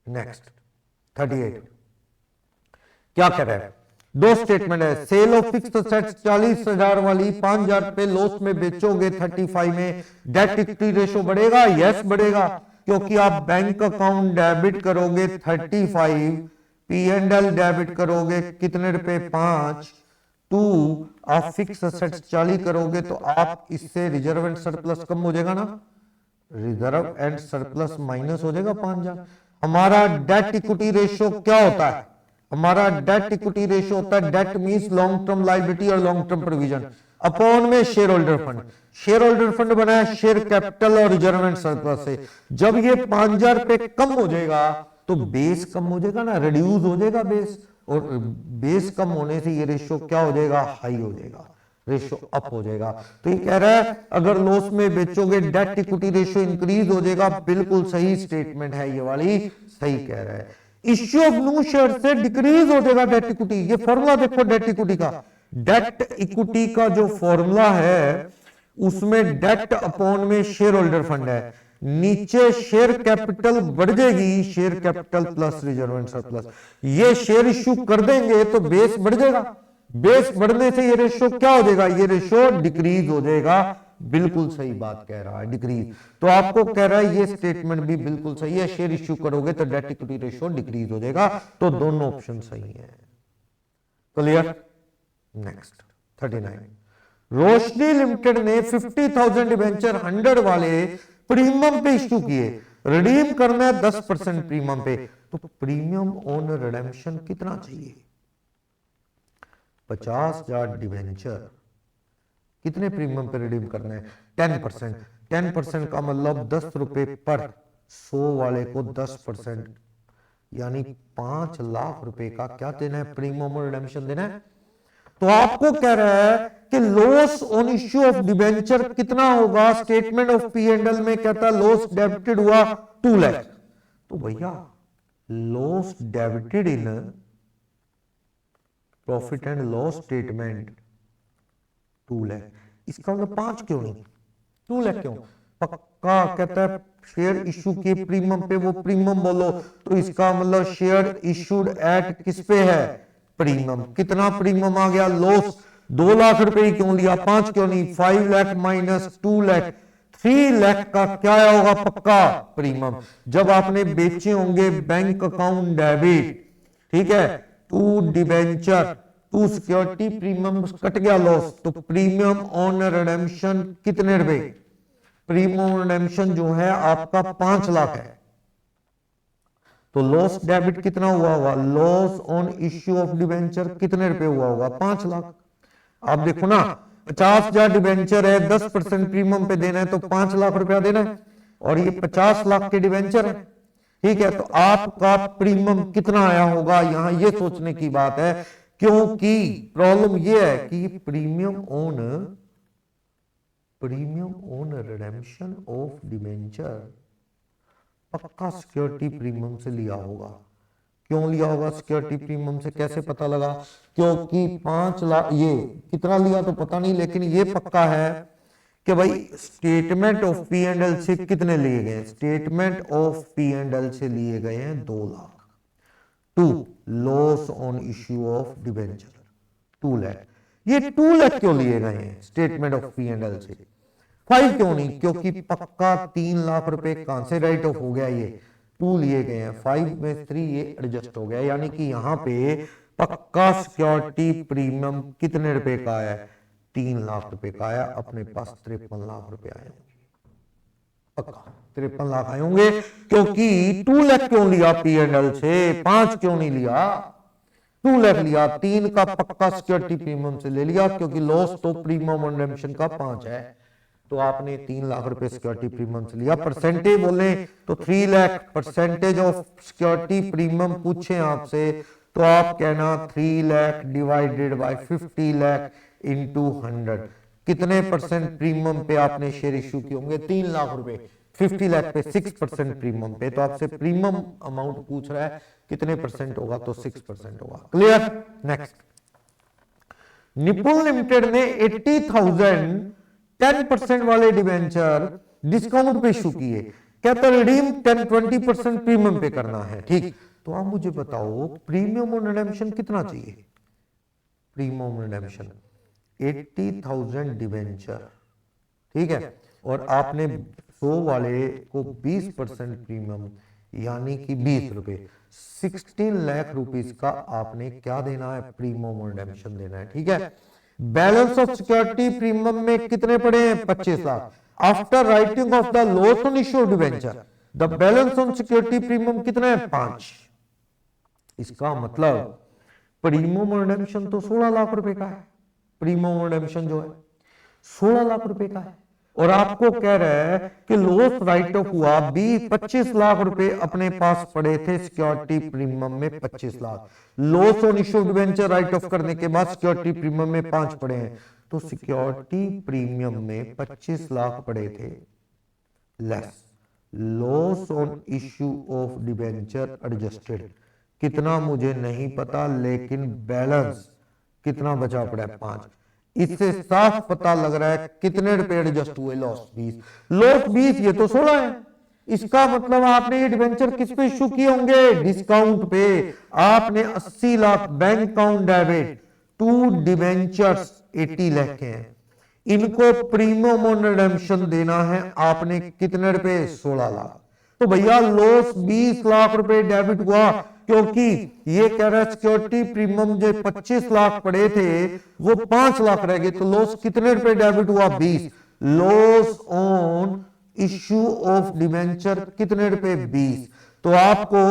नेक्स्ट 38 क्या कह रहा है? दो स्टेटमेंट है, सेल ऑफ फिक्स्ड असेट्स 40,000 वाली 5,000 रुपए लॉस में बेचोगे 35 में, डेट इक्विटी रेशियो बढ़ेगा? यस बढ़ेगा, क्योंकि आप बैंक अकाउंट डेबिट करोगे 35, P&L डेबिट करोगे कितने रुपए? 5, 2 आप फिक्स असेट्स 40 करोगे तो आप इससे रिजर्व एंड सरप्लस कम हो जाएगा ना, रिजर्व एंड सरप्लस माइनस हो जाएगा 5,000। हमारा डेट इक्विटी रेशियो क्या होता है? हमारा डेट इक्विटी रेशियो होता है, debt means long term liability और लॉन्ग टर्म प्रोविजन अपॉन में share holder fund. Share holder fund बनाया शेयर कैपिटल और रिजर्व एंड सरप्लस से। जब ये 5,000 रुपए कम हो जाएगा तो बेस कम हो जाएगा ना, रिड्यूस हो जाएगा बेस, और बेस कम होने से ये रेशियो क्या हो जाएगा? हाई हो जाएगा, रेशियो अप हो जाएगा। तो ये कह रहा है अगर लॉस में बेचोगे डेट इक्विटी रेशियो इंक्रीज हो जाएगा। बिल्कुल सही स्टेटमेंट है ये वाली, सही कह रहा है। इश्यू ऑफ न्यू शेयर से डिक्रीज हो जाएगा डेट इक्विटी। ये फॉर्मूला देखो डेट इक्विटी का, डेट इक्विटी का जो फॉर्मूला है उसमें डेट अपॉन में शेयर होल्डर फंड है, नीचे शेयर कैपिटल बढ़ जाएगी, share capital plus reserve and surplus. ये शेयर इश्यू कर देंगे तो बेस बढ़ जाएगा, बेस बढ़ने से ये रेशियो क्या हो जाएगा? ये रेशियो डिक्रीज हो जाएगा। बिल्कुल सही बात कह रहा है, डिक्रीज। तो आपको कह रहा है ये स्टेटमेंट भी बिल्कुल सही है, शेयर इश्यू करोगे तो डेट इक्विटी रेशियो डिक्रीज हो जाएगा। तो दोनों ऑप्शन सही है। क्लियर? नेक्स्ट 39 रोशनी लिमिटेड ने 50,000 डिबेंचर 100 वाले प्रीमियम पे इश्यू किए, रिडीम करना है 10% प्रीमियम पे, तो प्रीमियम ऑन रिडेम्पशन कितना चाहिए? 50,000 डिबेंचर कितने प्रीमियम पे रिडीम करना है? 10%। 10% का मतलब 10 रुपए पर 100 वाले को 10%, यानी 5 लाख रुपए का क्या देना है? प्रीमियम और रिडेम्पशन देना है। तो आपको कह रहा है कि loss on issue of debenture कितना होगा? स्टेटमेंट ऑफ P&L में कहता है लॉस डेबिटेड हुआ 2 लाख। तो भैया loss debited in profit and loss statement 2 lakh, इसका मतलब 5 क्यों नहीं? 2 लाख क्यों? पक्का कहता है शेयर इशू के प्रीमियम पे, वो प्रीमियम बोलो तो इसका मतलब शेयर इशूड एट किस पे है, प्रीमियम। कितना प्रीमियम आ गया, लॉस 2 लाख रुपए ही क्यों लिया, 5 क्यों नहीं, 5 लाख माइनस 2 लाख, 3 लाख का क्या होगा, पक्का प्रीमियम। जब आपने बेचे होंगे बैंक अकाउंट डेबिट, ठीक है, to debenture to security, premium cut गया लॉस, तो प्रीमियम ऑन रिडेम्पशन कितने रुपए, प्रीमियम रिडेम्पशन जो है आपका 5 लाख है, तो लॉस डेबिट कितना हुआ होगा, loss on issue of debenture कितने रुपए हुआ होगा, 5 लाख। आप देखो ना 50,000 डिबेंचर है, 10% प्रीमियम पे देना है तो 5 लाख रुपया देना है, और ये 50 लाख के डिबेंचर है, ठीक है, तो आपका प्रीमियम कितना आया होगा, यहां ये सोचने की बात है, क्योंकि प्रॉब्लम ये है कि premium on redemption of debenture पक्का सिक्योरिटी प्रीमियम से लिया होगा। क्यों लिया होगा सिक्योरिटी प्रीमियम से, कैसे पता लगा, क्योंकि 5 लाख, ये कितना लिया तो पता नहीं, लेकिन ये पक्का है कि भाई statement of P and L से कितने लिए गए, statement of P and L से लिए गए हैं 2 lakh, to loss on issue of debenture 2 lakh. ये 2 लाख क्यों लिए गए हैं statement of P and L से, 5 क्यों नहीं, क्योंकि पक्का 3 लाख रुपए कहां से राइट ऑफ हो गया, ये 2 लिए गए हैं, 5 में 3 ये एडजस्ट हो गया, यानी कि यहां पे पक्का सिक्योरिटी प्रीमियम कितने रुपए का है, 3 लाख रुपए का आया, अपने पास 53 लाख रुपए आए, पक्का 53 लाख आए होंगे, क्योंकि 2 लाख क्यों लिया पी एंड एल से, 5 क्यों नहीं लिया, 2 लाख लिया, 3 का पक्का सिक्योरिटी प्रीमियम से ले लिया, क्योंकि लॉस तो प्रीमियम ऑन रिडेम्पशन का 5 है, तो आपने 3 लाख रुपए सिक्योरिटी प्रीमियम से लिया। परसेंटेज बोले तो 3 lakh percentage of security premium पूछे आपसे तो आप कहना 3 lakh divided by 50 lakh into 100, कितने परसेंट प्रीमियम पे आपने शेयर इश्यू किए होंगे, 3 लाख रुपए, 50 लाख पे 6% प्रीमियम पे, तो आपसे प्रीमियम अमाउंट पूछ रहा है कितने परसेंट होगा, तो 6% होगा। क्लियर। नेक्स्ट, निपुण लिमिटेड ने 80,000 10% वाले डिवेंचर डिस्काउंट पे इशू किए, कहता रिडीम 10-20% प्रीमियम पे करना है, ठीक, तो आप मुझे बताओ प्रीमियम ऑन रिडेम्पशन कितना चाहिए, प्रीमियम रिडेम्पशन 80,000 डिवेंचर, ठीक है, और आपने 100 वाले को 20% प्रीमियम यानी कि 20 रुपए, 16 लाख रुपीस का आपने क्या देना है, प्रीमियम ऑन रिडेम्पशन देना है, ठीक है। बैलेंस ऑफ सिक्योरिटी प्रीमियम में कितने पड़े हैं, 25 lakh. After writing of the loss on issue of debenture the balance on security premium कितना है, 5। इसका मतलब प्रीमियम ऑन रिडेम्पशन तो 16 लाख रुपए का है, प्रीमियम ऑन रिडेम्पशन जो है 16 लाख रुपए का है, और आपको कह रहा है कि लॉस राइट ऑफ हुआ 25 लाख रुपए अपने पास पड़े थे सिक्योरिटी प्रीमियम में, 25 lakh loss on issue debenture right of करने के बाद सिक्योरिटी प्रीमियम में 5 पड़े हैं, तो सिक्योरिटी प्रीमियम में 25 लाख पड़े थे less loss on issue of debenture adjusted, कितना मुझे नहीं पता, लेकिन बैलेंस कितना बचा पड़ा है, 5। इससे साफ पता लग रहा है कितने रुपए एडजस्ट हुए, लॉस 20, लॉस 20, ये तो 16 है, इसका मतलब आपने ये डिबेंचर किस पे इश्यू किए होंगे, डिस्काउंट पे। आपने 80 lakh bank account debit, 2 debentures 80 lakh के हैं, इनको प्रीमियम ऑन रिडेम्पशन देना है आपने कितने रुपए, 16 लाख, तो भैया लॉस 20 लाख रुपए डेबिट हुआ, क्योंकि ये कह रहा है सिक्योरिटी प्रीमियम जो 25 लाख पड़े थे वो 5 लाख रह गए, तो लॉस कितने रुपए डेबिट हुआ, 20। Loss on issue of debenture कितने रुपए, 20, तो आपको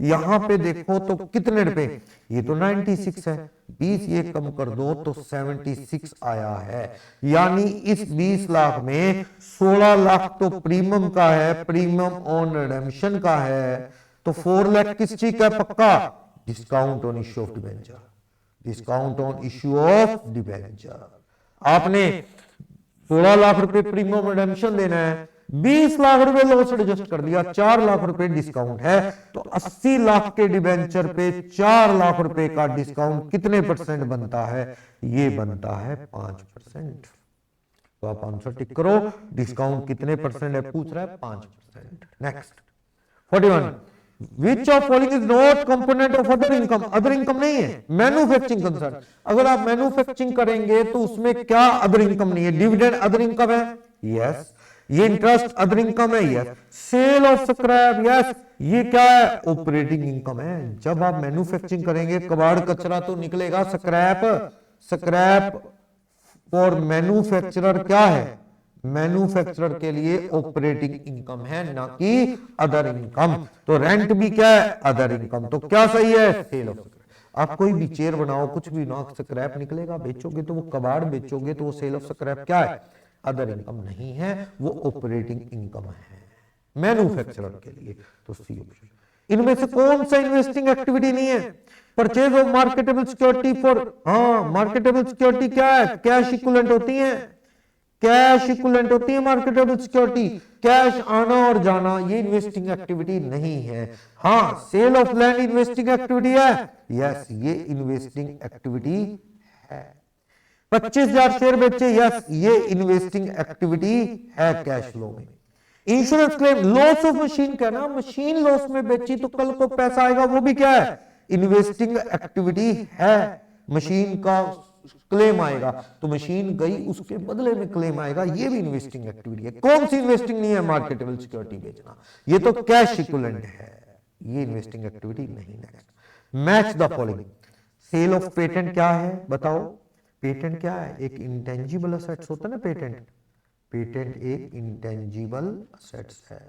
यहां पे देखो तो कितने रुपए, ये तो 96 है, 20 ये कम कर दो तो 76 आया है, यानी इस 20 लाख में 16 लाख तो प्रीमियम का है, प्रीमियम ऑन रिडेम्पशन का है, तो 4 लाख किस चीज का पक्का, discount on issue of debenture, discount on issue of debenture. आपने 16 लाख रुपए प्रीमियम रिडेम्पशन देना है, 20 लाख रुपए लॉस एडजस्ट कर दिया, 4 लाख रुपए डिस्काउंट है, तो 80 लाख के डिबेंचर पे 4 लाख रुपए का डिस्काउंट कितने परसेंट बनता है, ये बनता है 5%। तो आप आंसर टिक करो। डिस्काउंट कितने परसेंट है पूछ रहा है, 5%। Next 41, which of following is not component of other income. Other income नहीं है, मैन्युफैक्चरिंग कंसर्न। अगर आप मैन्युफैक्चरिंग करेंगे तो उसमें क्या अदर इनकम नहीं है? डिविडेंड अदर इनकम है, यस। ये इंटरेस्ट अदर इनकम है, yes. Sale of scrap, yes. ये क्या है? ऑपरेटिंग इनकम है। जब आप मैन्युफैक्चरिंग करेंगे कबाड़ कचरा तो निकलेगा, स्क्रैप। स्क्रैप फॉर मैन्युफैक्चरर क्या है? मैन्युफैक्चरर के लिए ऑपरेटिंग इनकम है, ना कि अदर इनकम। तो रेंट भी क्या है? Other income. तो क्या सही है? Sale of. आप कोई भी चेयर बनाओ, कुछ भी ना, स्क्रैप निकलेगा, बेचोगे तो वो कबाड़ बेचोगे तो वो सेल ऑफ स्क्रैप क्या है? अदर इनकम नहीं है, वो ऑपरेटिंग इनकम है मैन्युफैक्चरर के लिए। तो सी ऑप्शन। इनमें से कौन सा इन्वेस्टिंग एक्टिविटी नहीं है? Purchase of marketable security for, हाँ, मार्केटेबल सिक्योरिटी क्या है? कैश इक्विवेलेंट होती है, कैश इक्विवेलेंट होती है मार्केटेबल सिक्योरिटी। कैश आना और जाना ये इन्वेस्टिंग एक्टिविटी नहीं है। हाँ, sale of land investing activity है, यस, ये इन्वेस्टिंग एक्टिविटी है। 25,000 शेयर बेचे, यस, ये इन्वेस्टिंग एक्टिविटी है कैश फ्लो में। Insurance claim, loss of machine का ना, मशीन लॉस में बेची तो कल को पैसा आएगा, वो भी क्या है? इन्वेस्टिंग एक्टिविटी है। मशीन का क्लेम आएगा तो मशीन गई, उसके बदले में क्लेम आएगा, ये भी इन्वेस्टिंग एक्टिविटी है। कौन सी इन्वेस्टिंग नहीं है? मार्केटेबल सिक्योरिटी बेचना, ये तो कैश इक्विवेलेंट है, ये इन्वेस्टिंग एक्टिविटी नहीं। Next, match the following. Sale of patent क्या है बताओ? पेटेंट क्या है? एक इंटेंजिबल असेट्स होता है ना पेटेंट। पेटेंट एक इंटेंजिबल असेट्स है।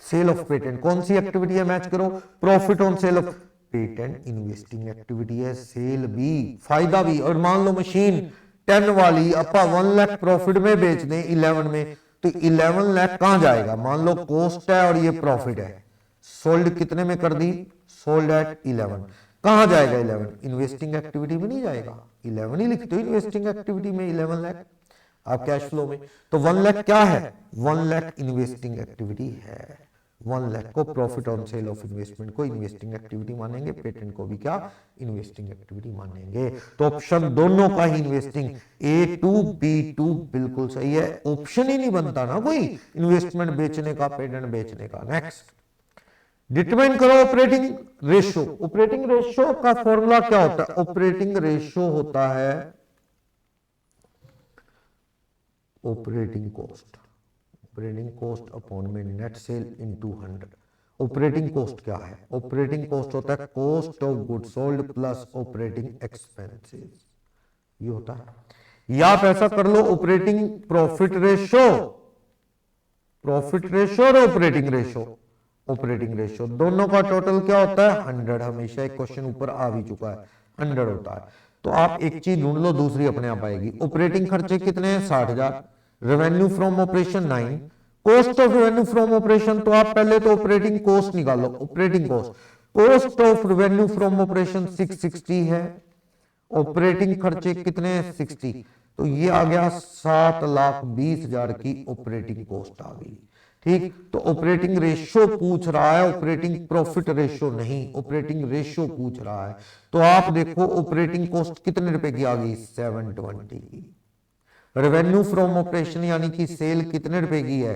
सेल ऑफ पेटेंट कौन सी एक्टिविटी है? मैच करो। Profit on sale of patent investing activity है, सेल भी, फायदा भी। और मान लो मशीन 10 वाली अपा 1 लाख प्रॉफिट में बेच दें 11 में, तो 11 लाख कहां जाएगा? मान लो कॉस्ट है और ये प्रॉफिट है, सोल्ड कितने में कर दी? Sold at 11। कहां जाएगा 11? इन्वेस्टिंग एक्टिविटी में नहीं जाएगा, 11 ही लिख दो इन्वेस्टिंग एक्टिविटी में, 11 लाख आप कैश फ्लो में। तो 1 लाख क्या है? 1 लाख इन्वेस्टिंग एक्टिविटी है। 1 लाख को profit on sale of investment को इन्वेस्टिंग एक्टिविटी मानेंगे, पेटेंट को भी क्या? इन्वेस्टिंग एक्टिविटी मानेंगे। तो ऑप्शन दोनों का ही इन्वेस्टिंग, A2 B2 बिल्कुल सही है। ऑप्शन ही नहीं बनता ना कोई इन्वेस्टमेंट बेचने का, पेटेंट बेचने का। नेक्स्ट, डिटरमाइन करो ऑपरेटिंग रेशियो। ऑपरेटिंग रेशियो का फॉर्मूला क्या होता है? ऑपरेटिंग रेशियो होता है operating cost, operating cost upon में net sale into 100। Operating cost क्या है? ऑपरेटिंग कॉस्ट होता है cost of good sold plus operating expenses, ये होता है। या आप ऐसा कर लो, operating profit ratio, profit ratio और ऑपरेटिंग रेशियो, ऑपरेटिंग रेशियो दोनों का टोटल क्या होता है? 100। हमेशा एक क्वेश्चन ऊपर आ भी चुका है, 100 होता है। तो आप एक चीज ढूंढ लो, दूसरी अपने आप आएगी। ऑपरेटिंग खर्चे कितने हैं? 60,000। Revenue from operation 9। Cost of revenue from operation, तो आप पहले तो ऑपरेटिंग कॉस्ट निकालो, operating cost. Cost of revenue from operation 660 है। ऑपरेटिंग खर्चे कितने हैं? 60। तो ये आ गया 7,20,000 की ऑपरेटिंग कॉस्ट आ गई। ठीक, तो ऑपरेटिंग रेशियो पूछ रहा है, ऑपरेटिंग प्रॉफिट रेशियो नहीं, ऑपरेटिंग रेशियो पूछ रहा है। तो आप देखो ऑपरेटिंग कॉस्ट कितने रुपए की आ गई? 720 की। रेवेन्यू फ्रॉम ऑपरेशन यानी कि सेल कितने रुपए की है?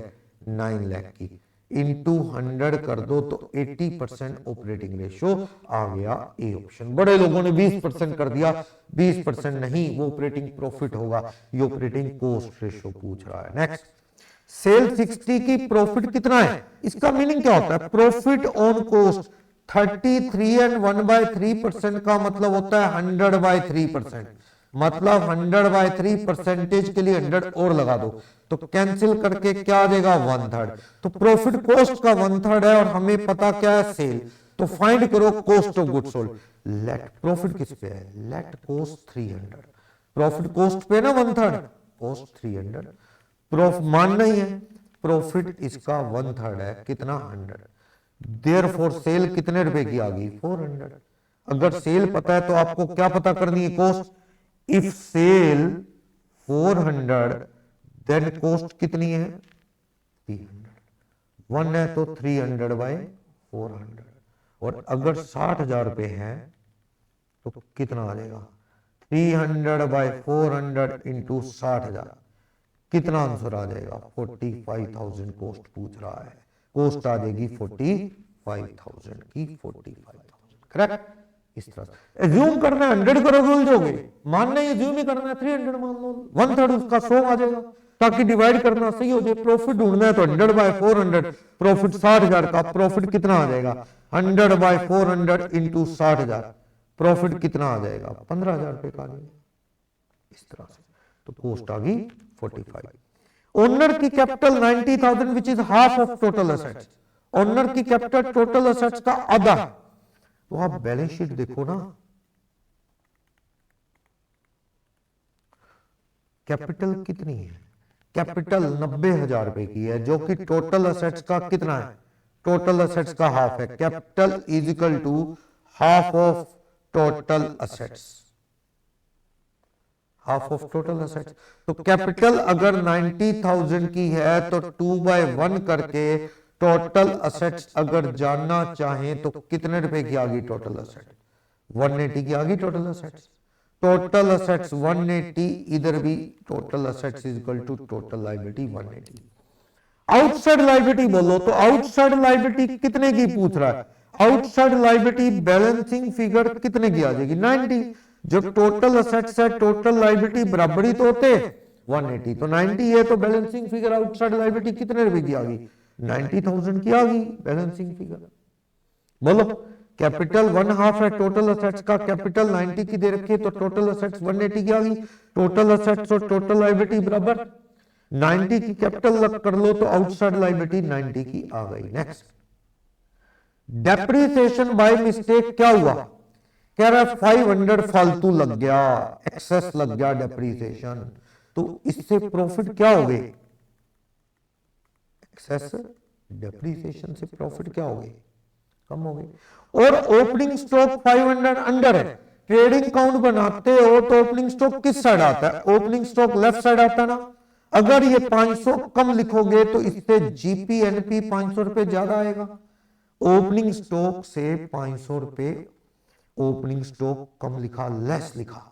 9 लाख की। इनटू 100 कर दो तो 80% ऑपरेटिंग रेशियो आ गया, ए ऑप्शन। बड़े लोगों ने 20% कर दिया, 20% नहीं, वो ऑपरेटिंग प्रॉफिट होगा, ये ऑपरेटिंग कॉस्ट रेशियो पूछ रहा है। नेक्स्ट, सेल 60 की, प्रॉफिट कितना है? इसका मीनिंग क्या होता है? प्रॉफिट ऑन कॉस्ट 33 एंड 1/3% का मतलब होता है 100/3%। मतलब 100/3 परसेंटेज के लिए 100 और लगा दो, तो कैंसिल करके क्या आ जाएगा? 1/3। तो प्रॉफिट कॉस्ट का 1/3 है और हमें पता क्या है? सेल। तो फाइंड करो cost of good sold. Let profit किस पे है? Let cost 300। प्रॉफिट कॉस्ट पे ना 1/3, कॉस्ट 300। प्रॉफिट मानना ही है, प्रॉफिट इसका 1/3 है, कितना? 100। देयरफॉर सेल कितने रुपए की आ गई? 400। अगर सेल पता है तो आपको क्या पता करनी है? Cost. If sale 400 then cost कितनी है? 300। 1 है तो 300/400। और अगर 60,000 रुपए है तो कितना आ जाएगा? 300/400 इंटू 60,000, कितना आंसर आ जाएगा? 45,000 कॉस्ट पूछ रहा है, कॉस्ट आ जाएगी 45,000 की 45,000, करेक्ट। इस तरह से एज्यूम करना है 100 करोगे उलझोगे, मानना है एज्यूम ही करना है 300 मान लो, 1/3 उसका 100 आ जाएगा, ताकि डिवाइड करना सही हो जाए। प्रॉफिट ढूंढना है तो 100/400, प्रॉफिट 60,000 का, प्रॉफिट कितना आ जाएगा? 100/400 इंटू 60,000, प्रॉफिट कितना आ जाएगा? 15,000 रुपए का आ जाएगा। इस तरह से तो कॉस्ट आ गई 45। ओनर की capital 90,000 which is half of total assets, owner की कैपिटल टोटल असेट्स का आधा। तो आप बैलेंस शीट देखो ना, कैपिटल कितनी है? कैपिटल 90,000 रुपए की है, जो कि टोटल असेट्स का कितना है? टोटल असेट्स का हाफ है। Capital is equal to half of total assets, half of total assets. तो कैपिटल अगर 90,000 की है तो 2/1 करके टोटल असेट्स अगर जानना चाहें तो कितने रुपए की आ गई टोटल असेट? 180 की आ गई टोटल असेट्स। टोटल असेट्स 180, इधर भी total assets is equal to total liability 180। Outside liability बोलो तो आउटसाइड लायबिलिटी कितने की पूछ रहा है? आउटसाइड लायबिलिटी बैलेंसिंग फिगर कितने की आ जाएगी? 90। जब टोटल असेट्स है टोटल लायबिलिटी बराबरी तो होते 180, तो 90 है तो बैलेंसिंग फिगर आउटसाइड लायबिलिटी कितने रुपए की आ गई? 90,000 की आ गई बैलेंसिंग फिगर। बोलो, कैपिटल 1/2 है टोटल असेट्स का, कैपिटल 90 की दे रखी है तो टोटल असेट्स 180 की आ गई। टोटल असेट्स और टोटल लायबिलिटी बराबर, 90 की कैपिटल कर लो तो आउटसाइड लायबिलिटी 90 की आ गई। नेक्स्ट, डेप्रिसिएशन बाय मिस्टेक क्या हुआ? कह रहा है 500 फालतू लग गया, एक्सेस लग गया डेप्रिसिएशन, तो इससे प्रॉफिट क्या हो गए? एक्सेस डेप्रिसिएशन से प्रॉफिट क्या हो गए? कम हो गए। और ओपनिंग स्टॉक 500 अंडर है, ट्रेडिंग अकाउंट बनाते हो तो ओपनिंग स्टॉक किस साइड आता है? ओपनिंग स्टॉक लेफ्ट साइड आता है ना। अगर ये 500 कम लिखोगे तो इससे जीपी एनपी 500 रुपए ज्यादा आएगा। ओपनिंग स्टॉक से 500 रुपए, ओपनिंग स्टॉक कम लिखा, लेस लिखा,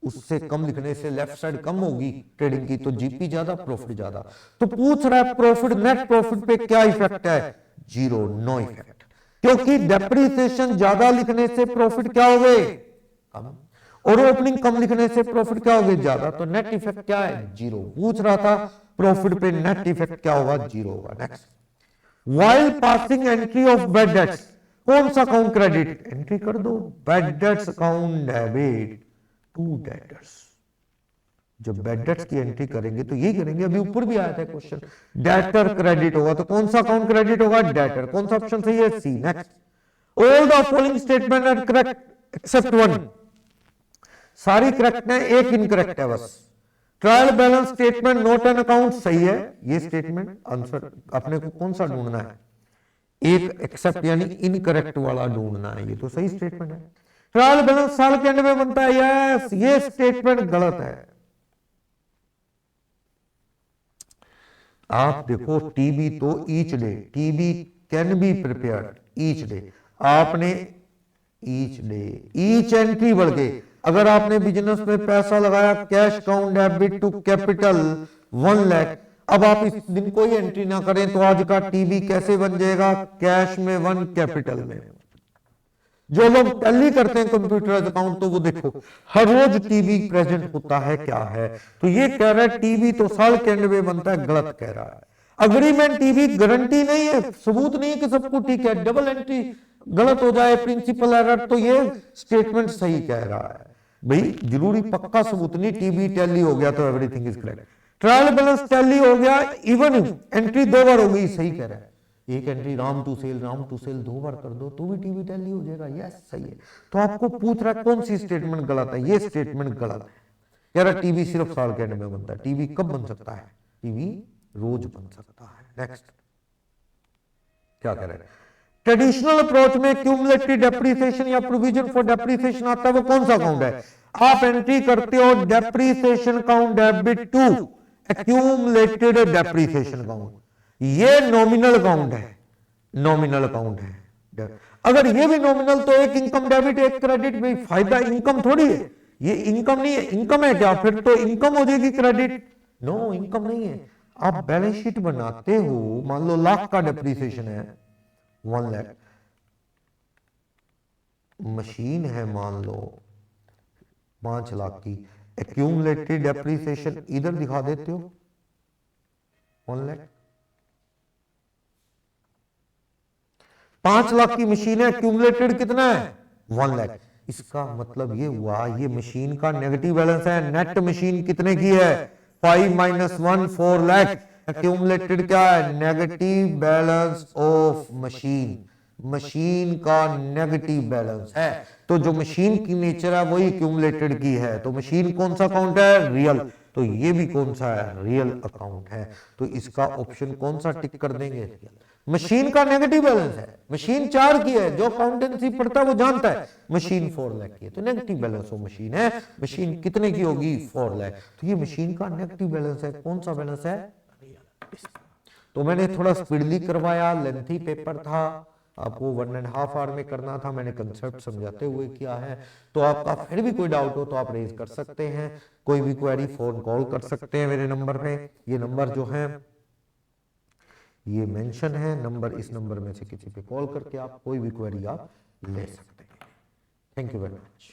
उससे कम लिखने से लेफ्ट साइड कम होगी ट्रेडिंग की, तो जीपी ज्यादा प्रॉफिट ज्यादा। तो पूछ रहा है प्रॉफिट नेट प्रॉफिट पे क्या इफेक्ट है? 0, नो इफेक्ट, क्योंकि डेप्रिसिएशन ज्यादा लिखने से प्रॉफिट क्या हो गए? कम, और ओपनिंग कम लिखने से प्रॉफिट क्या हो गए? ज्यादा, तो नेट इफेक्ट क्या है? 0। पूछ रहा था प्रॉफिट पे नेट इफेक्ट क्या होगा? 0 होगा। Next, while passing entry of bad debts, कौन सा अकाउंट क्रेडिट? एंट्री कर दो, bad debts account debit to debtors. जब बैड डेट्स की एंट्री करेंगे तो यही करेंगे, अभी ऊपर भी आया था क्वेश्चन, डेटर क्रेडिट होगा तो कौन सा अकाउंट क्रेडिट होगा? डेटर। कौन सा ऑप्शन सही है? C. Next, all the following statement are correct except one, सारी करेक्ट है, एक इनकरेक्ट है बस। Trial balance statement not an account सही है, ये स्टेटमेंट आंसर अपने को कौन सा ढूंढना है? एक एक्सेप्ट यानी इनकरेक्ट वाला ढूंढना है, ये तो सही स्टेटमेंट है। ट्रायल बैलेंस साल के एंड में बनता है, यस, ये स्टेटमेंट गलत है। आप देखो टीबी तो each day, TB can be prepared each day, आपने ईच डे, ईच एंट्री बढ़ गए। अगर आपने बिजनेस में पैसा लगाया, cash account debit to capital 1 lakh, अब आप इस दिन कोई एंट्री ना करें तो आज का टीबी कैसे बन जाएगा? कैश में 1, कैपिटल में। जो लोग टैली करते हैं कंप्यूटर अकाउंट, तो वो देखो हर रोज टीबी प्रेजेंट होता है, क्या है? तो ये कह रहा है टीबी तो साल के एंड में बनता है, गलत कह रहा है। अग्रीमेंट टीबी गारंटी नहीं है, सबूत नहीं है कि सब कुछ ठीक है, डबल एंट्री गलत हो जाए, प्रिंसिपल एरर, तो ये स्टेटमेंट सही कह रहा है। भाई जरूरी पक्का सबूत नहीं, टीबी टैली हो गया तो everything is correct. Trial balance tally हो गया, इवन एंट्री 2 बार हो गई, सही कह रहा है। एक एंट्री राम टू सेल 2 बार कर दो तो भी टीबी टैली हो जाएगा, यस सही है। तो आपको पूछ रहा है कौन सी स्टेटमेंट गलत है? ये स्टेटमेंट गलत है। कह रहा टीबी सिर्फ साल के एंड में बनता है। टीबी कब बन सकता है? टीबी रोज बन सकता है। नेक्स्ट, क्या कह रहे हैं? ट्रेडिशनल अप्रोच में क्यूमुलेटिव डेप्रिसिएशन या प्रोविजन फॉर डेप्रिसिएशन आता है, वो कौन सा अकाउंट है? आप एंट्री करते हो depreciation account debit to accumulated depreciation account, ये नॉमिनल अकाउंट है, नॉमिनल अकाउंट है। अगर ये भी नॉमिनल तो एक इनकम डेबिट एक क्रेडिट, में फायदा इनकम थोड़ी है, ये इनकम नहीं है, इनकम है क्या? फिर तो इनकम हो जाएगी क्रेडिट। नो, इनकम नहीं है। आप बैलेंस शीट बनाते हो, मान लो लाख का डेप्रीसिएशन है, 1 लाख, मशीन है मान लो 5 लाख की, एक्यूमुलेटेड डेप्रीसिएशन इधर दिखा देते हो 1 लाख। 5 लाख की मशीन है, एक्यूमुलेटेड कितना है? 1 लाख। इसका मतलब ये हुआ ये मशीन का नेगेटिव बैलेंस है। नेट मशीन कितने की है? 5 माइनस 1 4 लाख। एक्यूमुलेटेड क्या है? Negative balance of machine. Machine का नेगेटिव बैलेंस है, तो जो मशीन की नेचर है वही एक्यूमुलेटेड की है। तो मशीन कौन सा अकाउंट है? रियल। तो ये भी कौन सा है? रियल अकाउंट है। तो इसका ऑप्शन कौन सा टिक कर देंगे? मशीन का नेगेटिव बैलेंस है, मशीन 4 की है, जो अकाउंटेंसी पढ़ता है वो जानता है मशीन 4 लाख की है, तो नेगेटिव बैलेंस ऑफ मशीन है। मशीन कितने की होगी? 4 लाख। तो ये मशीन का नेगेटिव बैलेंस है। कौन सा बैलेंस है? तो मैंने थोड़ा स्पीडली करवाया, लेंथी पेपर था, आपको 1.5 आवर में करना था, मैंने कंसेप्ट समझाते हुए किया है। तो आपका फिर भी कोई डाउट हो तो आप रेज कर सकते हैं, कोई भी क्वेरी फोन कॉल कर सकते हैं मेरे नंबर पे। ये नंबर जो है ये मेंशन है नंबर, इस नंबर में से किसी पे कॉल करके आप कोई भी क्वेरी आप ले सकते हैं। Thank you very much.